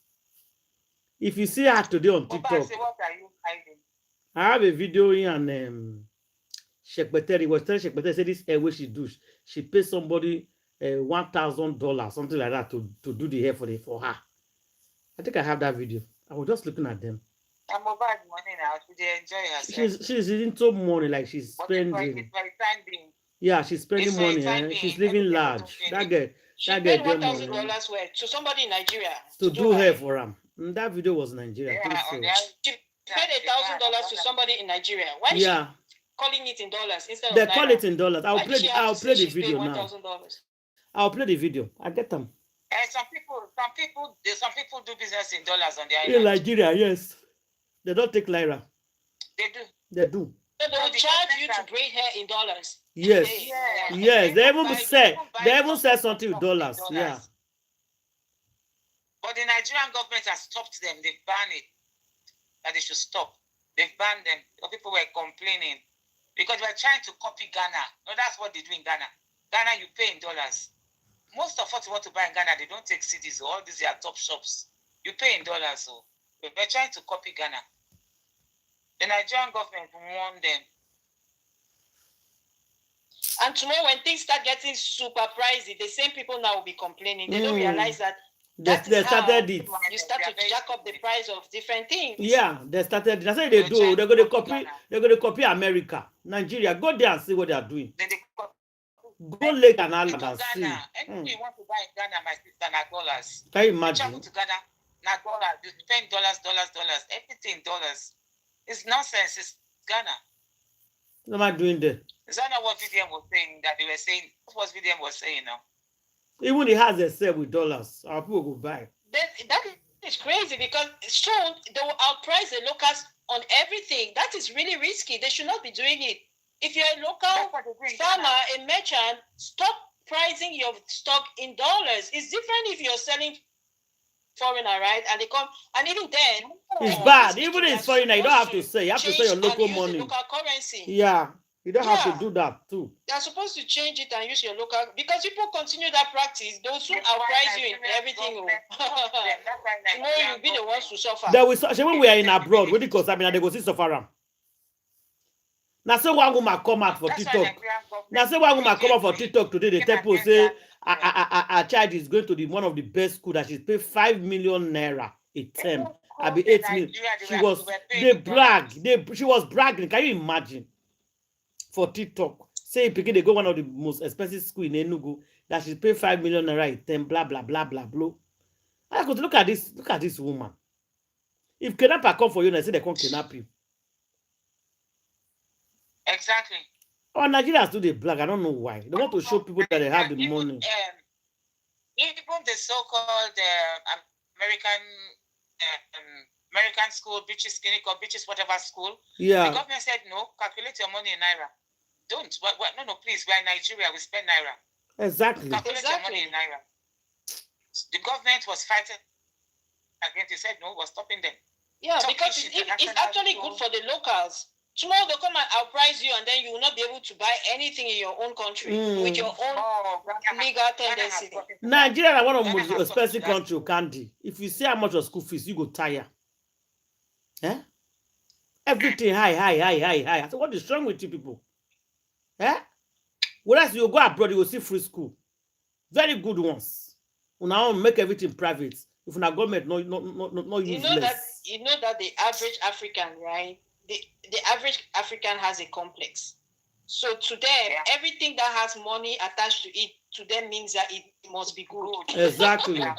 If you see her today on TikTok, What are you hiding? I have a video in and Shekbeteri was telling Shekbeteri, say this hair way she do. She pays somebody $1,000, something like that, to do the hair for her. I think I have that video. I was just looking at them. I'm about money now. She enjoy herself. She's into money, like she's spending. Yeah, she's spending money. She's living large. That girl. She paid $1,000 worth to somebody in Nigeria to do hair for him. That video was Nigeria. Yeah, she paid $1,000 to somebody in Nigeria. Why is she calling it in dollars instead of They call it in dollars. I'll play the video now. $1,000. I'll play the video. I get them. And some people do business in dollars on the island. In Nigeria, yes. They don't take Lyra. They do. They do. So they will charge you to braid hair in dollars. Yes. Yeah. Yes. They even say something with dollars. Yeah. But the Nigerian government has stopped them. They've banned it. That they should stop. They've banned them. People were complaining because they were trying to copy Ghana. No, that's what they do in Ghana. Ghana, you pay in dollars. Most of what you want to buy in Ghana, they don't take CDs. So all these are top shops. You pay in dollars. So they're trying to copy Ghana. The Nigerian government warned them. And tomorrow, when things start getting super pricey, the same people now will be complaining. They don't realize that They started it. You start to jack up the price of different things. Yeah, they started. That's what they do. They're going to copy. They're going to copy America, Nigeria. Go there and see what they are doing. Go Lake and Island and see. Anything you want to buy in Ghana, my sister, na dollars. Can you imagine? Travel to Ghana, na dollars. You spend dollars. Everything dollars. It's nonsense. It's Ghana. What am I doing there? Is that not what VDM was saying? That they were saying. What was VDM was saying now? Even it has a sale with dollars. Our people go buy. That is crazy because soon they will outprice the locals on everything. That is really risky. They should not be doing it. If you're a local farmer, a merchant, stop pricing your stock in dollars. It's different if you're selling foreigner, right? And they come, and even then, it's bad. Even if it's foreigner, you don't have to say. You have to say your local money. Local currency. Yeah. You don't have to do that too. They're supposed to change it and use your local, because people continue that practice. They'll soon outprice you in everything. Tomorrow you'll be the ones to suffer. There was when we are in abroad, when because I mean they go see suffer. Now say one woman come out for TikTok. Now say one woman come out for TikTok today. The temple say a child is going to the one of the best school that she's paid 5 million naira a term. I'll be 8 million. She was she was bragging. Can you imagine? For TikTok, say because they go one of the most expensive school in Enugu that she pay 5 million naira, 10 blah blah blah blah blah. I could look at this woman. If kidnapper come for you and I say they can't kidnap you. Exactly. Oh, Nigerians do the black. I don't know why. They want to show people that they have the money. Even the so-called American school, British clinic or British whatever school. Yeah. The government said no. Calculate your money in naira. Don't. No, please. We're in Nigeria. We spend naira. Exactly. Calculate your money in naira. The government was fighting against. They said no. We're stopping them. Yeah, because it's actually good for the locals. Tomorrow they'll come and outprice you, and then you will not be able to buy anything in your own country with your own legal tendency. Nigeria is one of the most expensive countries you can do. If you see how much of school fees, you go tire. Eh? Everything high. So what is wrong with you people? Eh? Whereas you go abroad, you will see free school. Very good ones. You now make everything private. If not government, no useless. You know that the average African, right? The average African has a complex. So to them, everything that has money attached to it, to them means that it must be good. Exactly. That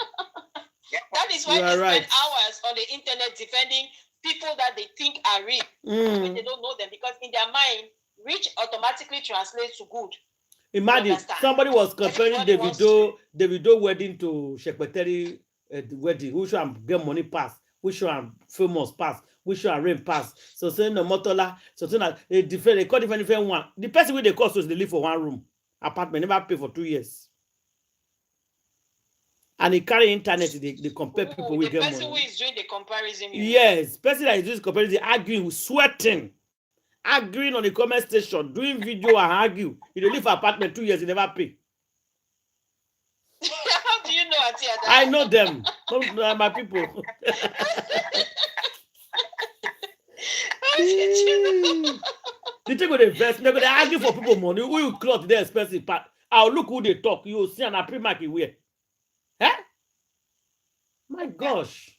is why they spend hours on the internet defending people that they think are rich when they don't know them, because in their mind, rich automatically translates to good. Imagine somebody was comparing Davido wedding to Shekpeteri wedding. Who should get money pass? Who should famous pass? Who should rain pass? So saying the motola, so saying they call different one. The person with the cost is they live for one room apartment, never pay for 2 years. And he carry internet, they compare people with them. The person who is doing the comparison. Yes, person that is doing comparison, arguing, sweating, arguing on the comment station, doing video and argue. If they live for apartment 2 years, they never pay. How do you know, Atia? I know them. My people. They take with the vest, they're going to argue for people money. Who you cloth their expensive part? I'll look who they talk. You will see an pre-market wear. Huh? My gosh.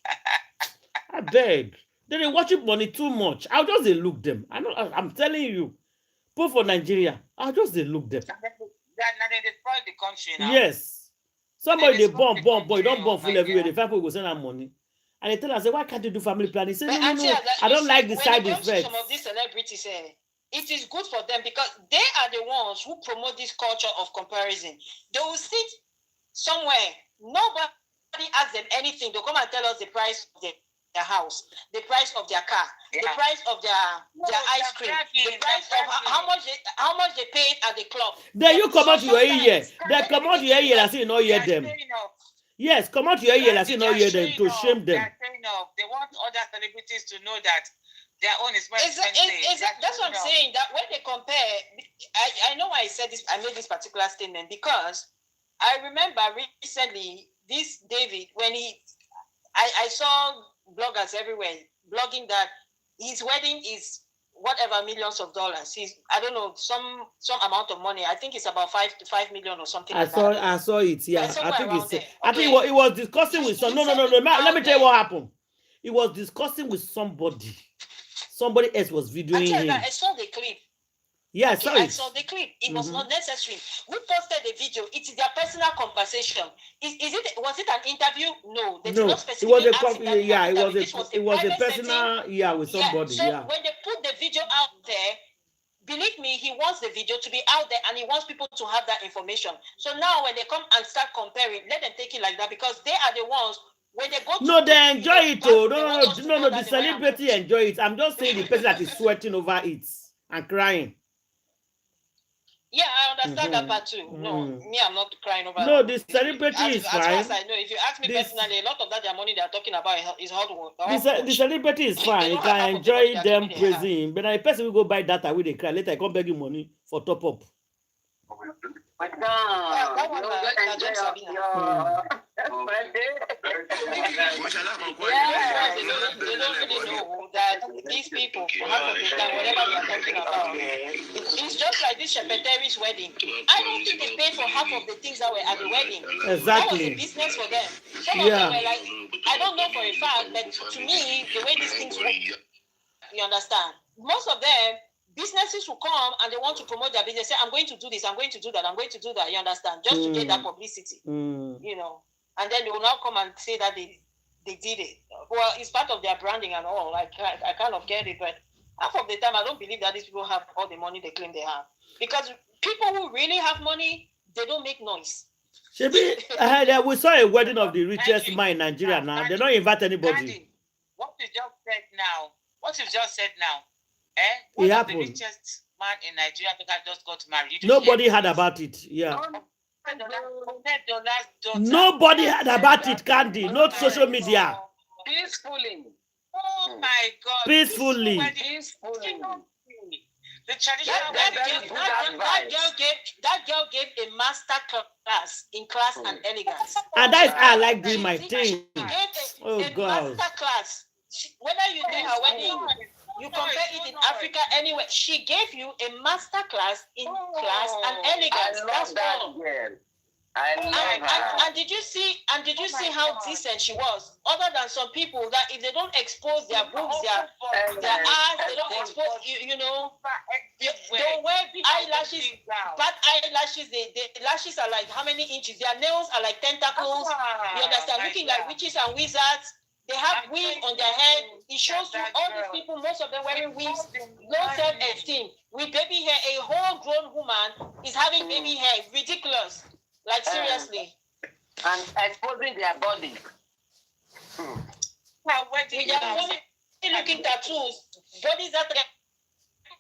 I beg. They watching money too much. I'll just look them. I'm telling you. Put for Nigeria. I'll just look them. They destroy the country now. Yes. Somebody they bomb, boy, don't bomb full everywhere. The five people go send them money. And they tell us, why can't you do family planning? Say, no, I don't like the side effects. Some of these celebrities, it is good for them because they are the ones who promote this culture of comparison. They will sit somewhere nobody asks them anything. They'll come and tell us the price of their house, the price of their car, the price of their ice cream, the price of how much they paid at the club. Then you come out your ear. They come out your ear. I see no hear them. Yes, come out your ear. I see no hear them to shame them. They want other celebrities to know that their own is more expensive. That's what I'm saying. That when they compare, I know why I said this. I made this particular statement because I remember recently this David when I saw bloggers everywhere blogging that his wedding is whatever millions of dollars. I don't know, some amount of money. I think it's about 5 million or something. I saw it. Yeah, I think it was discussing with some. No. Let me tell you what happened. It was discussing with somebody. Somebody else was videoing him. I saw the clip. Yeah, I saw the clip. It was not necessary. Who posted the video? It is their personal conversation. Was it an interview? No, they did not specifically. It was a personal with somebody. So when they put the video out there, believe me, he wants the video to be out there and he wants people to have that information. So now when they come and start comparing, let them take it like that because they are the ones. When they go to they enjoy it. No. The celebrity enjoy it. I'm just saying the person that is sweating over it and crying. Yeah, I understand that part too. No, me, I'm not crying over. No, the celebrity is fine. As far as I know, if you ask me personally, a lot of that their money they are talking about is hard work. The celebrity is fine. You can enjoy them praising him. But a person will go buy data with they cry. Later, I come beg you money for top up. They don't really know that these people, half of the time, whatever we are talking about, it's just like this Shepherd's wedding. I don't think they paid for half of the things that were at the wedding. Exactly. That was a business for them. Some of them were like, I don't know for a fact, but to me, the way these things work, you understand? Most of them, businesses will come and they want to promote their business. Say, I'm going to do this, I'm going to do that, I'm going to do that. You understand? Just to get that publicity, you know. And then they will now come and say that they did it. Well, it's part of their branding and all. Like I kind of get it, but half of the time I don't believe that these people have all the money they claim they have. Because people who really have money, they don't make noise. We saw a wedding of the richest man in Nigeria now. They don't invite anybody. What you just said now. It happened. The richest man in Nigeria just got married. Nobody heard about it. Yeah. Nobody heard about it, Candy. Not social media. Peacefully. Oh my God. Peacefully. The traditional that girl gave a master class in class and elegance. And that's how I like doing my thing. Oh God. Master class. Whether you do her wedding, you compare it in Africa anywhere. She gave you a master class in class and elegance. That's all. And did you see how decent she was? Other than some people that if they don't expose their boobs, their eyes, they don't expose you know. Don't wear eyelashes, bad eyelashes. The lashes are like how many inches? Their nails are like tentacles. You understand? Looking like witches and wizards. They have weave on their head. It shows to all these people, most of them wearing weaves, low self-esteem. With baby hair, a whole grown woman is having baby hair. Ridiculous. Like seriously. And exposing their body. With their funny looking tattoos. Bodies that are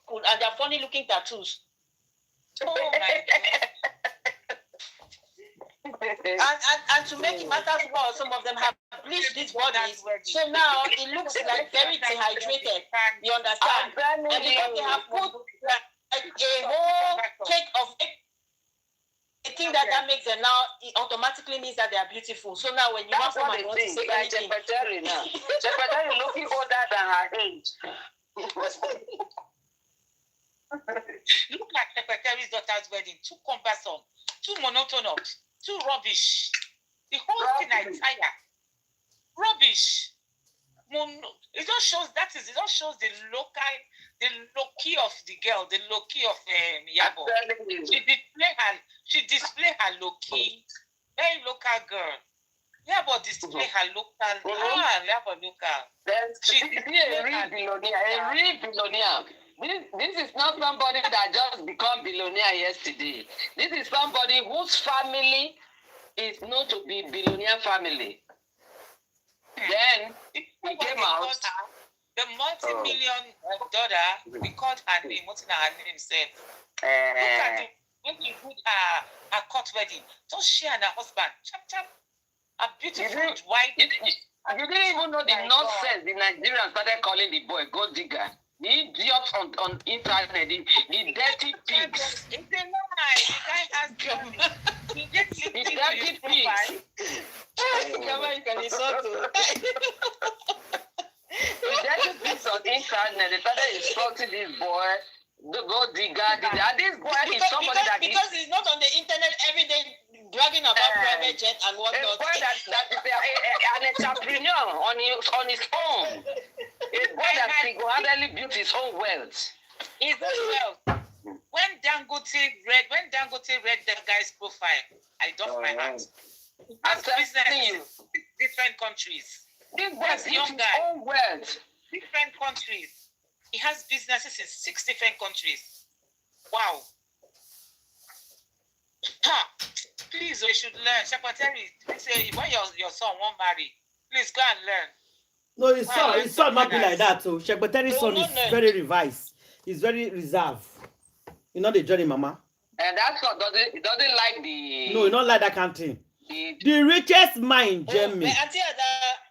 cool and their funny looking tattoos. Oh my God. And to make it matters more, some of them have bleached these bodies, so now it looks like very dehydrated. You understand? And because they have put like a whole cake of it, I think that makes them now, it automatically means that they are beautiful. So now when you want someone to say anything, Secretary looking older than her age. Look like Secretary's daughter's wedding, too cumbersome, too monotonous. Too rubbish. The whole thing I tire. Rubbish. It just shows the low-key of the girl, the low-key of Yabo. She display her low-key, very local girl. Yabo display her local. Yabo local. She display a real billionaire. This is not somebody that just become billionaire yesterday. This is somebody whose family is known to be billionaire family. Then he came out. The multi-million daughter, we called her name. What's her name? Said, look at it. When you put her court wedding, don't she and her husband, chap, a beautiful white. You didn't even know the nonsense the Nigerians started calling the boy gold digger. The idiots on internet, the dirty pigs. It's a lie. The guy has done it. He just The dirty pigs. You can insult to. The dirty pigs on internet, they started insulting this boy. The gold digger. This boy is somebody because he's not on the internet every day bragging about private jet and whatnot. A boy that is an entrepreneur on his own. A boy that single-handedly built his own wealth. His own wealth. When Dangote read the guy's profile, I doffed my hat. I'm telling you, different countries. This boy built his own wealth. Different countries. He has businesses in 6 different countries. Wow. Please, we should learn. Secretary, say when your son won't marry, please go and learn. No, his son not be like that. So Secretary's son is very revised. He's very reserved. You know the journey, mama. And that son doesn't like the. No, he don't like that kind of thing. The richest man in Germany.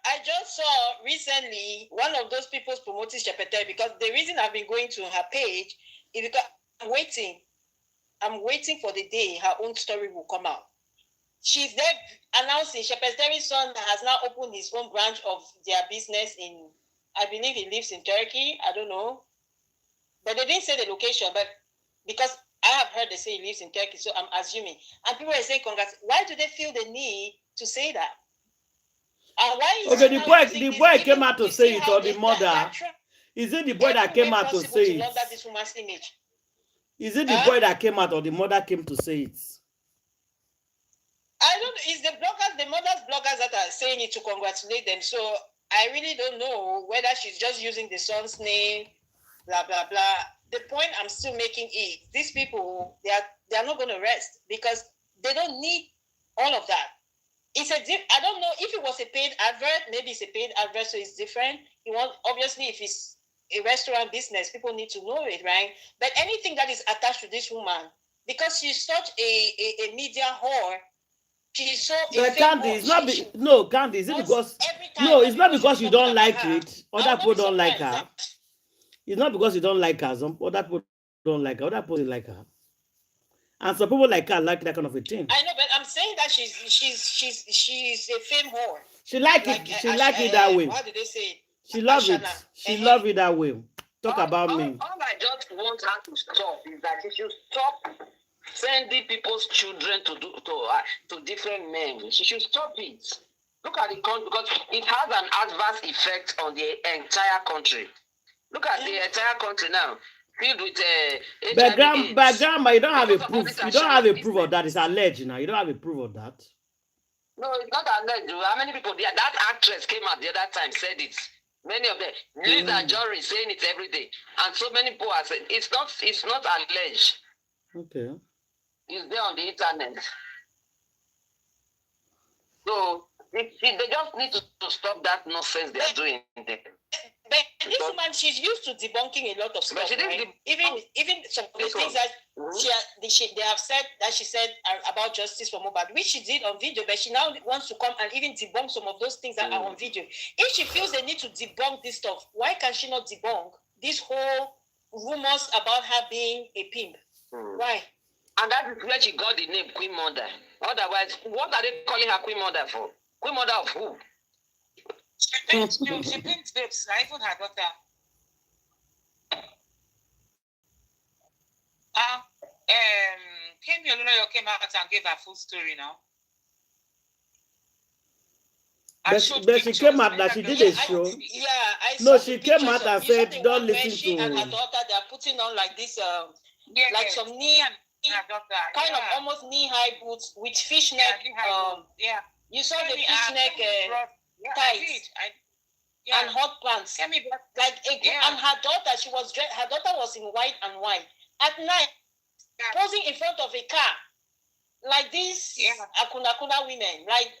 I just saw recently one of those people's promoting Shepete because the reason I've been going to her page is because I'm waiting for the day her own story will come out. She's there announcing Shepete's son has now opened his own branch of their business in, I believe he lives in Turkey. I don't know. But they didn't say the location, but because I have heard they say he lives in Turkey, so I'm assuming. And people are saying congrats. Why do they feel the need to say that? And why is the boy came out to say it, or the mother? Is it the boy that came out to say it? This woman's image. Is it the boy that came out, or the mother came to say it? I don't. It's the bloggers, the mother's bloggers that are saying it to congratulate them. So I really don't know whether she's just using the son's name, blah blah blah. The point I'm still making is these people they are not going to rest because they don't need all of that. I don't know if it was a paid advert. Maybe it's a paid advert, so it's different. Obviously if it's a restaurant business, people need to know it, right? But anything that is attached to this woman, because she's such a media whore. She's so Candy, it's not Candy, is it because it's not because you don't like it. Other people don't like her. It's not because you don't like her. Some other people don't like her. Other people like her. And some people like her like that kind of a thing. I know, but I'm saying that she's a fame whore. She like it. She like it that way. How did they say it? She love it. She love it that way. Talk about me. All I just want her to stop is that she should stop sending people's children to different men. She should stop it. Look at the country because it has an adverse effect on the entire country. Look at the entire country now, filled with but grandma, you don't have a proof. You don't have a proof of that. It's alleged now. You don't have a proof of that. No, it's not alleged. How many people? That actress came out the other time, said it. Many of them. Lisa Jory saying it every day, and so many people are saying it's not alleged. Okay. It's there on the internet. So they just need to stop that nonsense they are doing. But this woman, she's used to debunking a lot of stuff. Right? Even some of the things that they have said that she said about justice for Mohbad, which she did on video, but she now wants to come and even debunk some of those things that are on video. If she feels the need to debunk this stuff, why can she not debunk this whole rumors about her being a pimp? Why? And that is where she got the name Queen Mother. Otherwise, what are they calling her Queen Mother for? Queen Mother of who? She thinks babes, not even her daughter. Kemi Olunloyo came out and gave her full story now. But she came out that she did a show. She came out and said, "Don't listen to." She and her daughter, they are putting on like this, like some knee, kind of almost knee-high boots with fishnet. You saw the fishnet tights and hot pants. And her daughter, her daughter was in white and white at night, posing in front of a car. like this akuna women, like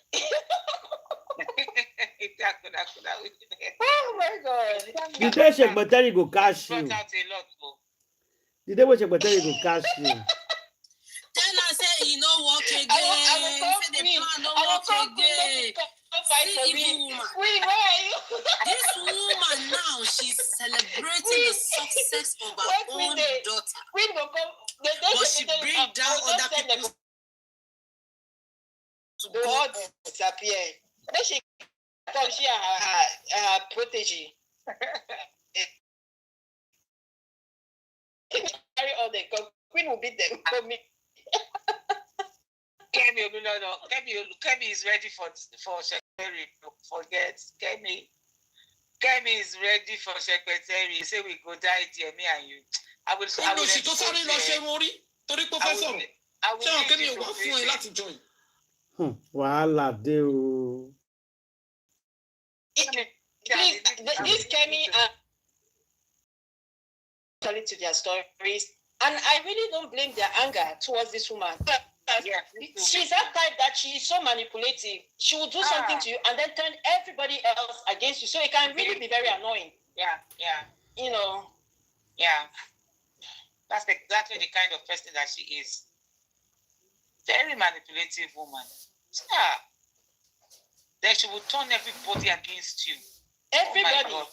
oh my God. The day Shekbateri go cash you. The day when Shekbateri go cash you. Tell her say he no work again. I Say the plan no work again. See evil woman. Wait, where are you? This woman now, she's celebrating the success of her own daughter. But she bring down other people to God disappear. Then she thought she her protege. Carry all the Queen will beat them for me. Kemi is ready for secretary. Forget Kemi is ready for secretary. Say we go die there, me and you. I will. She tó sáré lọ ṣe orí torí pé fẹ́ sọ̀rọ̀. Ṣé wọn Kemi ò wá fún ẹ láti join? Wàhálà dé o. Please, this Kemi telling to their stories, and I really don't blame their anger towards this woman. She's that type that she is so manipulative. She will do something to you and then turn everybody else against you. So it can really be very annoying. Yeah. You know. Yeah. That's exactly the kind of person that she is. Very manipulative woman. Yeah. Then she will turn everybody against you. Everybody. Oh my God.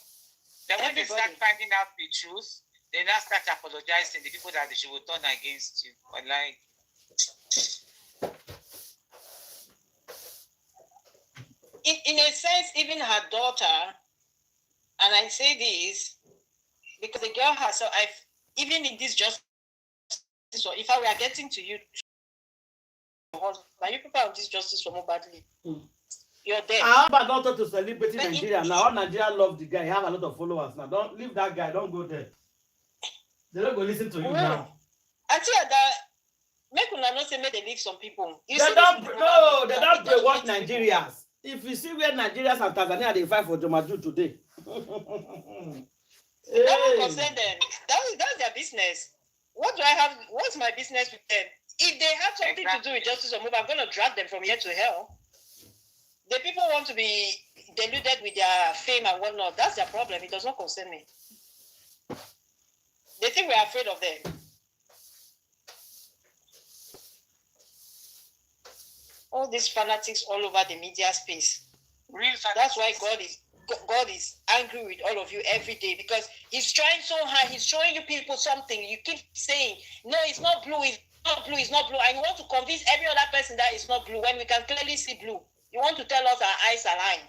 Then when they start finding out the truth, they now start apologizing the people that she will turn against you. But like, in a sense, even her daughter, and I say this because the girl herself, even in this justice, so if I were getting to you, but you people have this justice for badly. You're there. I have a daughter to celebrate in Nigeria. Now all Nigeria love the guy. He have a lot of followers now. Don't leave that guy. Don't go there. They don't go listen to you now. Until that, make una know say make they leave some people. They don't watch Nigerians. If you see where Nigerians and Tanzania they fight for Jomaju today. That will concern them. That's their business. What do I have? What's my business with them? If they have something to do with justice or move, I'm going to drag them from here to hell. The people want to be deluded with their fame and whatnot. That's their problem. It does not concern me. They think we're afraid of them. All these fanatics all over the media space. Real fanatics. That's why God is angry with all of you every day because he's trying so hard. He's showing you people something. You keep saying, no, it's not blue. It's not blue. It's not blue. And you want to convince every other person that it's not blue when we can clearly see blue. You want to tell us our eyes are lying.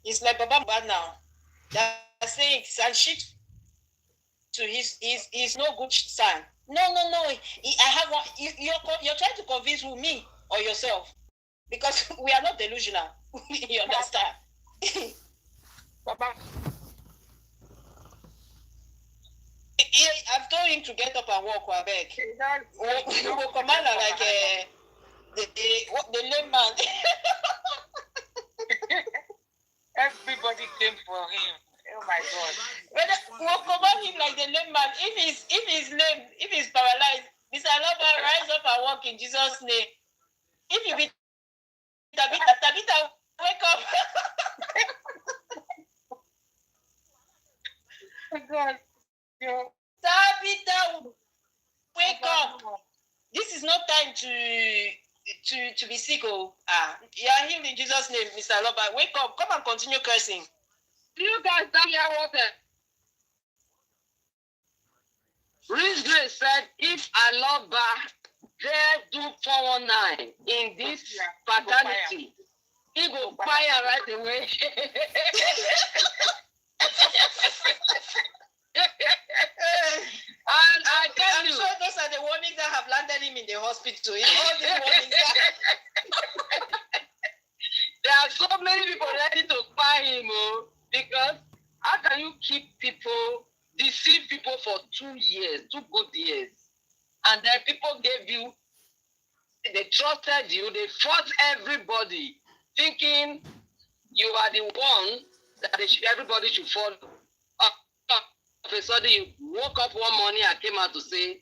It's like Baba Mohbad now. They're saying and shit to his no good son. No. I have one. You're trying to convince who, me or yourself? Because we are not delusional. You understand? Baba. I've told him to get up and walk. I beg. We command like the lame man. Everybody came for him. Oh my God. We'll command him like the lame man. If he's lame, if he's paralyzed, Mr. Loba, rise up and walk in Jesus' name. If you be Tabitha, wake up. Oh God. Tabitha, wake up. This is not time to be sick. You are healed in Jesus' name, Mr. Loba. Wake up. Come and continue cursing. Do you guys down here water? Rich Grace said, if Aloba dare do 419 in this paternity, he will fire right away. And I'm sure those are the warnings that have landed him in the hospital. It's all the warnings there are so many people ready to fire him, because how can you keep people, deceive people for 2 years, 2 good years, and then people gave you they trusted you, they fought everybody, thinking you are the one that everybody should follow. Of a sudden, you woke up one morning and came out to say,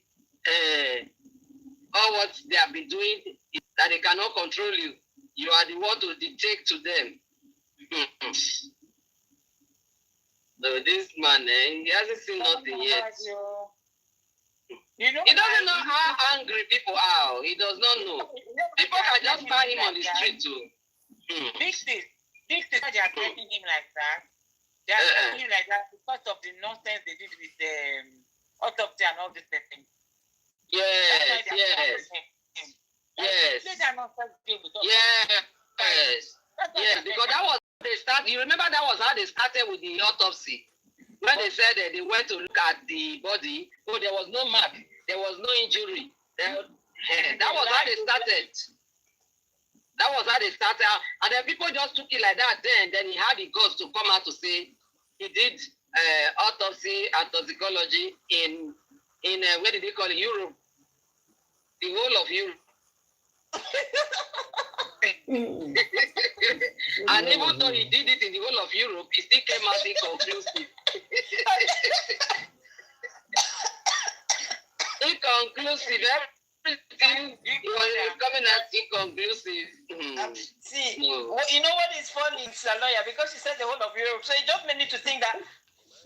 all what they have been doing, that they cannot control you. You are the one to dictate to them. So this man, he hasn't seen nothing yet. You know, he doesn't know how angry people are. He does not know. People can just find him on the street too. This is why they are treating him like that. They are treating him like that because of the nonsense they did with the autopsy and all this thing. Yes. Yes, because that was they start. You remember that was how they started with the autopsy. When they said that they went to look at the body, oh, there was no mark, there was no injury. That was how they started. That was how they started. And then people just took it like that. Then he had the guts to come out to say he did autopsy and toxicology in where did they call it? Europe. The whole of Europe. And even though he did it in the whole of Europe, he still came out inconclusive. Inconclusive. Everything was coming out inconclusive. See, you know what is funny? It's a lawyer because he said the whole of Europe. So it just made me to think that,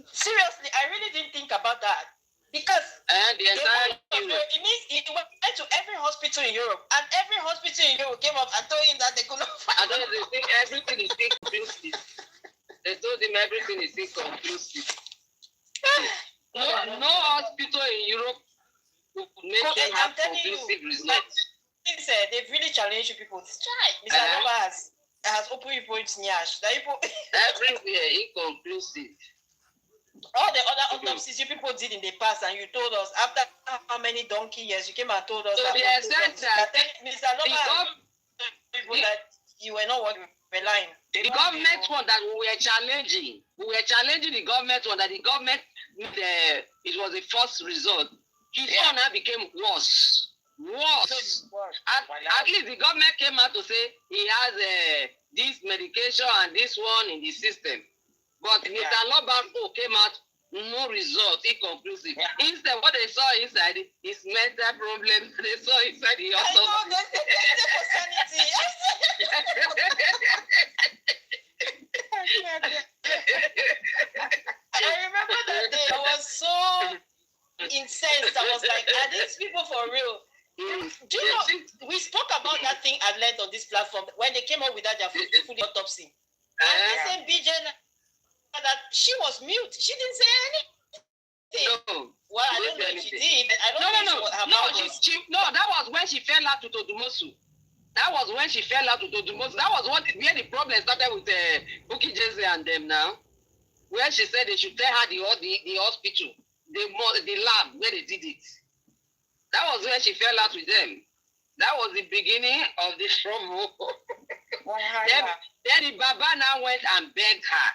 seriously, I really didn't think about that. Because the entire Europe. It means it went to every hospital in Europe, and every hospital in Europe came up and told him that they could not find. I don't know, they think everything is inconclusive. They told him everything is inconclusive. No hospital in Europe would make them have conclusive results. They've really challenged people. Mr. Nova has opened people into Nyash. Everywhere inconclusive. All the other autopsies you people did in the past, and you told us after how many donkey years you came and told us. So the extent that Mr. Nova, that you were not what you were lying. The government one that we were challenging the government one that the government it was a false result. His one now became worse. At least the government came out to say he has this medication and this one in the system. But Mr. Lobako came out, no result, inconclusive. Yeah. Instead, what they saw inside is mental problems. They saw inside the autopsy. I know, that's sanity. I remember that day. I was so incensed. I was like, are these people for real? Do you know, we spoke about that thing at length on this platform when they came up with that their full autopsy. And they said, BJ, that she was mute. She didn't say anything. No. Well, I don't know if she did. I don't know. No, that was when she fell out to Todumosu. That was when she fell out to Todumosu. That was where the problem started with Bukky Jesse and them now. Where she said they should tell her the hospital, the lab where they did it. That was when she fell out with them. That was the beginning of the trouble. Then the Baba now went and begged her.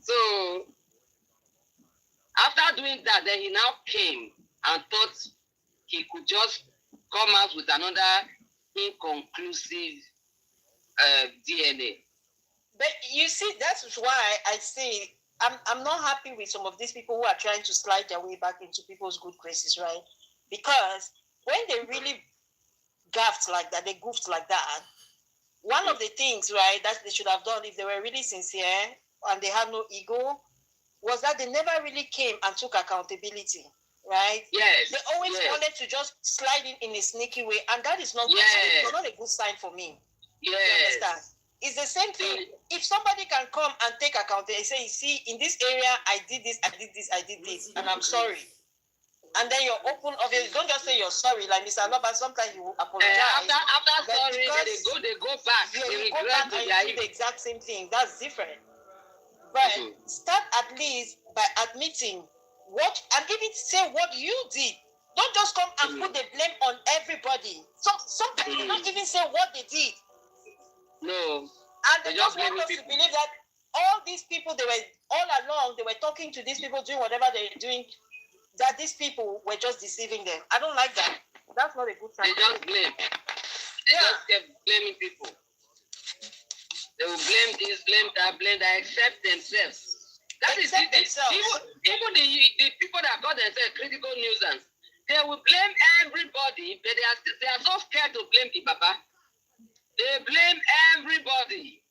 So, after doing that, then he now came and thought he could just come out with another inconclusive DNA. But you see, that's why I say I'm not happy with some of these people who are trying to slide their way back into people's good graces, right? Because when they really goofed like that, one of the things, right, that they should have done if they were really sincere and they had no ego, was that they never really came and took accountability, right? Yes. They always wanted to just slide in a sneaky way, and that is not, not a good sign for me. Yes. You understand? It's the same thing. If somebody can come and take accountability and say, see, in this area, I did this, and I'm sorry. And then you're open, obviously, don't just say you're sorry, like Mr. Loba, sometimes you apologize. After sorry, they go back. They regret and you do the exact same thing. That's different. But start at least by admitting what, and even say what you did. Don't just come and put the blame on everybody. Sometimes they don't even say what they did. No. And they just want us to believe that all these people, they were all along, they were talking to these people, doing whatever they're doing, that these people were just deceiving them. I don't like that. That's not a good sign. They just blame. They just kept blaming people. They will blame this, blame that, except themselves. That is it. Even the people that got themselves critical nuisance, they will blame everybody, but they are so scared to blame the Baba. They blame everybody,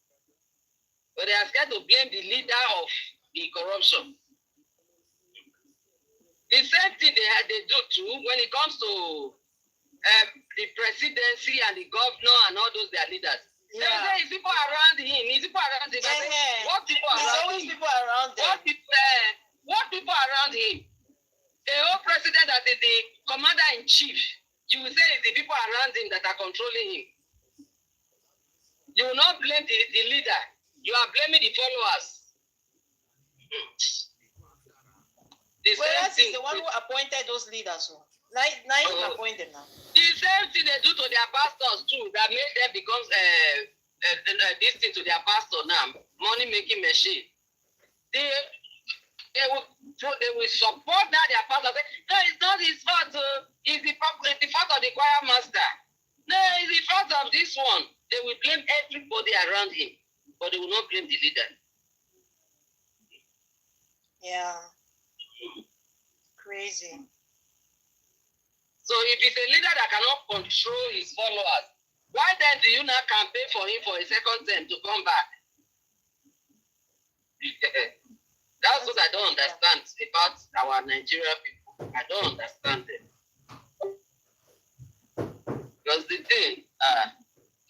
but they are scared to blame the leader of the corruption. The same thing they do too when it comes to the presidency and the governor and all those their leaders. Yeah. They say it's people around him. It's people around him. What people around him? People around them. What people around him? The whole president that is the commander in chief, you will say it's the people around him that are controlling him. You will not blame the leader. You are blaming the followers. Whereas is the one who appointed those leaders. Now you appoint them now. The same thing they do to their pastors too, that made them become this thing to their pastor now, money making machine. They will support that their pastor. Say, no, it's not his fault. It's the fault of the choir master. No, it's the fault of this one. They will blame everybody around him, but they will not blame the leader. Yeah. Crazy. So if it's a leader that cannot control his followers, why then do you not campaign for him for a second term to come back? That's what I don't understand about our Nigerian people. I don't understand them. Because the thing,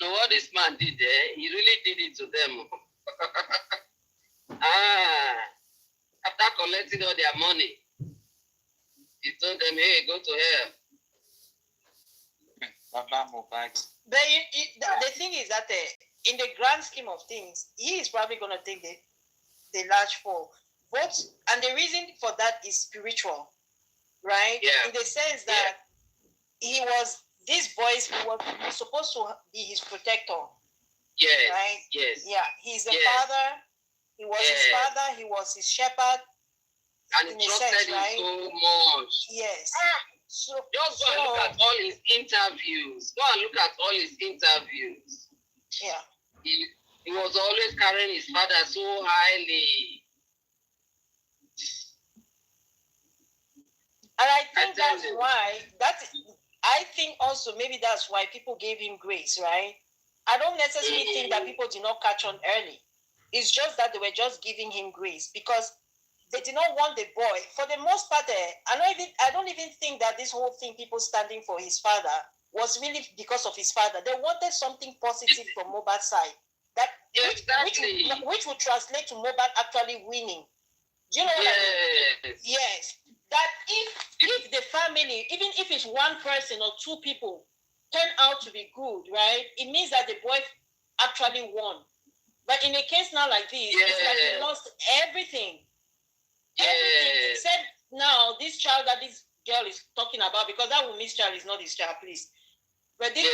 so what this man did there, he really did it to them. After collecting all their money, he told them, hey, go to hell. But the thing is that in the grand scheme of things, he is probably going to take the large fall. And the reason for that is spiritual, right? Yeah. In the sense that these boys were supposed to be his protector. Yes. Right? Yes. Yeah. He's the father. He was his father. He was his shepherd. And he trusted him so much. Yes. So just go and look at all his interviews. Go and look at all his interviews. Yeah. He was always carrying his father so highly. And I think that's why, I think also maybe that's why people gave him grace, right? I don't necessarily think that people did not catch on early. It's just that they were just giving him grace because they did not want the boy. For the most part, I don't even think that this whole thing, people standing for his father, was really because of his father. They wanted something positive from Mohbad's side. Which would translate to Mohbad actually winning. Do you know what I mean? Yes. That if the family, even if it's one person or two people, turn out to be good, right? It means that the boy actually won. But in a case now like this, it's like he lost everything. Everything except now this child that this girl is talking about, because that woman's child is not his child, please. But this,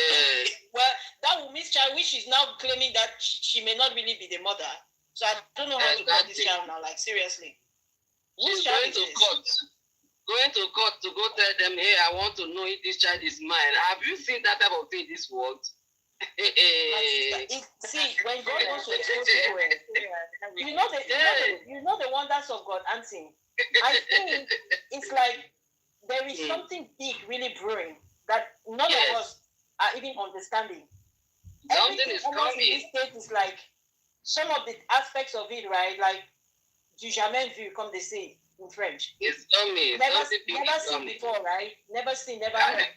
that woman's child, which is now claiming that she may not really be the mother. So I don't know how to call this child now, like seriously. She's going to court. Going to court to go tell them, hey, I want to know if this child is mine. Have you seen that type of thing in this world? See, when God wants to expose people, you know the wonders of God, Auntie. I think it's like there is something big really brewing that none of us are even understanding. Everything almost in this state is like some of the aspects of it, right? Like du jamais vu, comme they say in French. It's coming. Never seen before, right? Never seen, never heard.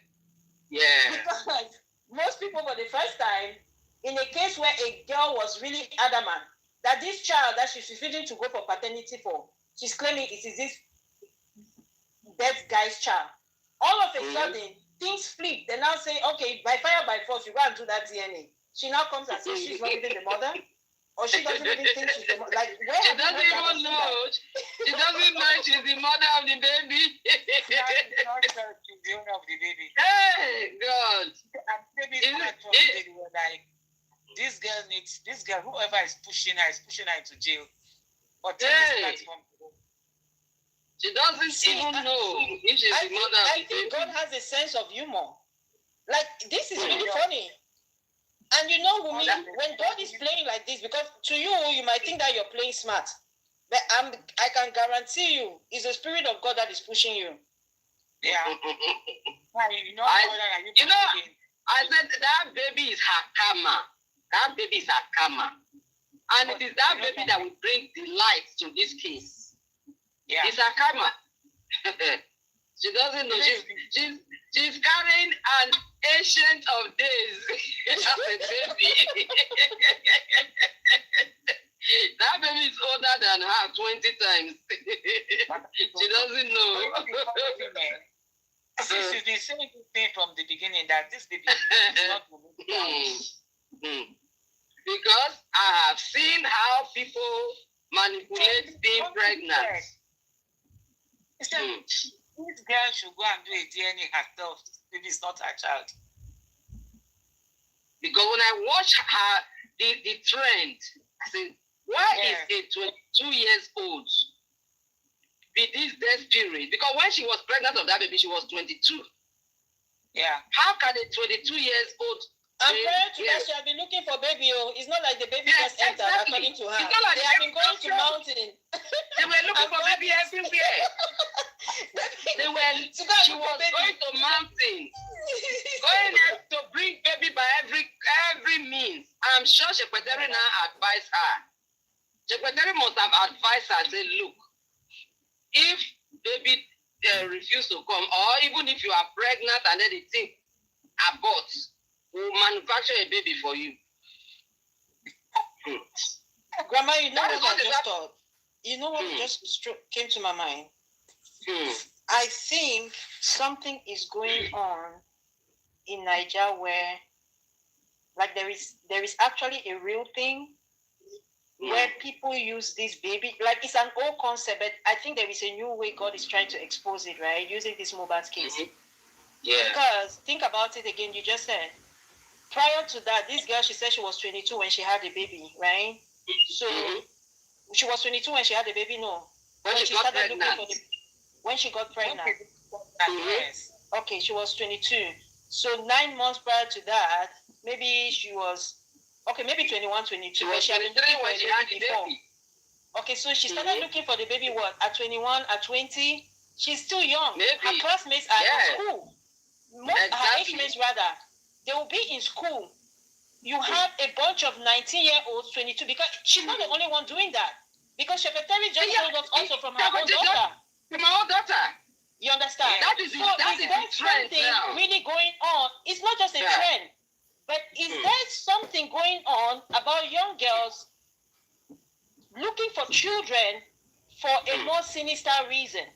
Yeah. Because most people for the first time, in a case where a girl was really adamant that this child that she's refusing to go for paternity for, she's claiming it is this dead guy's child. All of a sudden, things flip. They now say, okay, by fire, by force, you go and do that DNA. She now comes and says she's not even the mother. Or she doesn't even think she's the mother. Like, where she doesn't even know. She doesn't know she's the mother of the baby. She's not the owner of the baby. Hey, God. And maybe they were like, this girl, whoever is pushing her into jail. Or she doesn't even know if she's the mother of the baby. I think God has a sense of humor. Like, this is really funny. And you know, Wumi, when God is playing like this, because to you, you might think that you're playing smart. But I can guarantee you, it's the Spirit of God that is pushing you. Yeah. I said that baby is her karma. That baby is her karma. And it is that baby that will bring the light to this case. Yeah. It's her karma. She doesn't know. She's carrying an ancient of days as a baby. That baby is older than her 20 times. She doesn't know. She's been saying this thing from the beginning that this baby is not because I have seen how people manipulate being pregnant. This girl should go and do a DNA herself. This baby is not her child. Because when I watch her, the trend, I said, why is a 22 years old be this desperate? Because when she was pregnant of that baby, she was 22. Yeah. How can a 22 years old? And prior to that, she had been looking for baby. Oh, it's not like the baby just entered, according to her. It's not like they have been going to mountain. They were looking for baby everywhere. She was going to mountain, going to bring baby by every means. I'm sure Secretary now advised her. Secretary must have advised her, say, look, if baby refuse to come, or even if you are pregnant and then they think abort, we'll manufacture a baby for you. Grandma, you know what I just thought? You know what just came to my mind? I think something is going on in Nigeria where, like, there is actually a real thing where people use this baby. Like, it's an old concept, but I think there is a new way God is trying to expose it, right? Using this Mohbad case. Yeah. Because think about it again. You just said prior to that, this girl, she said she was 22 when she had the baby, right? So she was 22 when she had the baby. No, when she got pregnant. When she got pregnant. Yes. Okay, she was 22. So 9 months prior to that, maybe she was, okay, maybe 21, 22. She was 23 when she had the baby. Okay, so she started looking for the baby, what, at 21, at 20? She's still young. Maybe. Her classmates are in school. Her age mates, rather. They will be in school. You have a bunch of 19-year-olds, 22, because she's not the only one doing that. Because Secretary just told us also from her own daughter. From my own daughter. You understand? That is trend now. Really going on. It's not just a trend, but is there something going on about young girls looking for children for a more sinister reason?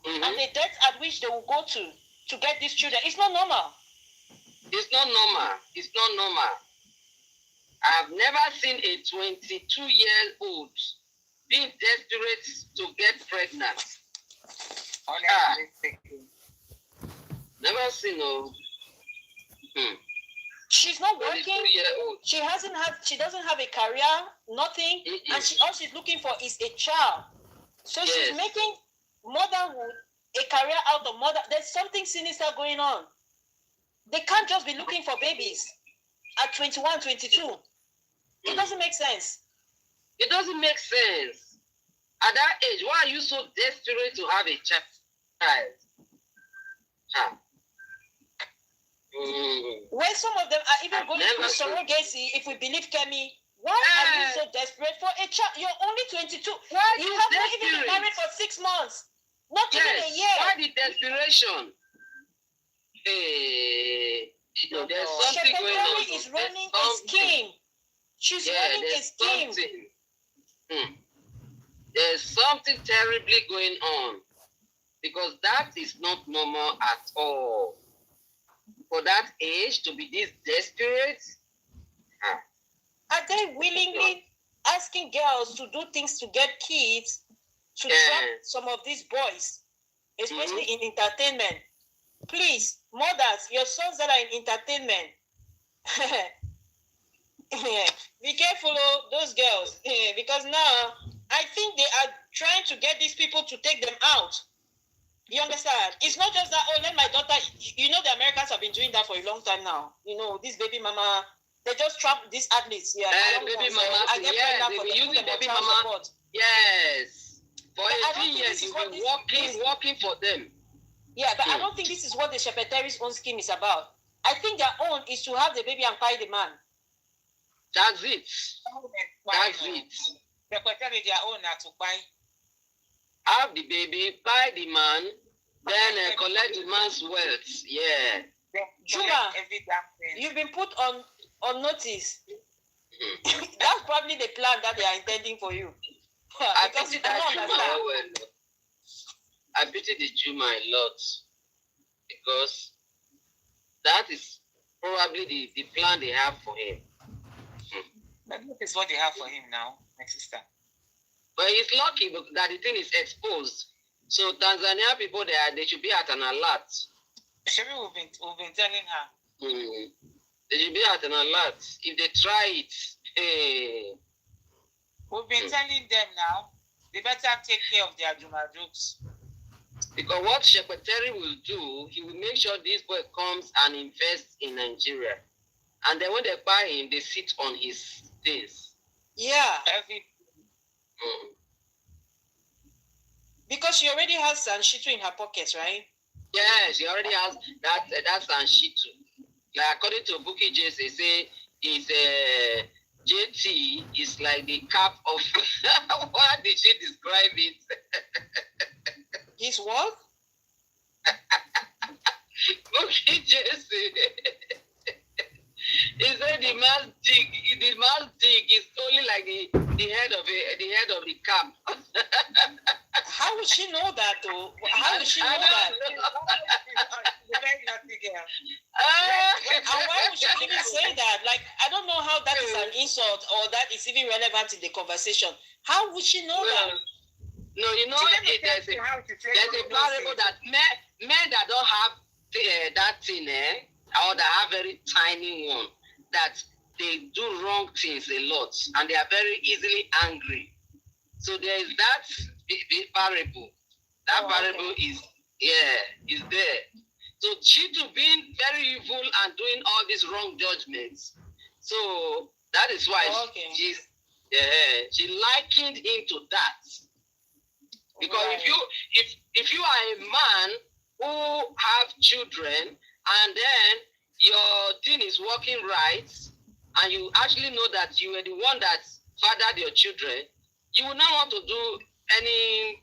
And the depth at which they will go to get these children. It's not normal. It's not normal. It's not normal. I've never seen a 22-year-old being desperate to get pregnant. Never seen no. She's not working. She doesn't have a career, nothing, and all she's looking for is a child. So she's making motherhood a career out of mother. There's something sinister going on. They can't just be looking for babies at 21, 22. It doesn't make sense. It doesn't make sense. At that age, why are you so desperate to have a child? When some of them are even going through surrogacy, if we believe Kemi, why are you so desperate for a child? You're only 22. You have not even been married for 6 months. Not even a year. Why the desperation? There's something going on. Is running a scheme. She's running a scheme. There's something terribly going on. Because that is not normal at all. For that age to be this desperate. Are they willingly asking girls to do things to get kids, to trap some of these boys, especially in entertainment? Please, mothers, your sons that are in entertainment, be careful of those girls, because now I think they are trying to get these people to take them out. You understand? It's not just that, oh, let my daughter, you know, the Americans have been doing that for a long time now. You know, this baby mama, they just trap these athletes. Yeah, baby mama. I get pregnant for them. Baby mama. Support. Yes. For But 18 years, you've been working for them. Yeah, but I don't think this is what the Shepherd's own scheme is about. I think their own is to have the baby and buy the man. That's it. That's it. The Secretary, their own are to buy. Have the baby, buy the man, then collect the man's wealth. Yeah. Juma, you've been put on notice. That's probably the plan that they are intending for you. I pity that Juma well. I pity the Juma a lot because that is probably the plan they have for him. That is what they have for him now, my sister. But he's lucky that the thing is exposed. So Tanzania people, they should be at an alert. Maybe we've been telling her. They should be at an alert. If they try it, we've been telling them now, they better take care of their Juma jokes. Because what Secretary will do, he will make sure this boy comes and invests in Nigeria. And then when they buy him, they sit on his things. Yeah. Because she already has Sanshitu in her pockets, right? Yeah, she already has that Sanshitu. Like according to Bukky Jesse, they say is JT is like the cap of what did she describe it? His what? Bukky Jesse. He said the man's dick is only like the head of the cap. How would she know that though? How would she know that? The very naughty girl. And why would she even say that? Like, I don't know how that is an insult or that is even relevant in the conversation. How would she know that? No, you know, there's a parable that men that don't have that thing, or that have very tiny one, that they do wrong things a lot and they are very easily angry. So there is that parable. That parable is there. So Chitu being very evil and doing all these wrong judgments. So that is why she likened him to that. Because if you are a man who have children and then your thing is working right, and you actually know that you were the one that fathered your children, you will not want to do any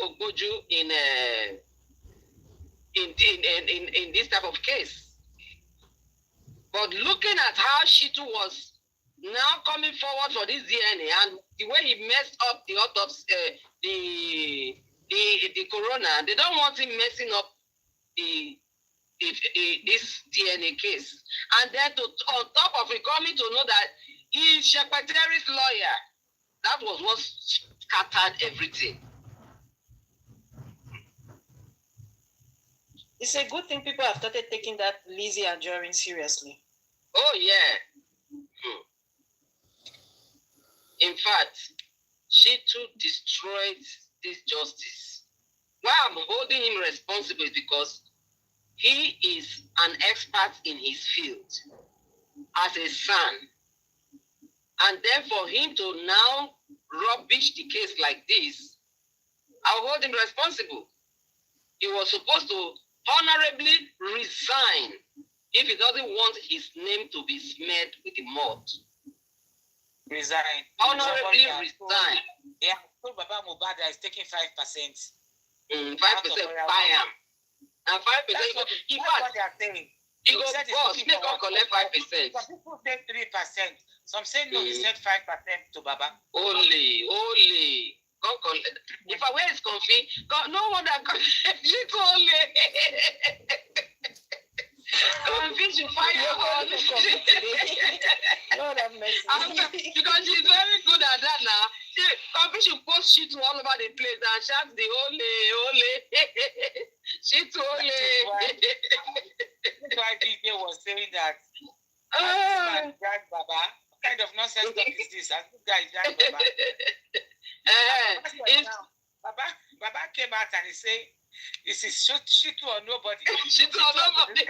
ogboju in this type of case. But looking at how Shitu was now coming forward for this DNA and the way he messed up the autopsy, the corona, they don't want him messing up this DNA case. And then on top of it, coming to know that he's Secretary's lawyer. That was what scattered everything. It's a good thing people have started taking that Lizzie and Jorin seriously. Oh, yeah. In fact, she too destroyed this justice. Why I'm holding him responsible is because he is an expert in his field as a son. And then for him to now rubbish the case like this, I'll hold him responsible. He was supposed to honorably resign if he doesn't want his name to be smeared with the mud. Resign. Honorably resign. Yeah, told Baba Mohbad is taking 5%. 5% buy him. And 5%. That's what they are saying. He goes, boss, make him collect 5%. Some people say 3%. Some say no, he said 5% to Baba. Only. Go collect. If I wear his comfy, no one that collect only. Comfy should find your own. Because she's very good at that now. Comfy should post shit all over the place and shout the ole. Shit ole. That's why BK was saying that. Drag Baba. What kind of nonsense is this? I think guy drag Baba. Baba came out and he said This is shoot or nobody. Shoot or nobody.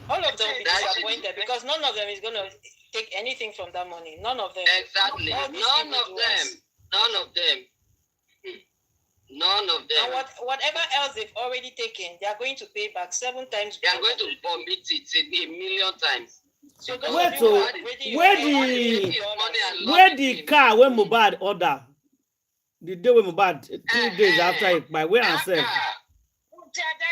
All of them will be disappointed because none of them is going to take anything from that money. None of them. Exactly. None of them. None of them. None of them. And whatever else they've already taken, they are going to pay back 7 times. They are going to vomit it a million times. So where the car when Mohbad order? The day when Mohbad 2 days after it by where and say?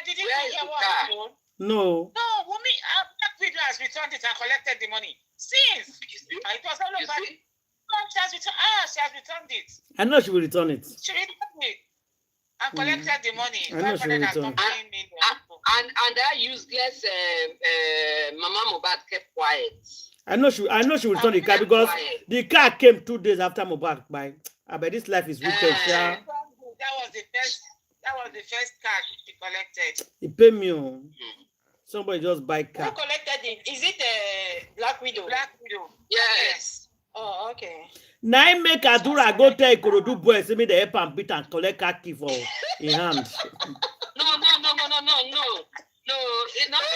Did you hear what happened? No. No, Wumi, Black Widow has returned it and collected the money. Since it was all over. She has returned it. I know she will return it. She returned it and collected the money. I know she will return. And that useless Mama Mohbad kept quiet. I know she will return the car because the car came 2 days after Mohbad. I bet this life is wicked. That was the first car she collected. He paid me. Somebody just buy car. Who collected it? Is it Black Widow? Black Widow. Yes. Oh, okay. Now I make Adura go tell Ikorodu boy say me the help and beat and collect car key for in hand. No. It's not me.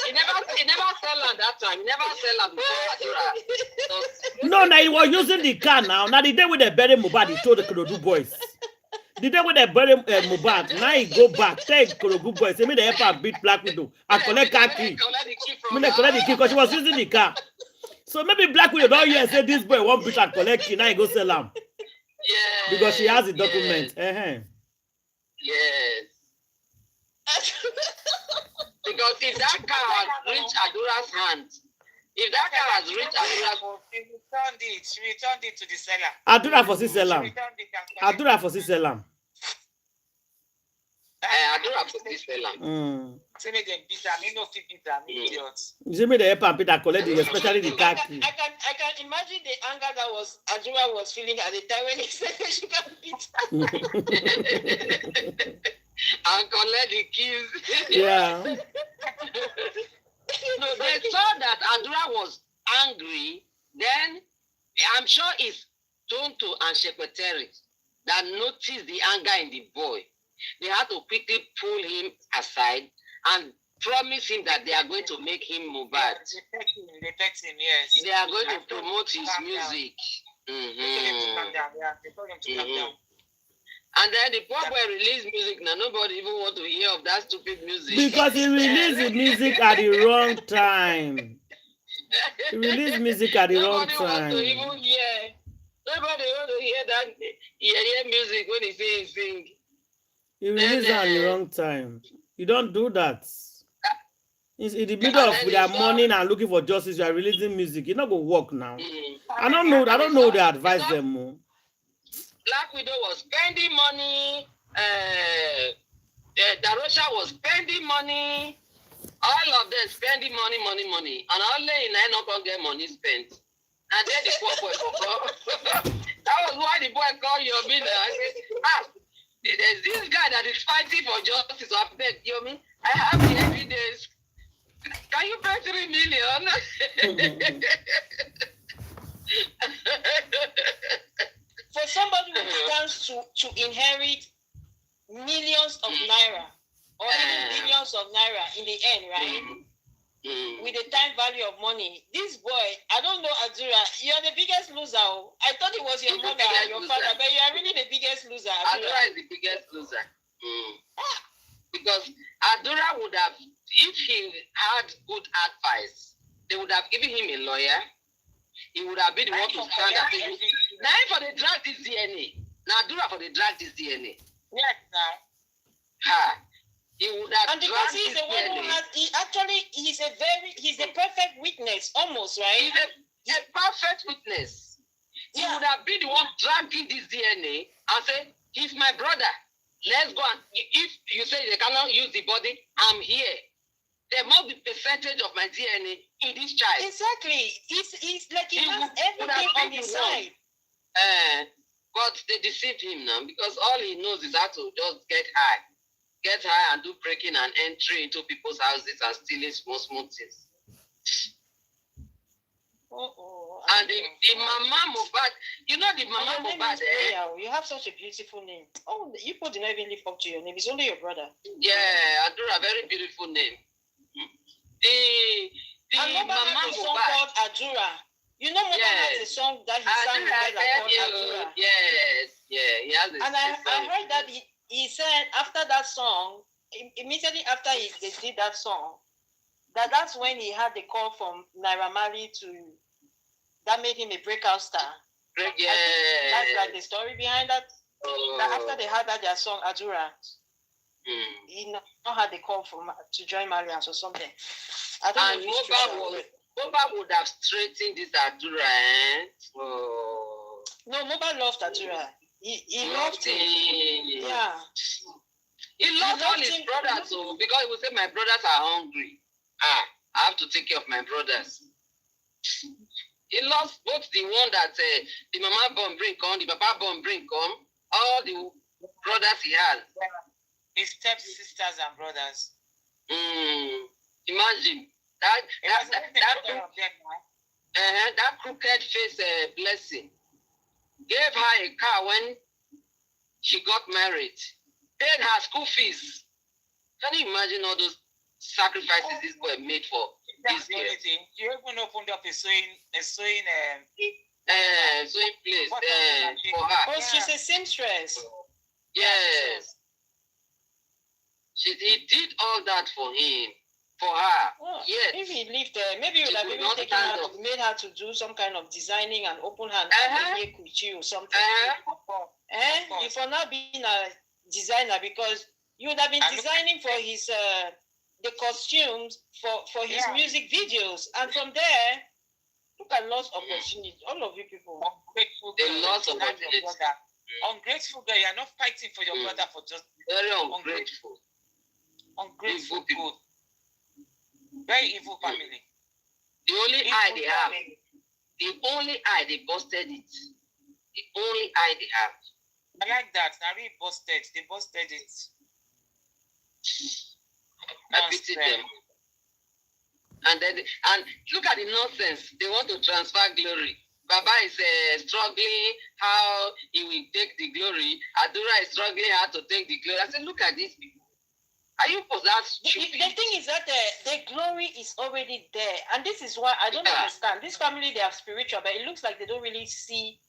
He never sell on that time. He never sell on before Adura. No, now he was using the car now. Now the day with the bury Mohbad, he told the Ikorodu boys. The day when they bury Mohbad, now he go back, tell Ikorodu boys, say me the help and beat Black Widow and collect car key. Me they collect the key because she was using the car. So maybe Black Widow don't hear say this boy won't beat and collect key, now he go sell them. Yeah. Because she has the document. Yes. Because if that car has reached Adura's hand, she returned it to the seller. Adura for si sell am. Adura for si sell am. Adura for si sell am. Say me them beat am, me no fit beat am, idiots. You see me the help and Peter collect the, especially the car key. I can imagine the anger that Adura was feeling at the time when he said she can beat her. And collect the keys. Yeah. No, they saw that Adura was angry. Then I'm sure it's Tonto and Secretary that noticed the anger in the boy. They had to quickly pull him aside and promise him that they are going to make him Mohbad. They text him, yes. They are going to promote his music. They told him to calm down. Yeah, they told him to calm down. And then the poor boy released music. Now nobody even want to hear of that stupid music. Because he released the music at the wrong time. He released music at the wrong time. Nobody want to hear that hear music when he sing. He released it at the wrong time. You don't do that. It's in the middle of their morning and looking for justice. You are releasing music. You're not gonna work now. I don't know. They advise them more. Black Widow was spending money. Darosha was spending money. All of them spending money. And only in I not gonna get money spent. And then the poor boy that was why the boy called Yomi. There's this guy that is fighting for justice. So I beg Yomi, I have the evidence. Can you pay 3 million? For somebody who stands to inherit millions of naira or even billions of naira in the end, right? With the time value of money, this boy, I don't know, Adura, you're the biggest loser. I thought it was your mother and your father, but you are really the biggest loser. Adura is the biggest loser. Because Adura would have, if he had good advice, they would have given him a lawyer. He would have been the one to stand at him. Now for the drag this DNA. Now Adura for the drag this DNA. Yes, now. He would have. And because he's the one who has, he's a perfect witness, almost, right? He's a perfect witness. He would have been the one dragging this DNA and say, he's my brother. Let's go and if you say they cannot use the body, I'm here. There must be percentage of my DNA in this child. Exactly. It's like he has everything on his side. But they deceived him now because all he knows is how to just get high. get high and do breaking and entry into people's houses and stealing small things. And the Mama Mohbad, you know the Mama Mohbad, you have such a beautiful name. Oh, you people did not even live up to your name. It's only your brother. Yeah, Adura, very beautiful name. The Mama Mohbad called Adura. You know, Mohbad has a song that he sang called Adura. Yes, yeah, he has a and I heard that he said after that song, immediately after they did that song, that's when he had the call from Naira Marley that made him a breakout star. Yeah. That's like the story behind that. That after they had their song Adura, he not had the call to join Marians or something. I don't know. Mohbad would have straightened this Adura, eh? Oh. No, Mohbad loved Adura. He loved him. Yeah. He loved all his brothers, so because he would say, my brothers are hungry. I have to take care of my brothers. He loves both the one that the mama born bring come, the papa born bring come, all the brothers he has. His step sisters and brothers. Imagine that crooked face blessing gave her a car when she got married, paid her school fees. Can you imagine all those sacrifices this boy made for this girl? You even opened up a sewing place for her. Oh, she's a seamstress. Yes. He did all that for him, for her. Oh, yes. If he lived there, maybe you would have even taken her, made her to do some kind of designing and open hand with you or something. If you're not being a designer, because you would have been designing for his the costumes for his music videos, and from there, look at lots of opportunities. All of you people, ungrateful girl, lots of opportunities. Ungrateful girl, you're not fighting for your brother for just very ungrateful. Ungrateful people. Very evil family. The only eye they have. The only eye they busted it. The only eye they have. I like that. Now we busted. They busted it. I pity them. And look at the nonsense. They want to transfer glory. Baba is struggling how he will take the glory. Adura is struggling how to take the glory. I said, look at these people. Are you possessed? The thing is that the glory is already there. And this is why I don't understand. This family, they are spiritual, but it looks like they don't really see.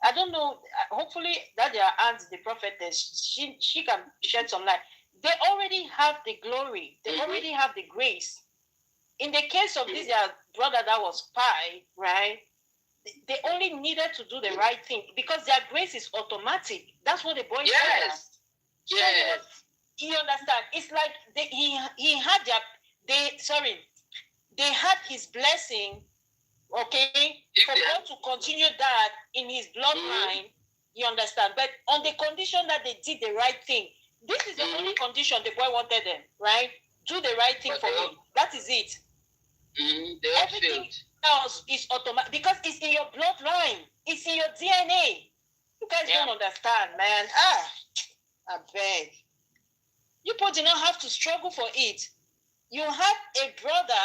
I don't know. Hopefully that their aunt, the prophetess, she can shed some light. They already have the glory. They already have the grace. In the case of this their brother that was spy, right? They only needed to do the right thing because their grace is automatic. That's what the boy said. Yes. You understand? It's like they had his blessing, okay, for God to continue that in his bloodline. You understand? But on the condition that they did the right thing. This is the only condition the boy wanted them, right? Do the right thing for him. That is it. Everything else is automatic because it's in your bloodline. It's in your DNA. You guys don't understand, man. I beg. You people did not have to struggle for it. You had a brother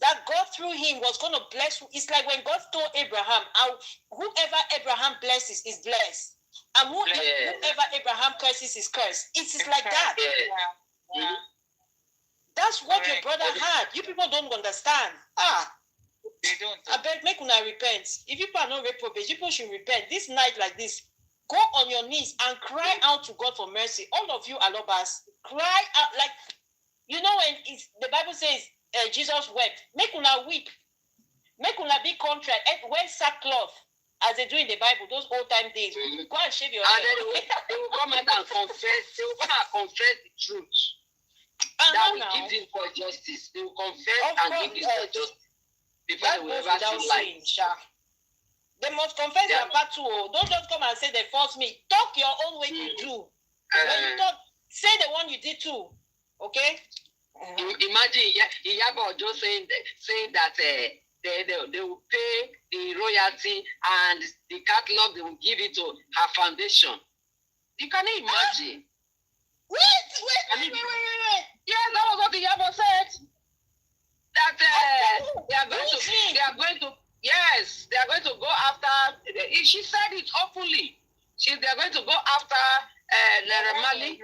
that God through him was going to bless you. It's like when God told Abraham, whoever Abraham blesses is blessed. And whoever Abraham curses is cursed. It's like that. Yeah. That's what your brother had. You people don't understand. They don't. I beg, make una repent. If you people are not reprobate, you people should repent. This night like this, go on your knees and cry out to God for mercy. All of you alobas, cry out like, you know when the Bible says Jesus wept. Make una weep. Make una be contrite. Wear sackcloth. As they do in the Bible, those old time days. Go and shave your head. And then they will come out and confess. They will come and confess the truth. That will give them for justice. They will confess and give this for justice. Before they will ever see light. They must confess their part too. Don't just come and say they forced me. Talk your own way to do. When you talk, say the one you did too. Okay? Imagine Yabo just saying that they will pay the royalty and the catalog they will give it to her foundation. You can imagine. Wait. She said it openly. They're going to go after Naira Marley.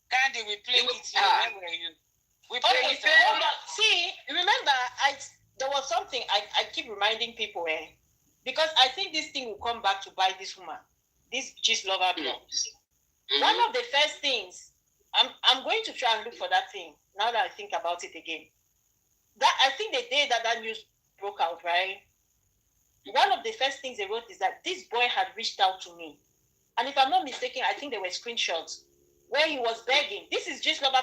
Candy, we play it here. Where were you? We play it. Hold on. See, remember, there was something I keep reminding people, because I think this thing will come back to bite this woman, this gist lover blog. One of the first things, I'm going to try and look for that thing now that I think about it again. That I think the day that news broke out, right? One of the first things they wrote is that this boy had reached out to me. And if I'm not mistaken, I think there were screenshots where he was begging. This is just lover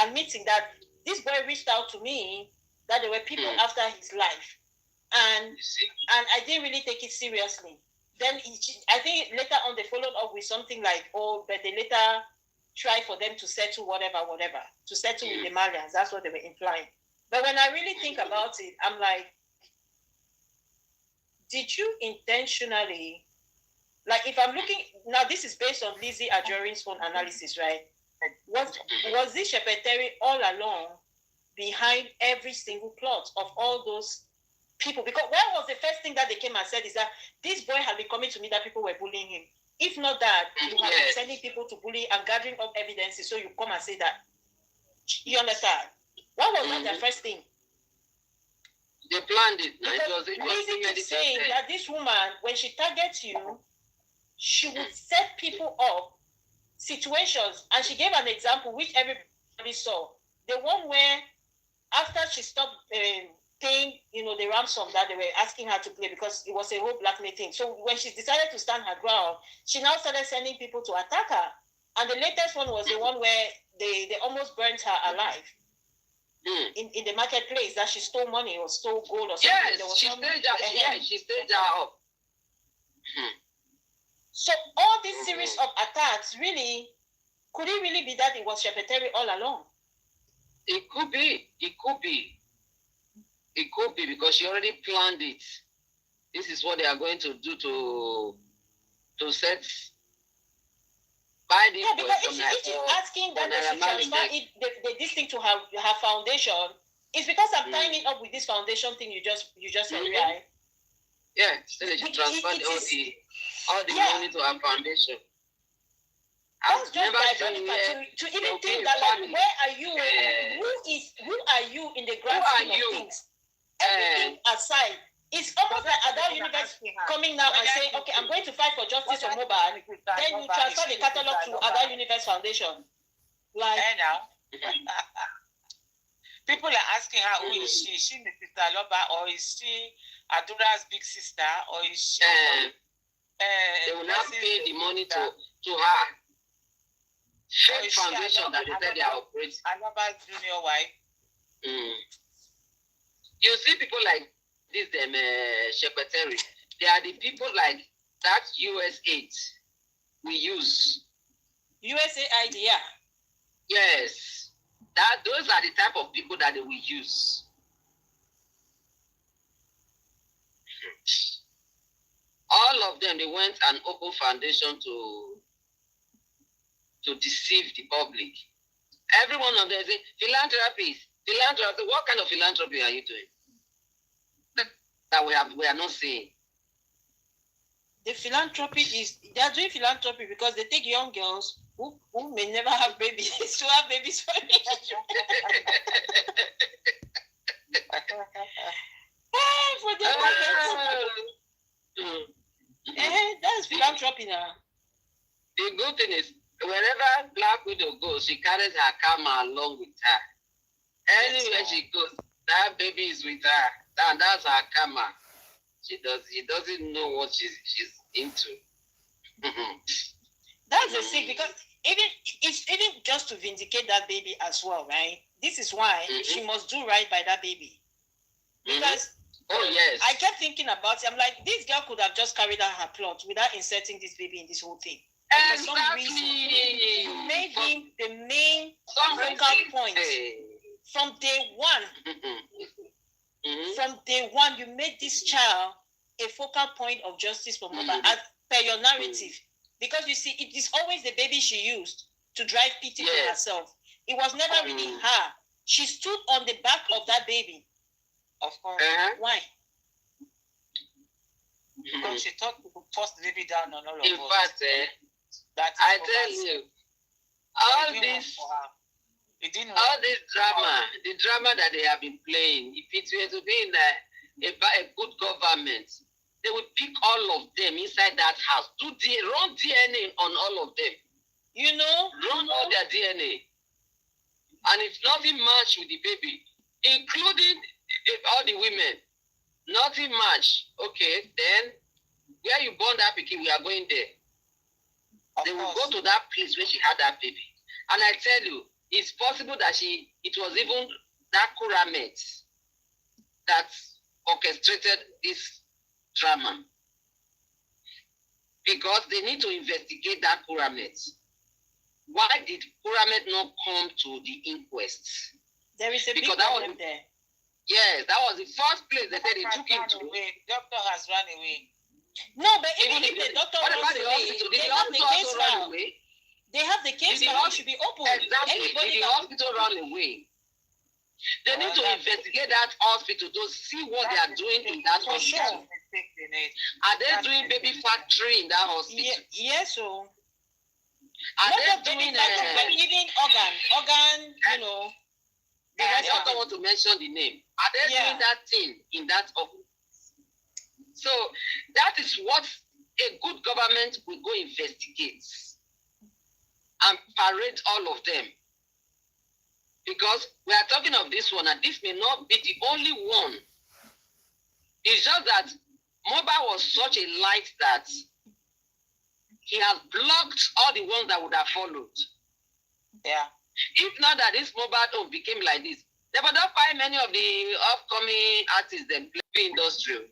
admitting that this boy reached out to me, that there were people after his life. And I didn't really take it seriously. Then I think later on they followed up with something like, oh, but they later tried for them to settle whatever, to settle with the Malians. That's what they were implying. But when I really think about it, I'm like, did you intentionally, like if I'm looking, now this is based on Lizzie Ajorin's own analysis, right? Was this Shepeteri all along behind every single plot of all those people? Because what was the first thing that they came and said is that this boy had been coming to me that people were bullying him. If not that, you have been sending people to bully and gathering up evidences, so you come and say that. You understand? What was that the first thing? They planned it. Lizzie is saying that this woman, when she targets you, she would set people up situations, and she gave an example which everybody saw. The one where after she stopped paying, the ransom that they were asking her to pay, because it was a whole blackmail thing. So when she decided to stand her ground, she now started sending people to attack her. And the latest one was the one where they almost burnt her alive in the marketplace, that she stole money or stole gold or something. Yes, she staged her up. So all this series of attacks, really, could it really be that it was Shepeteri all along? It could be. It could be because she already planned it. This is what they are going to do to set by this. Yeah, because if she's asking that they should transfer this thing to her foundation, it's because I'm tying it up with this foundation thing you just said, right? Yeah, so they should transfer all the money to our foundation. That's just diabolical to even think that, like, where are you? Who are you in the grand scheme of things? Everything aside, it's almost like Adult Universe coming now and saying, okay, I'm going to fight for justice for Mohbad. Then you transfer the catalog to Adult Universe Foundation. Like, people are asking her, who is she? Is she Mr. Loba, or is she Adura's big sister, or is she? They will not pay the money to her. Fake foundation that they said they are operating. Aloba's junior wife. You see people like this, Shepeteri. They are the people like that USAID we use. USAID, yeah. Yes. Those are the type of people that they will use. All of them, they went and opened foundation to deceive the public. Every one of them say, philanthropy. What kind of philanthropy are you doing? That we are not seeing. The philanthropy is, they are doing philanthropy because they take young girls who may never have babies to have babies for me. That's philanthropy now. The good thing is, wherever Black Widow goes, she carries her karma along with her. Anywhere she goes, that baby is with her. And that's her karma. She doesn't know what she's into. That's the thing, because it's even just to vindicate that baby as well, right? This is why she must do right by that baby. Because yes. I kept thinking about it. I'm like, this girl could have just carried out her plot without inserting this baby in this whole thing. And for some reason, you made him the main focal point from day one. From day one, you made this child a focal point of justice for Mohbad as per your narrative. Because you see, it is always the baby she used to drive pity to herself. It was never really her. She stood on the back of that baby. Of course. Why? Because she thought we could force the baby down on all of us. In fact, I tell you, all this drama, the drama that they have been playing, if it were to be in a good government, they would pick all of them inside that house, run DNA on all of them. You know, run all their DNA. And if nothing match with the baby, including all the women, nothing match, okay, then where you born that baby, we are going there. They will go to that place where she had that baby. And I tell you, it's possible that it was even that Kuramet that orchestrated this drama. Because they need to investigate that Kuramet. Why did Kuramet not come to the inquest? There is a big problem there. Yes, that was the first place they said they took him to. Doctor has run away. No, but even if the doctor runs away, they have the case file. They have the case file. It should be open. Exactly. If the hospital run away, they need to investigate that hospital to see what they are doing in that hospital. Are they doing baby factory in that hospital? Yes, so. Are they doing even organ, you know. I don't want to mention the name. Are they doing that thing in that office? So that is what a good government will go investigate and parade all of them. Because we are talking of this one, and this may not be the only one. It's just that Mohbad was such a light that he has blocked all the ones that would have followed. Yeah. If not that this Mohbad became like this, they would not find many of the upcoming artists that play industry.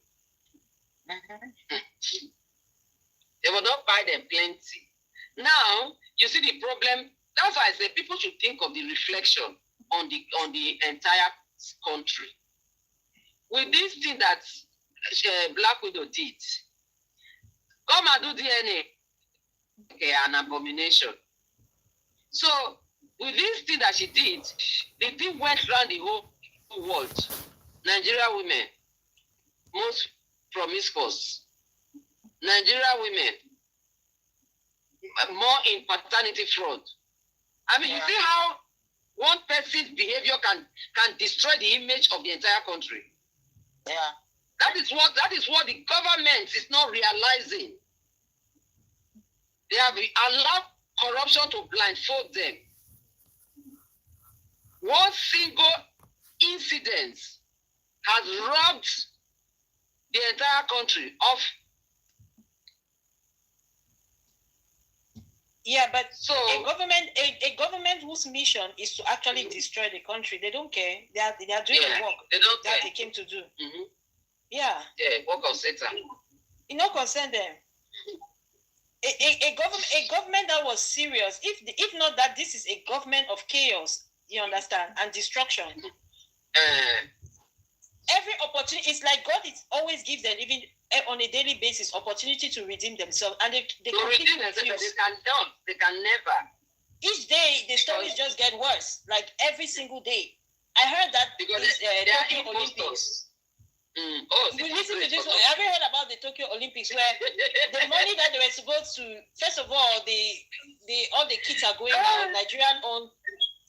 They will not buy them plenty. Now, you see the problem. That's why I say people should think of the reflection on the entire country. With this thing that Black Widow did, come and do DNA, okay, an abomination. So, with this thing that she did, the thing went around the whole world. Nigerian women, most promiscuous. Nigerian women, more in paternity fraud. I mean, you see how one person's behavior can destroy the image of the entire country. Yeah. That is what the government is not realizing. They have allowed corruption to blindfold them. One single incident has robbed the entire country of. Yeah, but so a government whose mission is to actually destroy the country, they don't care. They are doing the work that they came to do. Mm-hmm. Yeah. Yeah, work of Satan. It not concern them. A government that was serious. If not that, this is a government of chaos. You understand, and destruction. Every opportunity, it's like God always gives them, even on a daily basis, opportunity to redeem themselves, and they redeem themselves. They can never. Each day the stories just get worse. Like every single day, I heard that because Tokyo Olympics. We listen to this one. Have you heard about the Tokyo Olympics where the money that they were supposed to? First of all, all the kids are going on Nigerian owned.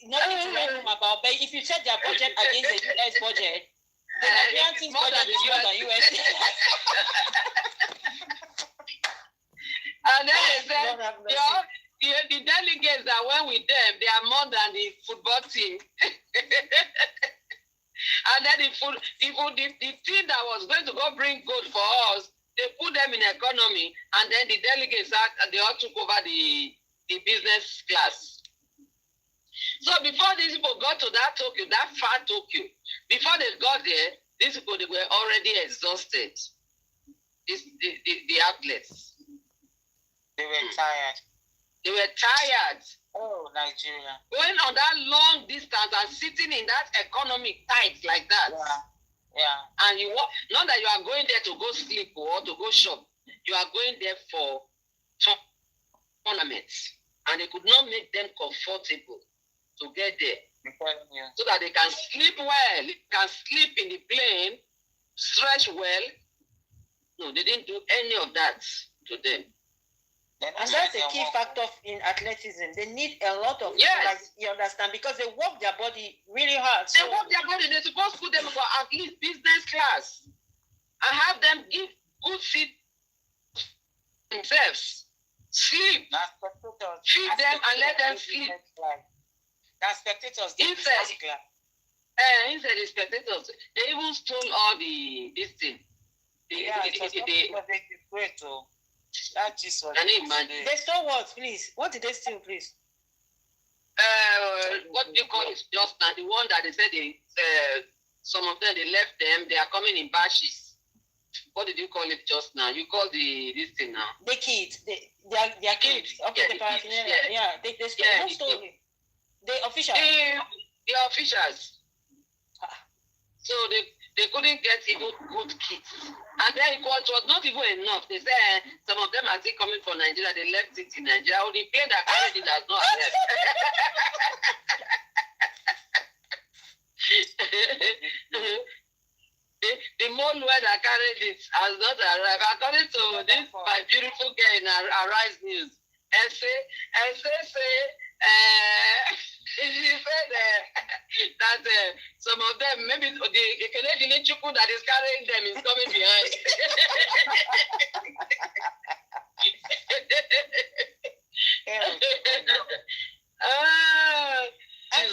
Nothing to write home about, but if you check their budget against the US budget, the Nigerian team's budget is more than US. And then they said, the delegates that went with them, they are more than the football team. And then the team that was going to go bring gold for us, they put them in economy, and then the delegates, they all took over the business class. So before these people got to that Tokyo, that far Tokyo, before they got there, these people, they were already exhausted. The athletes. They were tired. They were tired. Oh, Nigeria. Going on that long distance and sitting in that economic tight like that. Yeah. And not that you are going there to go sleep or to go shop. You are going there for tournaments. And they could not make them comfortable to get there. So that they can sleep well, can sleep in the plane, stretch well, No, they didn't do any of that to them. And that's a key factor in athleticism. They need a lot of, like, you understand, because they work their body really hard. They work their body. They're supposed to put them for at least business class and have them give good feed themselves. Sleep. Feed them and let them sleep. That's spectators. Inside the spectators, they even stole all this thing. They Can you imagine? They stole what, please? What did they steal, please? What do you call it just now? The one that they said some of them, they left them. They are coming in batches. What did you call it just now? You call this thing now? The kids. They are kids. Okay, the paraphernalia. Yeah, they stole. Who stole it? The officials. The officials. So they couldn't get even good kits. And then it was not even enough. They said some of them are still coming from Nigeria. They left it in Nigeria. The plane that carried it has not left. The mole that carried it has not arrived. According to this my beautiful girl in Arise News, she said that some of them, maybe the Canadian Chuku that is carrying them is coming behind. And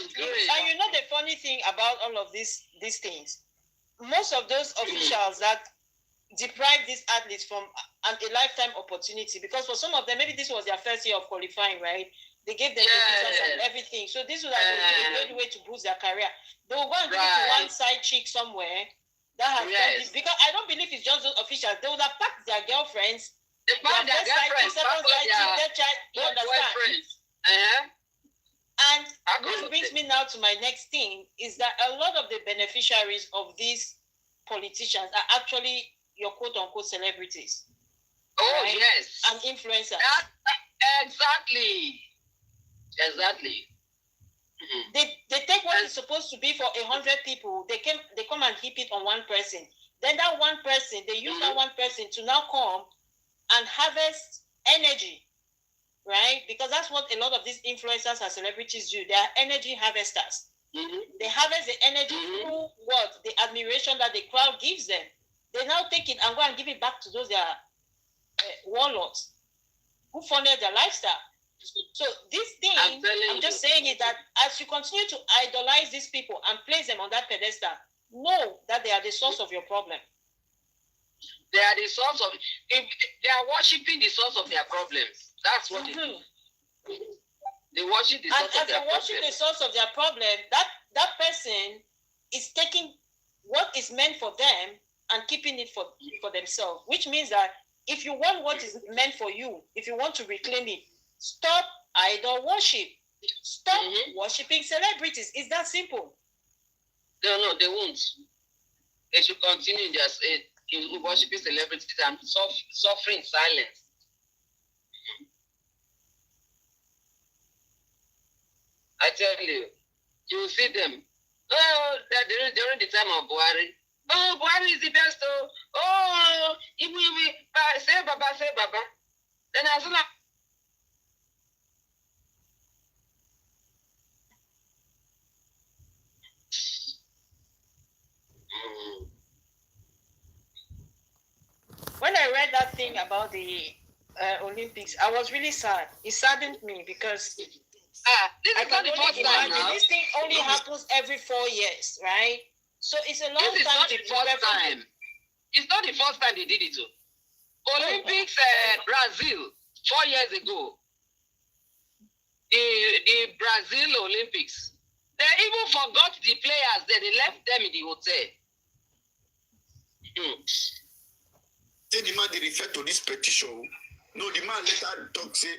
you know the funny thing about all of these things, most of those officials that deprive these athletes from a lifetime opportunity, because for some of them, maybe this was their first year of qualifying, right? They gave them the visas and everything. So this was like a good way to boost their career. They will go and give it to one side chick somewhere that has done this. Because I don't believe it's just those officials. They would have packed their girlfriends, their first side chick, second side chick, their child, you understand? And this brings me now to my next thing, is that a lot of the beneficiaries of these politicians are actually your quote-unquote celebrities. Oh, right? Yes. And influencers. Exactly. They take what is supposed to be for 100 people. They come and heap it on one person. Then that one person, they use that one person to now come and harvest energy, right? Because that's what a lot of these influencers and celebrities do. They are energy harvesters. They harvest the energy through what? The admiration that the crowd gives them. They now take it and go and give it back to those their warlords who funded their lifestyle. So this thing, I'm just saying it, that as you continue to idolize these people and place them on that pedestal, know that they are the source of your problem. They are the source of, they are worshiping the source of their problems. That's what they do. They worship the source of their problem. And as they worship the source of their problem, that person is taking what is meant for them and keeping it for themselves, which means that if you want what is meant for you, if you want to reclaim it, stop idol worship. Stop worshiping celebrities. It's that simple. No, they won't. They should continue in worshiping celebrities and suffering in silence. I tell you, you will see them. Oh, during the time of Buhari. Oh, Buhari is the best. Oh, say Baba. Then as soon as when I read that thing about the Olympics, I was really sad. It saddened me because this is not the first time now. This thing only happens every 4 years, right? So it's a long time. This is not the first time. It's not the first time they did it. Olympics, Brazil, 4 years ago. The Brazil Olympics. They even forgot the players. They left them in the hotel. Say the man they refer to this petition. No, the man later talk say,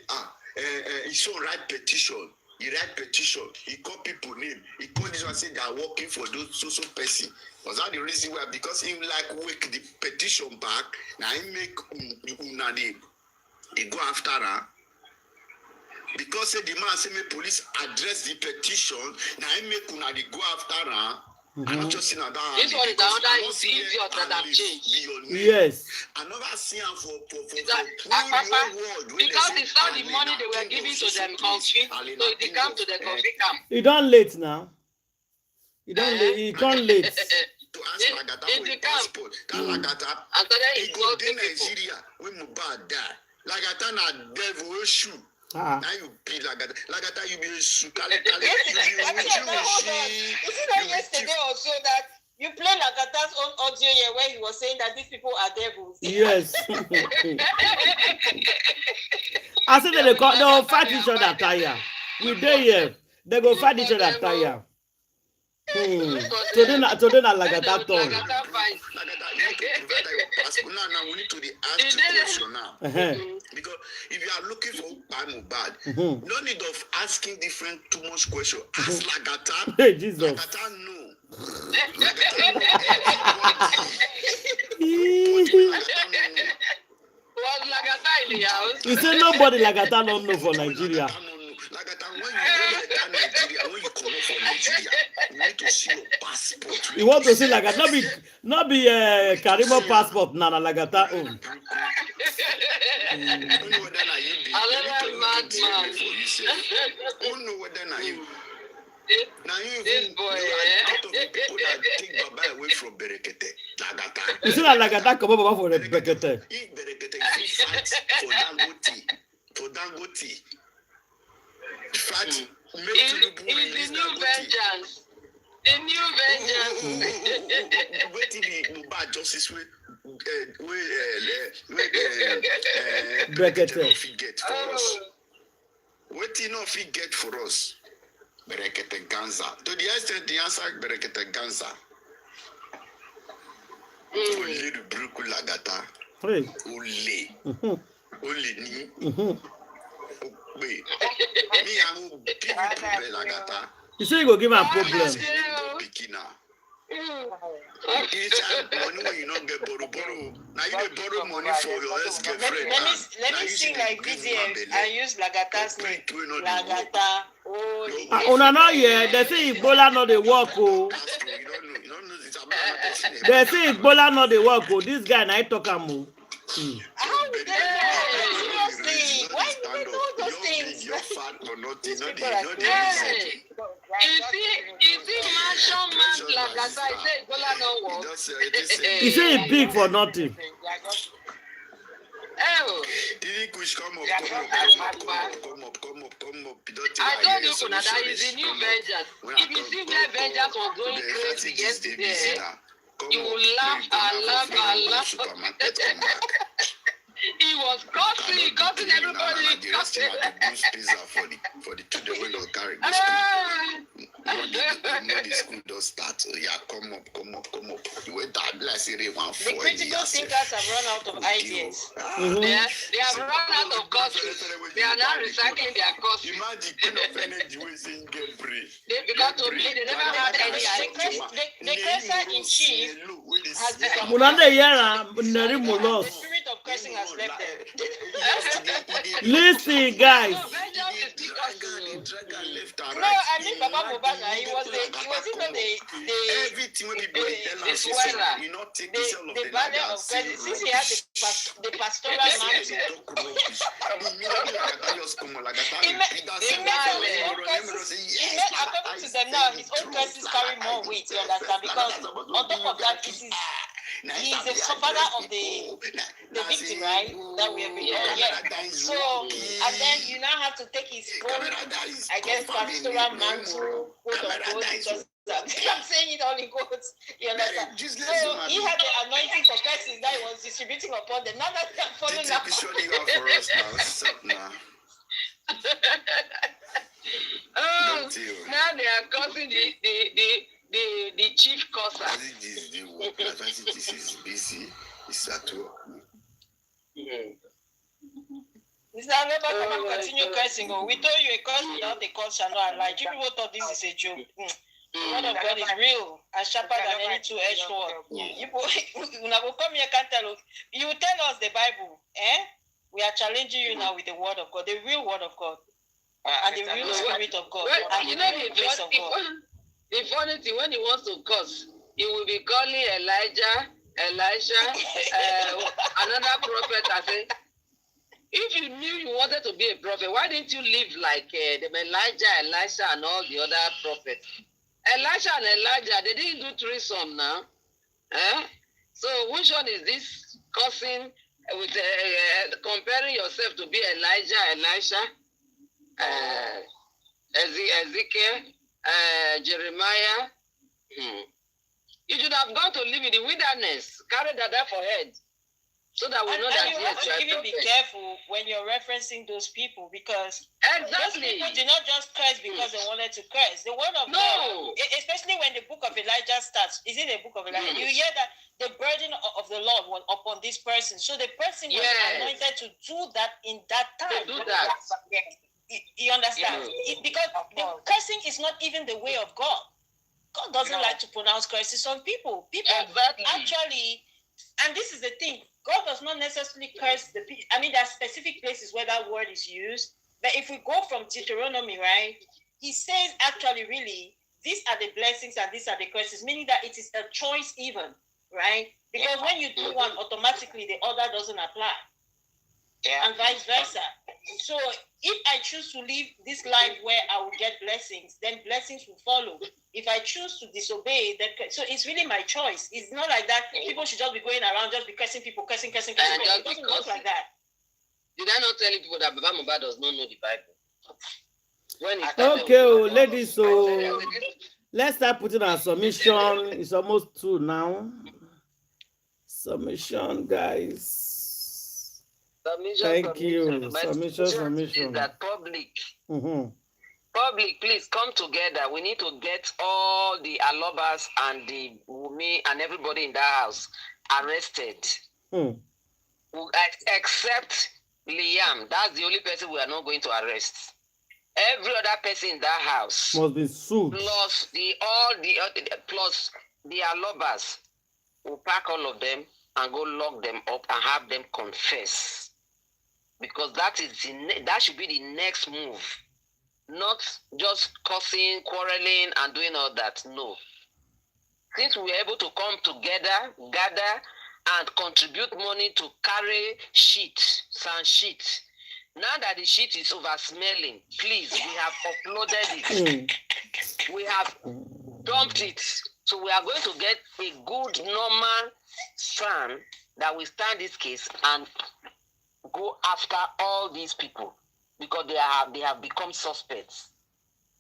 he so write petition. He write petition. He call people name. He call this one say they are working for those so person. Was that the reason why? Because he like wake the petition back. Now he make they go after her. Because say the man say me police address the petition. Now he make they go after her. I'm not just seeing that. This one is another idiot that have changed. Yes. I never seen her for because it's not the money they were giving to them country, so they come to the country camp. You don't late now. You don't late. You can't late. To ask Lagata for a passport. That Lagata, he go to Nigeria when Mohbad die. Lagata na devil shoe. Now you be Lagata, you be a shoe. Isn't that yesterday also that you play Lagata's own audio here where he was saying that these people are devils? Yes. I said they will fight each other tire. We there here. They go fight each other tire. Today na Lagata turn. Now we need to ask the question now. Because if you are looking for Mohbad, no need of asking different too much question. Ask Lagata. Hey, Jesus. Lagata no. Was Lagata in the house? You say nobody Lagata don't know for Nigeria. Lagata, when you enter Nigeria, when you come from Nigeria, you need to see your passport. You want to see Lagata? Not be Karimo passport, Nana Lagata own. Who know whether na you? Now you this boy, out of the people that take Baba away from BREKETE, Lagata. You see that Lagata come over for the BREKETE. If BREKETE fight for Dangote, fight, make Tinubu release the new vengeance. The new vengeance. Wait till the Mohbad justice way BREKETE get for us. What you know if he get for us? BREKETE Ganza. To the extent the answer BREKETE Ganza. Only the Bruku Lagata. Only ni. Wait. Me I will give you problem Lagata. You say you go give him a problem. Money when you not get borrow. Now you dey borrow money for your ex-girlfriend. Let me sing like VDM and use Lagata's name. Lagata. Una know here, they say Ebola not the work. Oh. They say Ebola not the work. Oh. This guy na talk am. How would they know? Seriously, why do they know those things? You're fat or not? Is he mansion man Lagata? He say Ebola no work. He say he big for nothing. Oh. Come up. I told you, Kuna, that is the new vengeance. If you see where vengeance was going crazy yesterday, you will laugh and laugh and laugh. He was cursing everybody. For the children when they carry the school does start. Yeah, come up. You went down, bless it, the critical thinkers have run out of ideas. They have run out of causes. They are now recycling their causes. Imagine kind of energy we saying get free. They began to read. They never had any idea. The cursor in chief has become. The spirit of cursing has left them. Listen, guys. No, I mean Baba Mohbad. He was even everything when people tell us, you not take the value of credit. Since he had the pastoral mantle, according to them now, his own curses carry more weight. You understand? Because on top of that, he is the father of the victim, right? That we have been So, and then you now have to take his own, I guess, pastoral mantle, quote unquote, because I'm saying it all in quotes. You understand? So he had the anointing for curses that he was distributing upon them. Now that they are following up. Oh, now they are causing the chief causer. This is busy. It's at work. It's not about continue cursing. We told you a curse without a cause shall not lie. You people thought this is a joke. The word of God is real and sharper than any two-edged sword. You will come here, can't tell us. You tell us the Bible. We are challenging you now with the word of God, the real word of God, and the real spirit of God, and the real grace of God. The funny thing, when he wants to curse, he will be calling Elijah, Elisha, another prophet. I say, if you knew you wanted to be a prophet, why didn't you live like the Elijah, Elisha, and all the other prophets? Elisha and Elijah, they didn't do threesome now. So which one is this cursing with comparing yourself to be Elijah, Elisha, Ezekiel, Jeremiah? You should have gone to live in the wilderness, carry that for head, so that we know that you have to even be careful when you're referencing those people, because those people did not just curse because they wanted to curse. The word of God, especially when the book of Elijah starts, is it the book of Elijah? You hear that the burden of the Lord was upon this person, so the person was anointed to do that in that time. To do that. You understand? Because the cursing is not even the way of God. God doesn't like to pronounce curses on people. People actually, and this is the thing, God does not necessarily curse the people. I mean, there are specific places where that word is used. But if we go from Deuteronomy, right, he says actually, really, these are the blessings and these are the curses, meaning that it is a choice even, right? Because when you do one, automatically the other doesn't apply. And vice versa. So if I choose to live this life where I will get blessings, then blessings will follow. If I choose to disobey, then so it's really my choice. It's not like that. People should just be going around, just be cursing people, cursing. It doesn't work like that. Did I not tell people that Baba Mohbad does not know the Bible? Ladies, so let's start putting our submission. It's almost 2 now. Submission, guys. Thank you. Submission. That public. Public, please come together. We need to get all the Alobas and the Wumi and everybody in that house arrested. Except Liam. That's the only person we are not going to arrest. Every other person in that house must be sued. Plus the Alobas. We'll pack all of them and go lock them up and have them confess. Because that should be the next move. Not just cursing, quarreling, and doing all that. No. Since we were able to come together, gather, and contribute money to carry sand sheet. Now that the sheet is over smelling, please, we have uploaded it. We have dumped it. So we are going to get a good, normal stand that will stand this case and go after all these people because they have become suspects.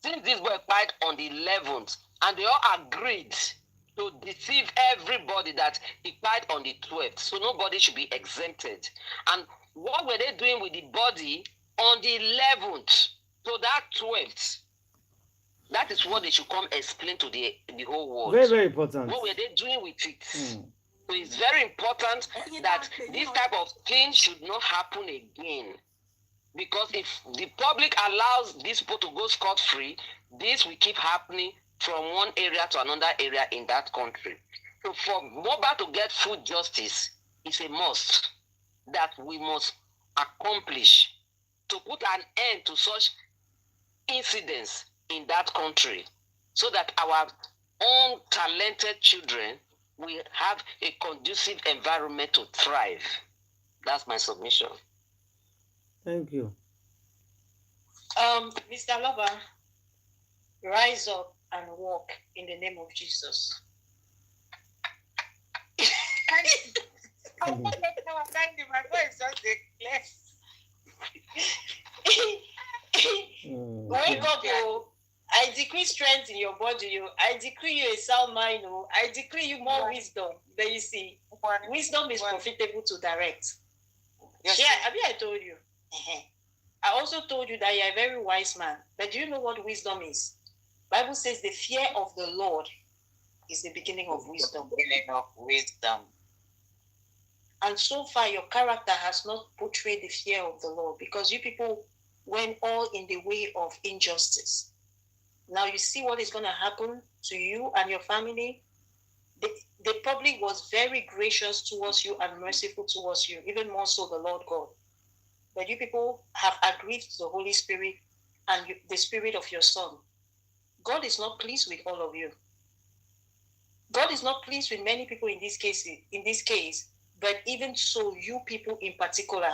Since this boy fight on the 11th, and they all agreed to deceive everybody that he fight on the 12th, so nobody should be exempted. And what were they doing with the body on the 11th to that 12th? That is what they should come explain to the whole world. Very, very important. What were they doing with it? So it's very important that this type of thing should not happen again. Because if the public allows these people to go scot-free, this will keep happening from one area to another area in that country. So for Mohbad to get full justice is a must that we must accomplish to put an end to such incidents in that country so that our own talented children will have a conducive environment to thrive. That's my submission. Thank you. Mr. Lover, rise up and walk in the name of Jesus. Wake up, oh. I decree strength in your body. I decree you a sound mind. I decree you more wisdom. But you see, wisdom is profitable to direct. Yes, yeah, I told you. I also told you that you're a very wise man. But do you know what wisdom is? Bible says the fear of the Lord is the beginning of wisdom. And so far, your character has not portrayed the fear of the Lord because you people went all in the way of injustice. Now you see what is going to happen to you and your family. The public was very gracious towards you and merciful towards you, even more so the Lord God. But you people have aggrieved the Holy Spirit and the Spirit of your Son. God God is not pleased with all of you. God is not pleased with many people in this case, but even so, you people in particular,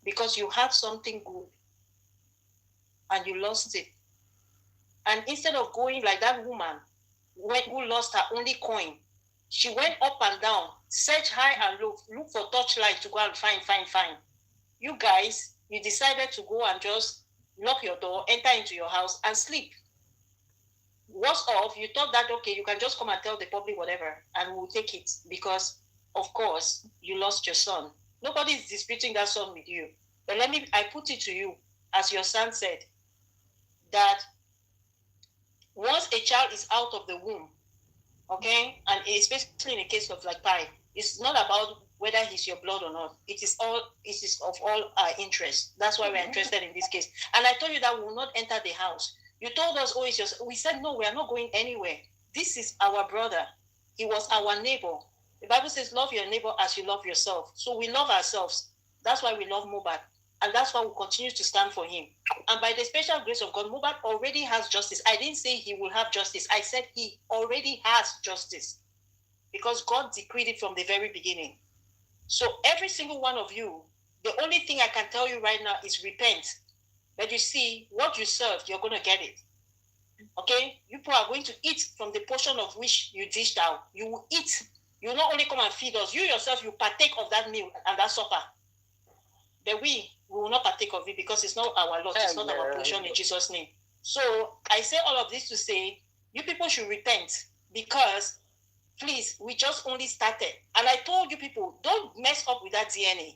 because you had something good and you lost it. And instead of going like that woman who lost her only coin, she went up and down, search high and low, look for torchlight to go and find. You guys, you decided to go and just lock your door, enter into your house and sleep. Worse off, you thought that, okay, you can just come and tell the public whatever and we'll take it because, of course, you lost your son. Nobody is disputing that son with you. But I put it to you, as your son said, that once a child is out of the womb, okay, and especially in the case of like Pi, it's not about whether he's your blood or not. It is of all our interest. That's why we're interested in this case. And I told you that we will not enter the house. You told us, oh, it's just, we said, no, we are not going anywhere. This is our brother. He was our neighbor. The Bible says, love your neighbor as you love yourself. So we love ourselves. That's why we love Mohbad. And that's why we continue to stand for him. And by the special grace of God, Mohbad already has justice. I didn't say he will have justice. I said he already has justice. Because God decreed it from the very beginning. So every single one of you, the only thing I can tell you right now is repent. But you see, what you serve, you're going to get it. Okay? You people are going to eat from the portion of which you dished out. You will eat. You will not only come and feed us. You yourself, you partake of that meal and that supper. But we will not partake of it because it's not our lot. It's not our portion in Jesus' name. So I say all of this to say, you people should repent because, please, we just only started. And I told you people, don't mess up with that DNA.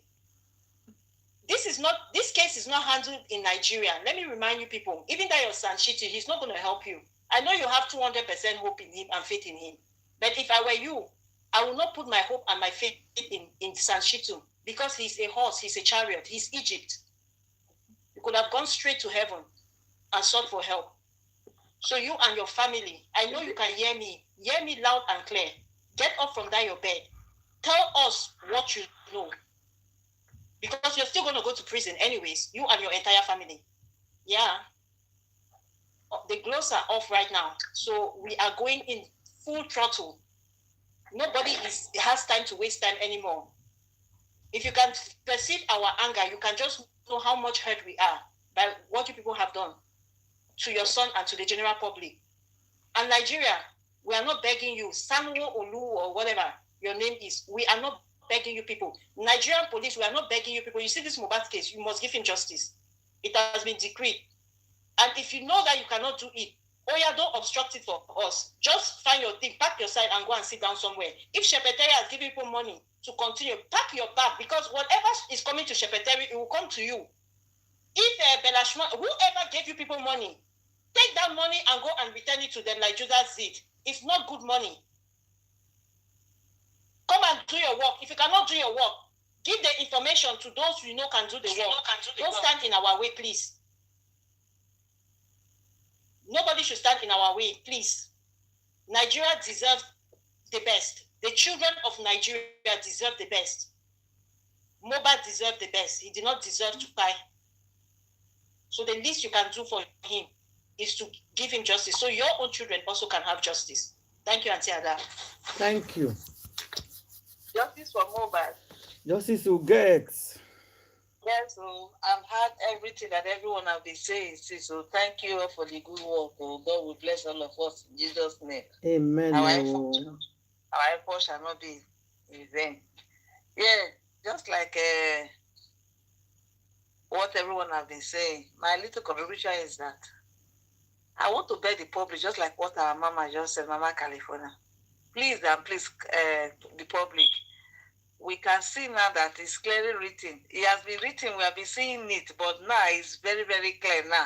This case is not handled in Nigeria. Let me remind you people, even that your son Shitu, he's not going to help you. I know you have 200% hope in him and faith in him. But if I were you, I will not put my hope and my faith in San Shitu because he's a horse, he's a chariot, he's Egypt. You could have gone straight to heaven and sought for help. So you and your family, I know you can hear me loud and clear. Get up from that your bed. Tell us what you know. Because you're still going to go to prison anyways, you and your entire family. Yeah. The gloves are off right now. So we are going in full throttle. Nobody has time to waste time anymore. If you can perceive our anger, you can just know how much hurt we are by what you people have done to your son and to the general public. And Nigeria, we are not begging you, Samuel Olu or whatever your name is, we are not begging you people. Nigerian police, we are not begging you people. You see this Mohbad case, you must give him justice. It has been decreed. And if you know that you cannot do it, oh yeah, don't obstruct it for us. Just find your thing, pack your side and go and sit down somewhere. If Shepeteri has given people money to continue, pack your bag because whatever is coming to Shepeteri, it will come to you. If Belashma, whoever gave you people money, take that money and go and return it to them like Judas did. It's not good money. Come and do your work. If you cannot do your work, give the information to those you know can do the work. Don't stand in our way, please. Nobody should stand in our way, please. Nigeria deserves the best. The children of Nigeria deserve the best. Mohbad deserved the best. He did not deserve to die. So the least you can do for him is to give him justice. So your own children also can have justice. Thank you, Auntie Ada. Thank you. Justice for Mohbad. Justice will get. Yes, so I've heard everything that everyone has been saying. So thank you all for the good work. Oh, God will bless all of us in Jesus' name. Amen. Our effort shall not be in vain. Yeah, just like what everyone has been saying, my little contribution is that I want to beg the public, just like what our mama just said, Mama California. Please and please, the public, we can see now that it's clearly written. It has been written, we have been seeing it, but now it's very, very clear now.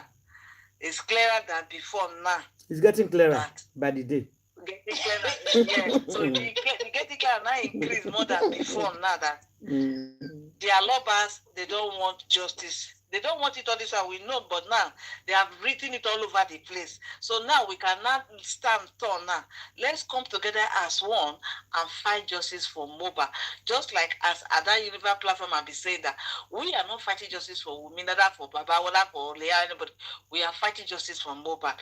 It's clearer than before now. It's getting clearer by the day. Getting clearer, yeah. So the getting clearer now increase more than before now that their lovers, they don't want justice They don't want it all this one, we know, but now they have written it all over the place. So now we cannot stand tall now. Let's come together as one and fight justice for Mohbad. Just like as Ada Univer platform and be saying that we are not fighting justice for women, neither for Babawala, for Leah, anybody. We are fighting justice for Mohbad.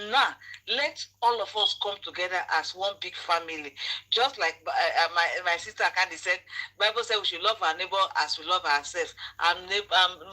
Now, let all of us come together as one big family. Just like my sister Candy said, Bible said we should love our neighbor as we love ourselves. And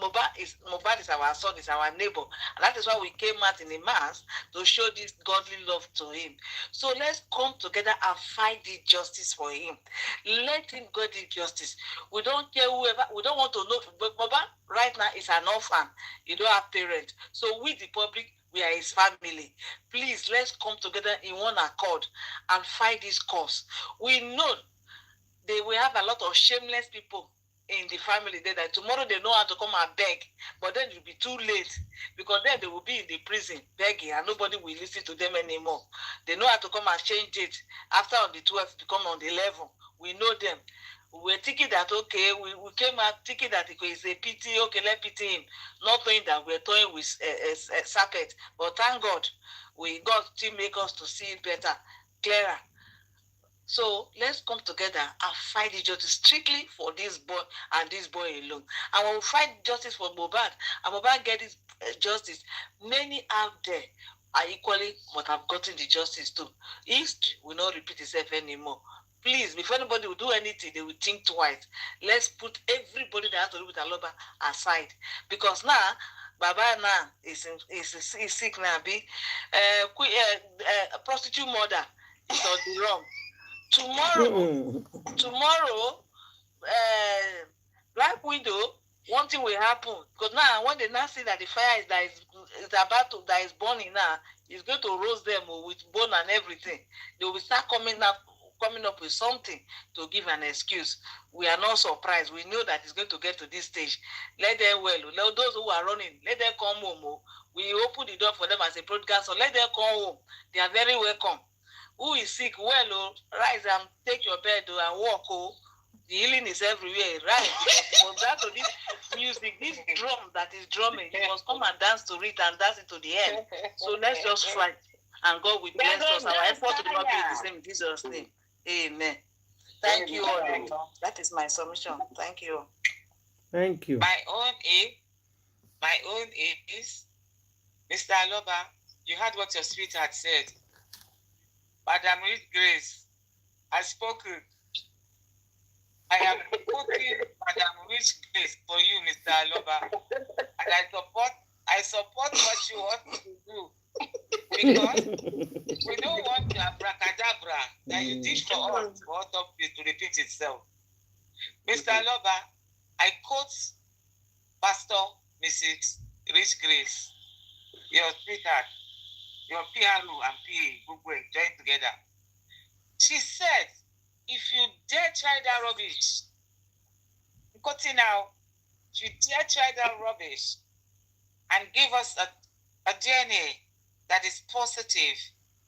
Mohbad is our son, is our neighbor. And that is why we came out in a mass to show this godly love to him. So let's come together and fight the justice for him. Let him get the justice. We don't care whoever, we don't want to know. But Mohbad right now is an orphan. You don't have parents. So we, the public, we are his family. Please, let's come together in one accord and fight this cause. We know they will have a lot of shameless people in the family there that tomorrow they know how to come and beg, but then it will be too late because then they will be in the prison begging and nobody will listen to them anymore. They know how to come and change it after on the 12th to come on the 11th. We know them. We're thinking that, okay, we came out thinking that it is a pity, okay, let pity him, not knowing that we're toying with a serpent. But thank God, God still make us to see it better, clearer. So let's come together and fight the justice strictly for this boy and this boy alone. And when we fight justice for Mohbad, and Mohbad get his justice, many out there are equally what have gotten the justice too. History will not repeat itself anymore. Please, before anybody will do anything, they will think twice. Let's put everybody that has to do with Aloba aside. Because now, Baba now is sick now. Prostitute mother is on the wrong. Tomorrow, Black Widow, one thing will happen. Because now, when they now see that the fire is burning now, it's going to roast them with bone and everything. They will start coming up with something to give an excuse. We are not surprised. We know that it's going to get to this stage. Let them let those who are running, let them come home. We open the door for them as a broadcast, so let them come home. They are very welcome. Who is sick? Well, rise and take your bed and walk. The healing is everywhere, right? Because that to this music, this drum that is drumming, you must come and dance to it and dance it to the end. So let's just fight, and God will bless us. Our effort will not be the same in Jesus' name. Amen. Thank you all. That is my submission. Thank you. Thank you. My own aim is, Mr. Aloba, you heard what your sweetheart said. Madam Grace has spoken. I am putting Madam Grace for you, Mr. Aloba, and I support what you want to do. Because we don't want the abracadabra that you did for us to repeat itself. Mr. Aloba, I quote Pastor Mrs. Rich Grace, your sweetheart, your PRO and PA, Google, join together. She said, if you dare try that rubbish, now, if you dare try that rubbish and give us a DNA that is positive,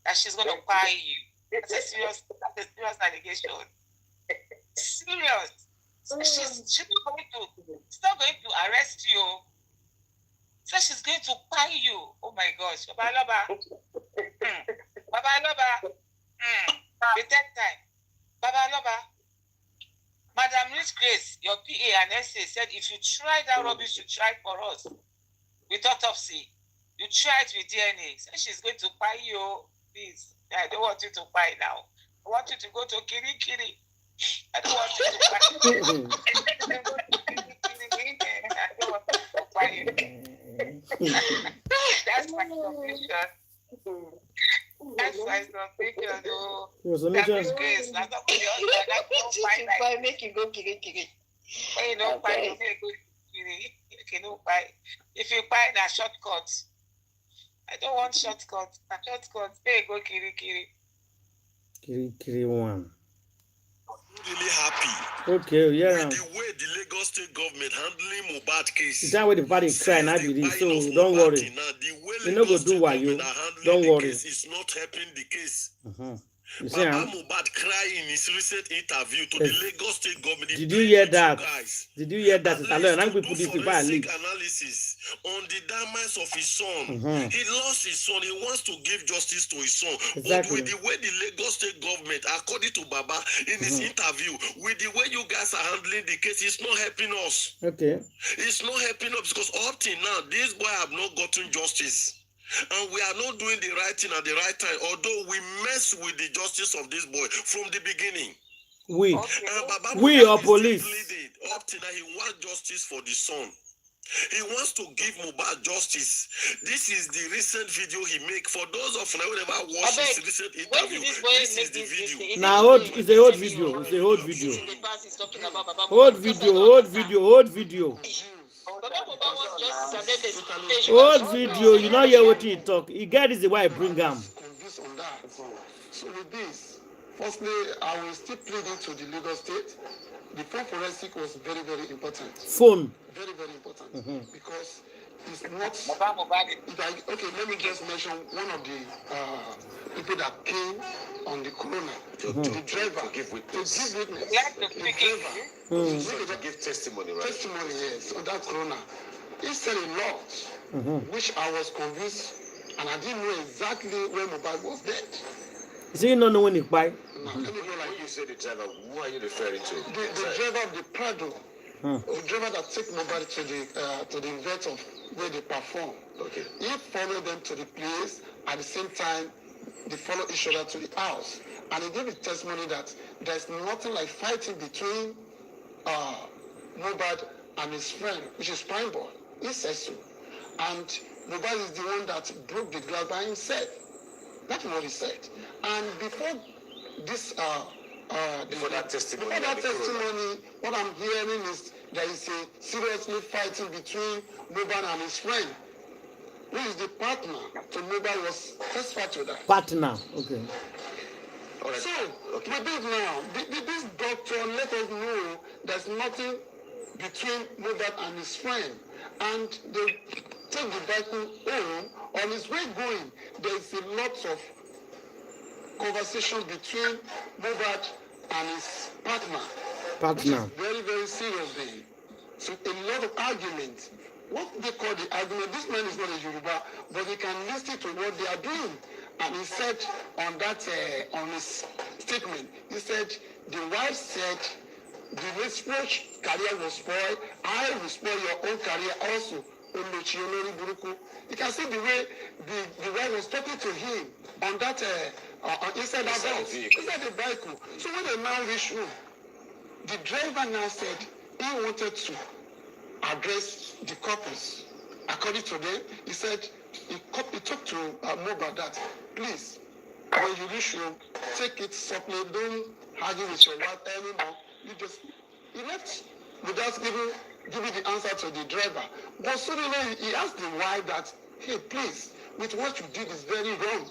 that she's going to buy you. That's a serious allegation. Serious. She's not going to arrest you. So she's going to buy you. Oh my gosh. Baba Aloba. Baba Aloba. The third time. Baba Aloba. Madam Rich Grace, your PA and SA said if you try that rubbish, you try for us with autopsy. You try it with DNA. So she's going to buy you. Please. I don't want you to buy now. I want you to go to Kiri Kiri. I don't want you to buy. I don't want you to buy you. That's my submission. That's my submission. Grace. That's not buy. Make you go Kiri Kiri. Hey, no buy. You go Kiri. You cannot buy. If you buy a shortcut. I don't want shortcuts. Hey, go Kiri Kiri. Kiri Kiri one. Really happy. Okay, yeah. With the way the Lagos state government handling Mohbad case. Is that way the party crying? I believe so. Don't worry. Now, the way you know go do what you. Don't worry. It's not helping the case. Baba Mohbad cried in his recent interview to the Lagos State government. Did you hear that? Guys, Did you hear that? to do forensic analysis on the demise of his son. He lost his son. He wants to give justice to his son. But with the way the Lagos State government, according to Baba in his interview, with the way you guys are handling the case, it's not helping us. Okay. It's not helping us because up till now, this boy have not gotten justice. And we are not doing the right thing at the right time, although we mess with the justice of this boy from the beginning. We or police. Up till now, he wants justice for the son. He wants to give Mohbad justice. This is the recent video he made. For those of you who never watched his recent interview, this is the video. Now, it's a old video. It's a old video. Old video. Old video. You know hear what he talk. He get is the why I bring him. So with this, firstly, I will still pleading to the Lagos State. The phone forensic was very, very important. Phone. Very, very important. Because it's not... Okay, let me just mention one of the people that came on the corona. The driver. To give witness. The driver. To give testimony, right? Testimony, yes, on that corona. He said a lot, which I was convinced, and I didn't know exactly when Mohbad was dead. So you don't know when he buy? No, let me go like you said the driver. Who are you referring to? The driver of the Prado. The driver that took Mohbad to the event of where they perform. Okay. He followed them to the place. At the same time, they follow each other to the house. And he gave a testimony that there's nothing like fighting between Mohbad and his friend, which is Prime Boy. He says so. And Mohbad is the one that broke the glass by himself. That's what he said. And before this, before that testimony, what I'm hearing is there is a seriously fighting between Mohbad and his friend, who is the partner to Mohbad, was testified to that. Partner, okay. Right. So, with this now, this doctor let us know there's nothing between Mohbad and his friend. And they take the vehicle home. On his way going, there's a lot of conversation between Mohbad and his partner. Which is very, very serious thing. So a lot of arguments. What they call the argument, this man is not a Yoruba, but he can listen to what they are doing. And he said on that, on his statement, he said, the wife said, the research career was spoiled. I will spoil your own career also. You can see the way the wife was talking to him on that inside that house, inside the vehicle. So when they now reached home, the driver now said he wanted to address the couples. According to them, he said he talked to Mohbad that, please, when you reach home, take it softly, don't argue with your wife anymore. He left without giving the answer to the driver. But suddenly he asked the wife that, hey, please, with what you did is very wrong.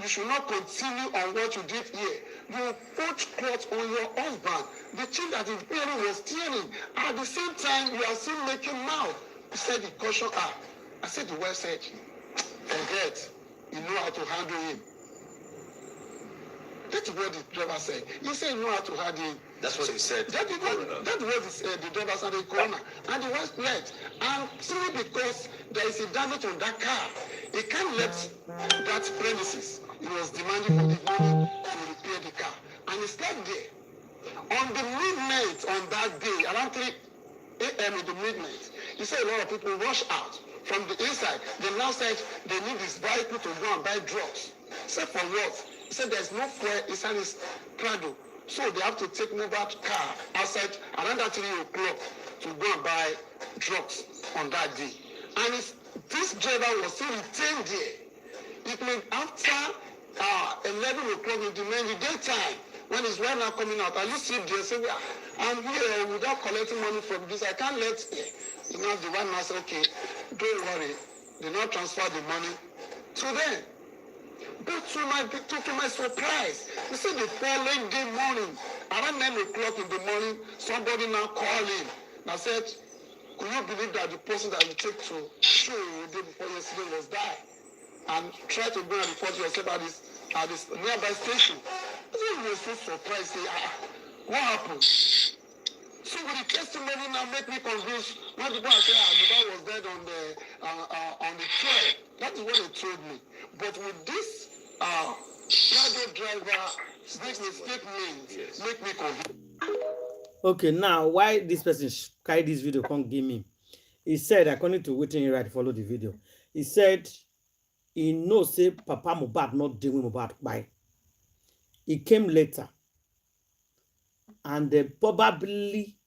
You should not continue on what you did here. You put clothes on your husband. The thing that he's wearing was tearing. At the same time, you are still making mouth. He said he cautioned her. I said the wife said, forget, you know how to handle him. That's what the driver said. He said you know how to handle him. That's what he said. That's what the driver said in corner. And the wife left. And simply because there is a damage on that car, he can't let that premises. He was demanding for the money to repair the car. And he slept there. On the midnight on that day, around 3 a.m. in the midnight, he said a lot of people rushed out from the inside. They now said they need this vehicle to go and buy drugs. He said for what? He said there's no fuel inside his Prado. So they have to take Mohbad's car outside around that 3 o'clock to go and buy drugs on that day. And this driver was still retained there. It means after 11 o'clock in the daytime, when his wife now coming out, I used to see say, I'm here without collecting money from this. I can't let, the one now said, okay, don't worry. They now transfer the money to them. But to my surprise, he said the following day morning, around 9 o'clock in the morning, somebody now called him and said, could you believe that the person that you take to show you the day before yesterday was died? And try to go and report yourself at this nearby station. people were so surprised. Say, what happened? So with the testimony now make me convinced. When people are saying, Mohbad was dead on the trail. That is what they told me. But with this private driver, this mistake means make me convinced. Okay, now why this person carry this video can't give me? He said, according to waiting right, follow the video. He said he knows say Papa Mohbad not doing Mohbad by. He came later, and they probably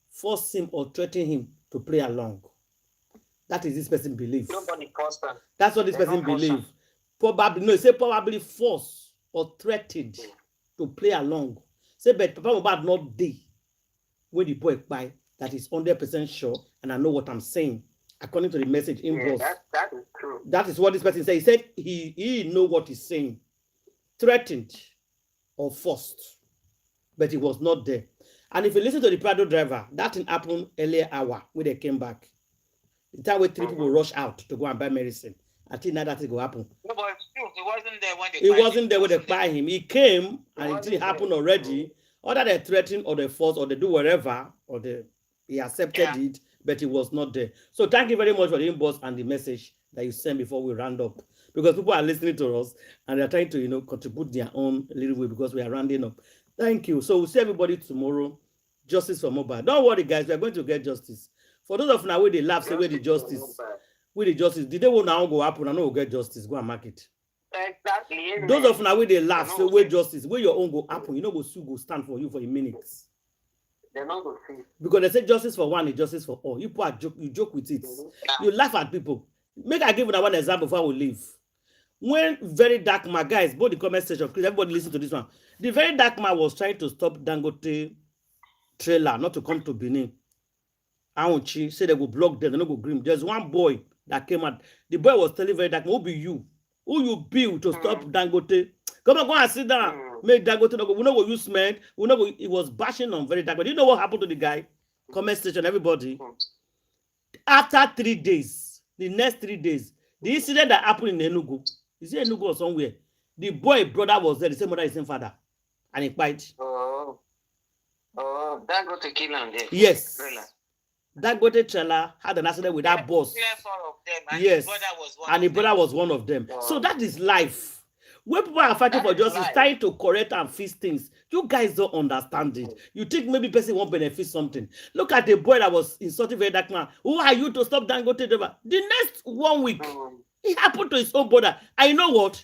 force him or threaten him to play along. That is this person believes. Nobody forced them. That's what this person believes. Probably, no, he said probably force or threatened to play along. Say, but Papa Mohbad not day when the boy by. That is 100% sure, and I know what I'm saying. According to the message inbox. Yeah, that is true. That is what this person said. He said he know what he's saying. Threatened or forced. But he was not there. And if you listen to the Prado driver, that thing happened earlier hour when they came back. The time where 3 people rush out to go and buy medicine. I think now that it will happen. No, but it's true. He wasn't there when they He wasn't there when they buy him. He came and it didn't happen already. Either they threatened or they forced or they do whatever or he accepted it, but he was not there. So thank you very much for the inbox and the message that you sent before we round up. Because people are listening to us and they're trying to, contribute their own little way because we are rounding up. Thank you. So we'll see everybody tomorrow. Justice for Mohbad. Don't worry, guys. We are going to get justice. For those of now where they laugh, say where the justice. Where the justice. The day will now go happen and we'll get justice. Go and mark it. Exactly. Those of now where they laugh, say where justice. Where your own go happen. Go sue, go stand for you for a minute. They're not going to see. Because they say justice for one is justice for all. You joke with it. You laugh at people. Make I give you one example before we leave. When Very Dark Man, guys, both the comment section, please everybody listen to this one. The Very Dark Man was trying to stop Dangote trailer not to come to Benin. Aunchi said they will block them, they no go green. There's one boy that came out. The boy was telling Very Dark Man, who be you? Who you build to stop Dangote? Come on, go and sit down. Make Dangote no go. We no go use cement. We no go. It was bashing on Very Dark. But you know what happened to the guy? Comment section, everybody. After 3 days, the next 3 days, the incident that happened in Enugu, is it Enugu or somewhere? The boy brother was there, the same mother, the same father, and he fight. Oh, Dangote kill him there. Yes. Dangote trailer had an accident with that boss. Yes, and the brother was one of them. So that is life. When people are fighting for justice, trying to correct and fix things, you guys don't understand it. You think maybe person won't benefit something. Look at the boy that was insulting Very Dark Man. Who are you to stop Dangote driver? The next 1 week, it happened to his own brother. And you know what?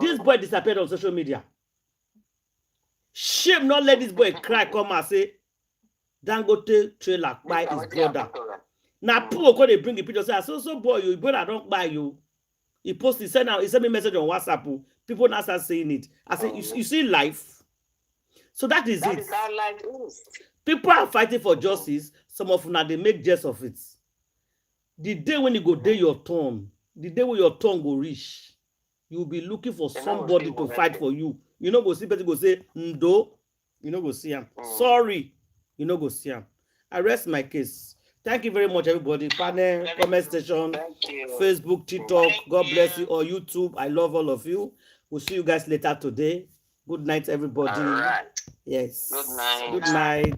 This boy disappeared on social media. Shame not let this boy cry, come and say, Dangote trailer by his brother. Now people go they bring the picture, say, so boy, your brother don't buy you. He posted, he sent me a message on WhatsApp. People now start saying it. I say, you see life. So that is it. Is how life is. People are fighting for justice. Some of them, they make jest of it. The day when you go day your turn, the day when your turn go reach, you'll be looking for somebody to fight for you. You know, go see people go say, Ndo. You know, go see him. Sorry. You know, go see him. I rest my case. Thank you very much, everybody. Panel, comment station, Facebook, TikTok. God bless you. Or YouTube. I love all of you. We'll see you guys later today. Good night, everybody. All right. Yes. Good night. Good night.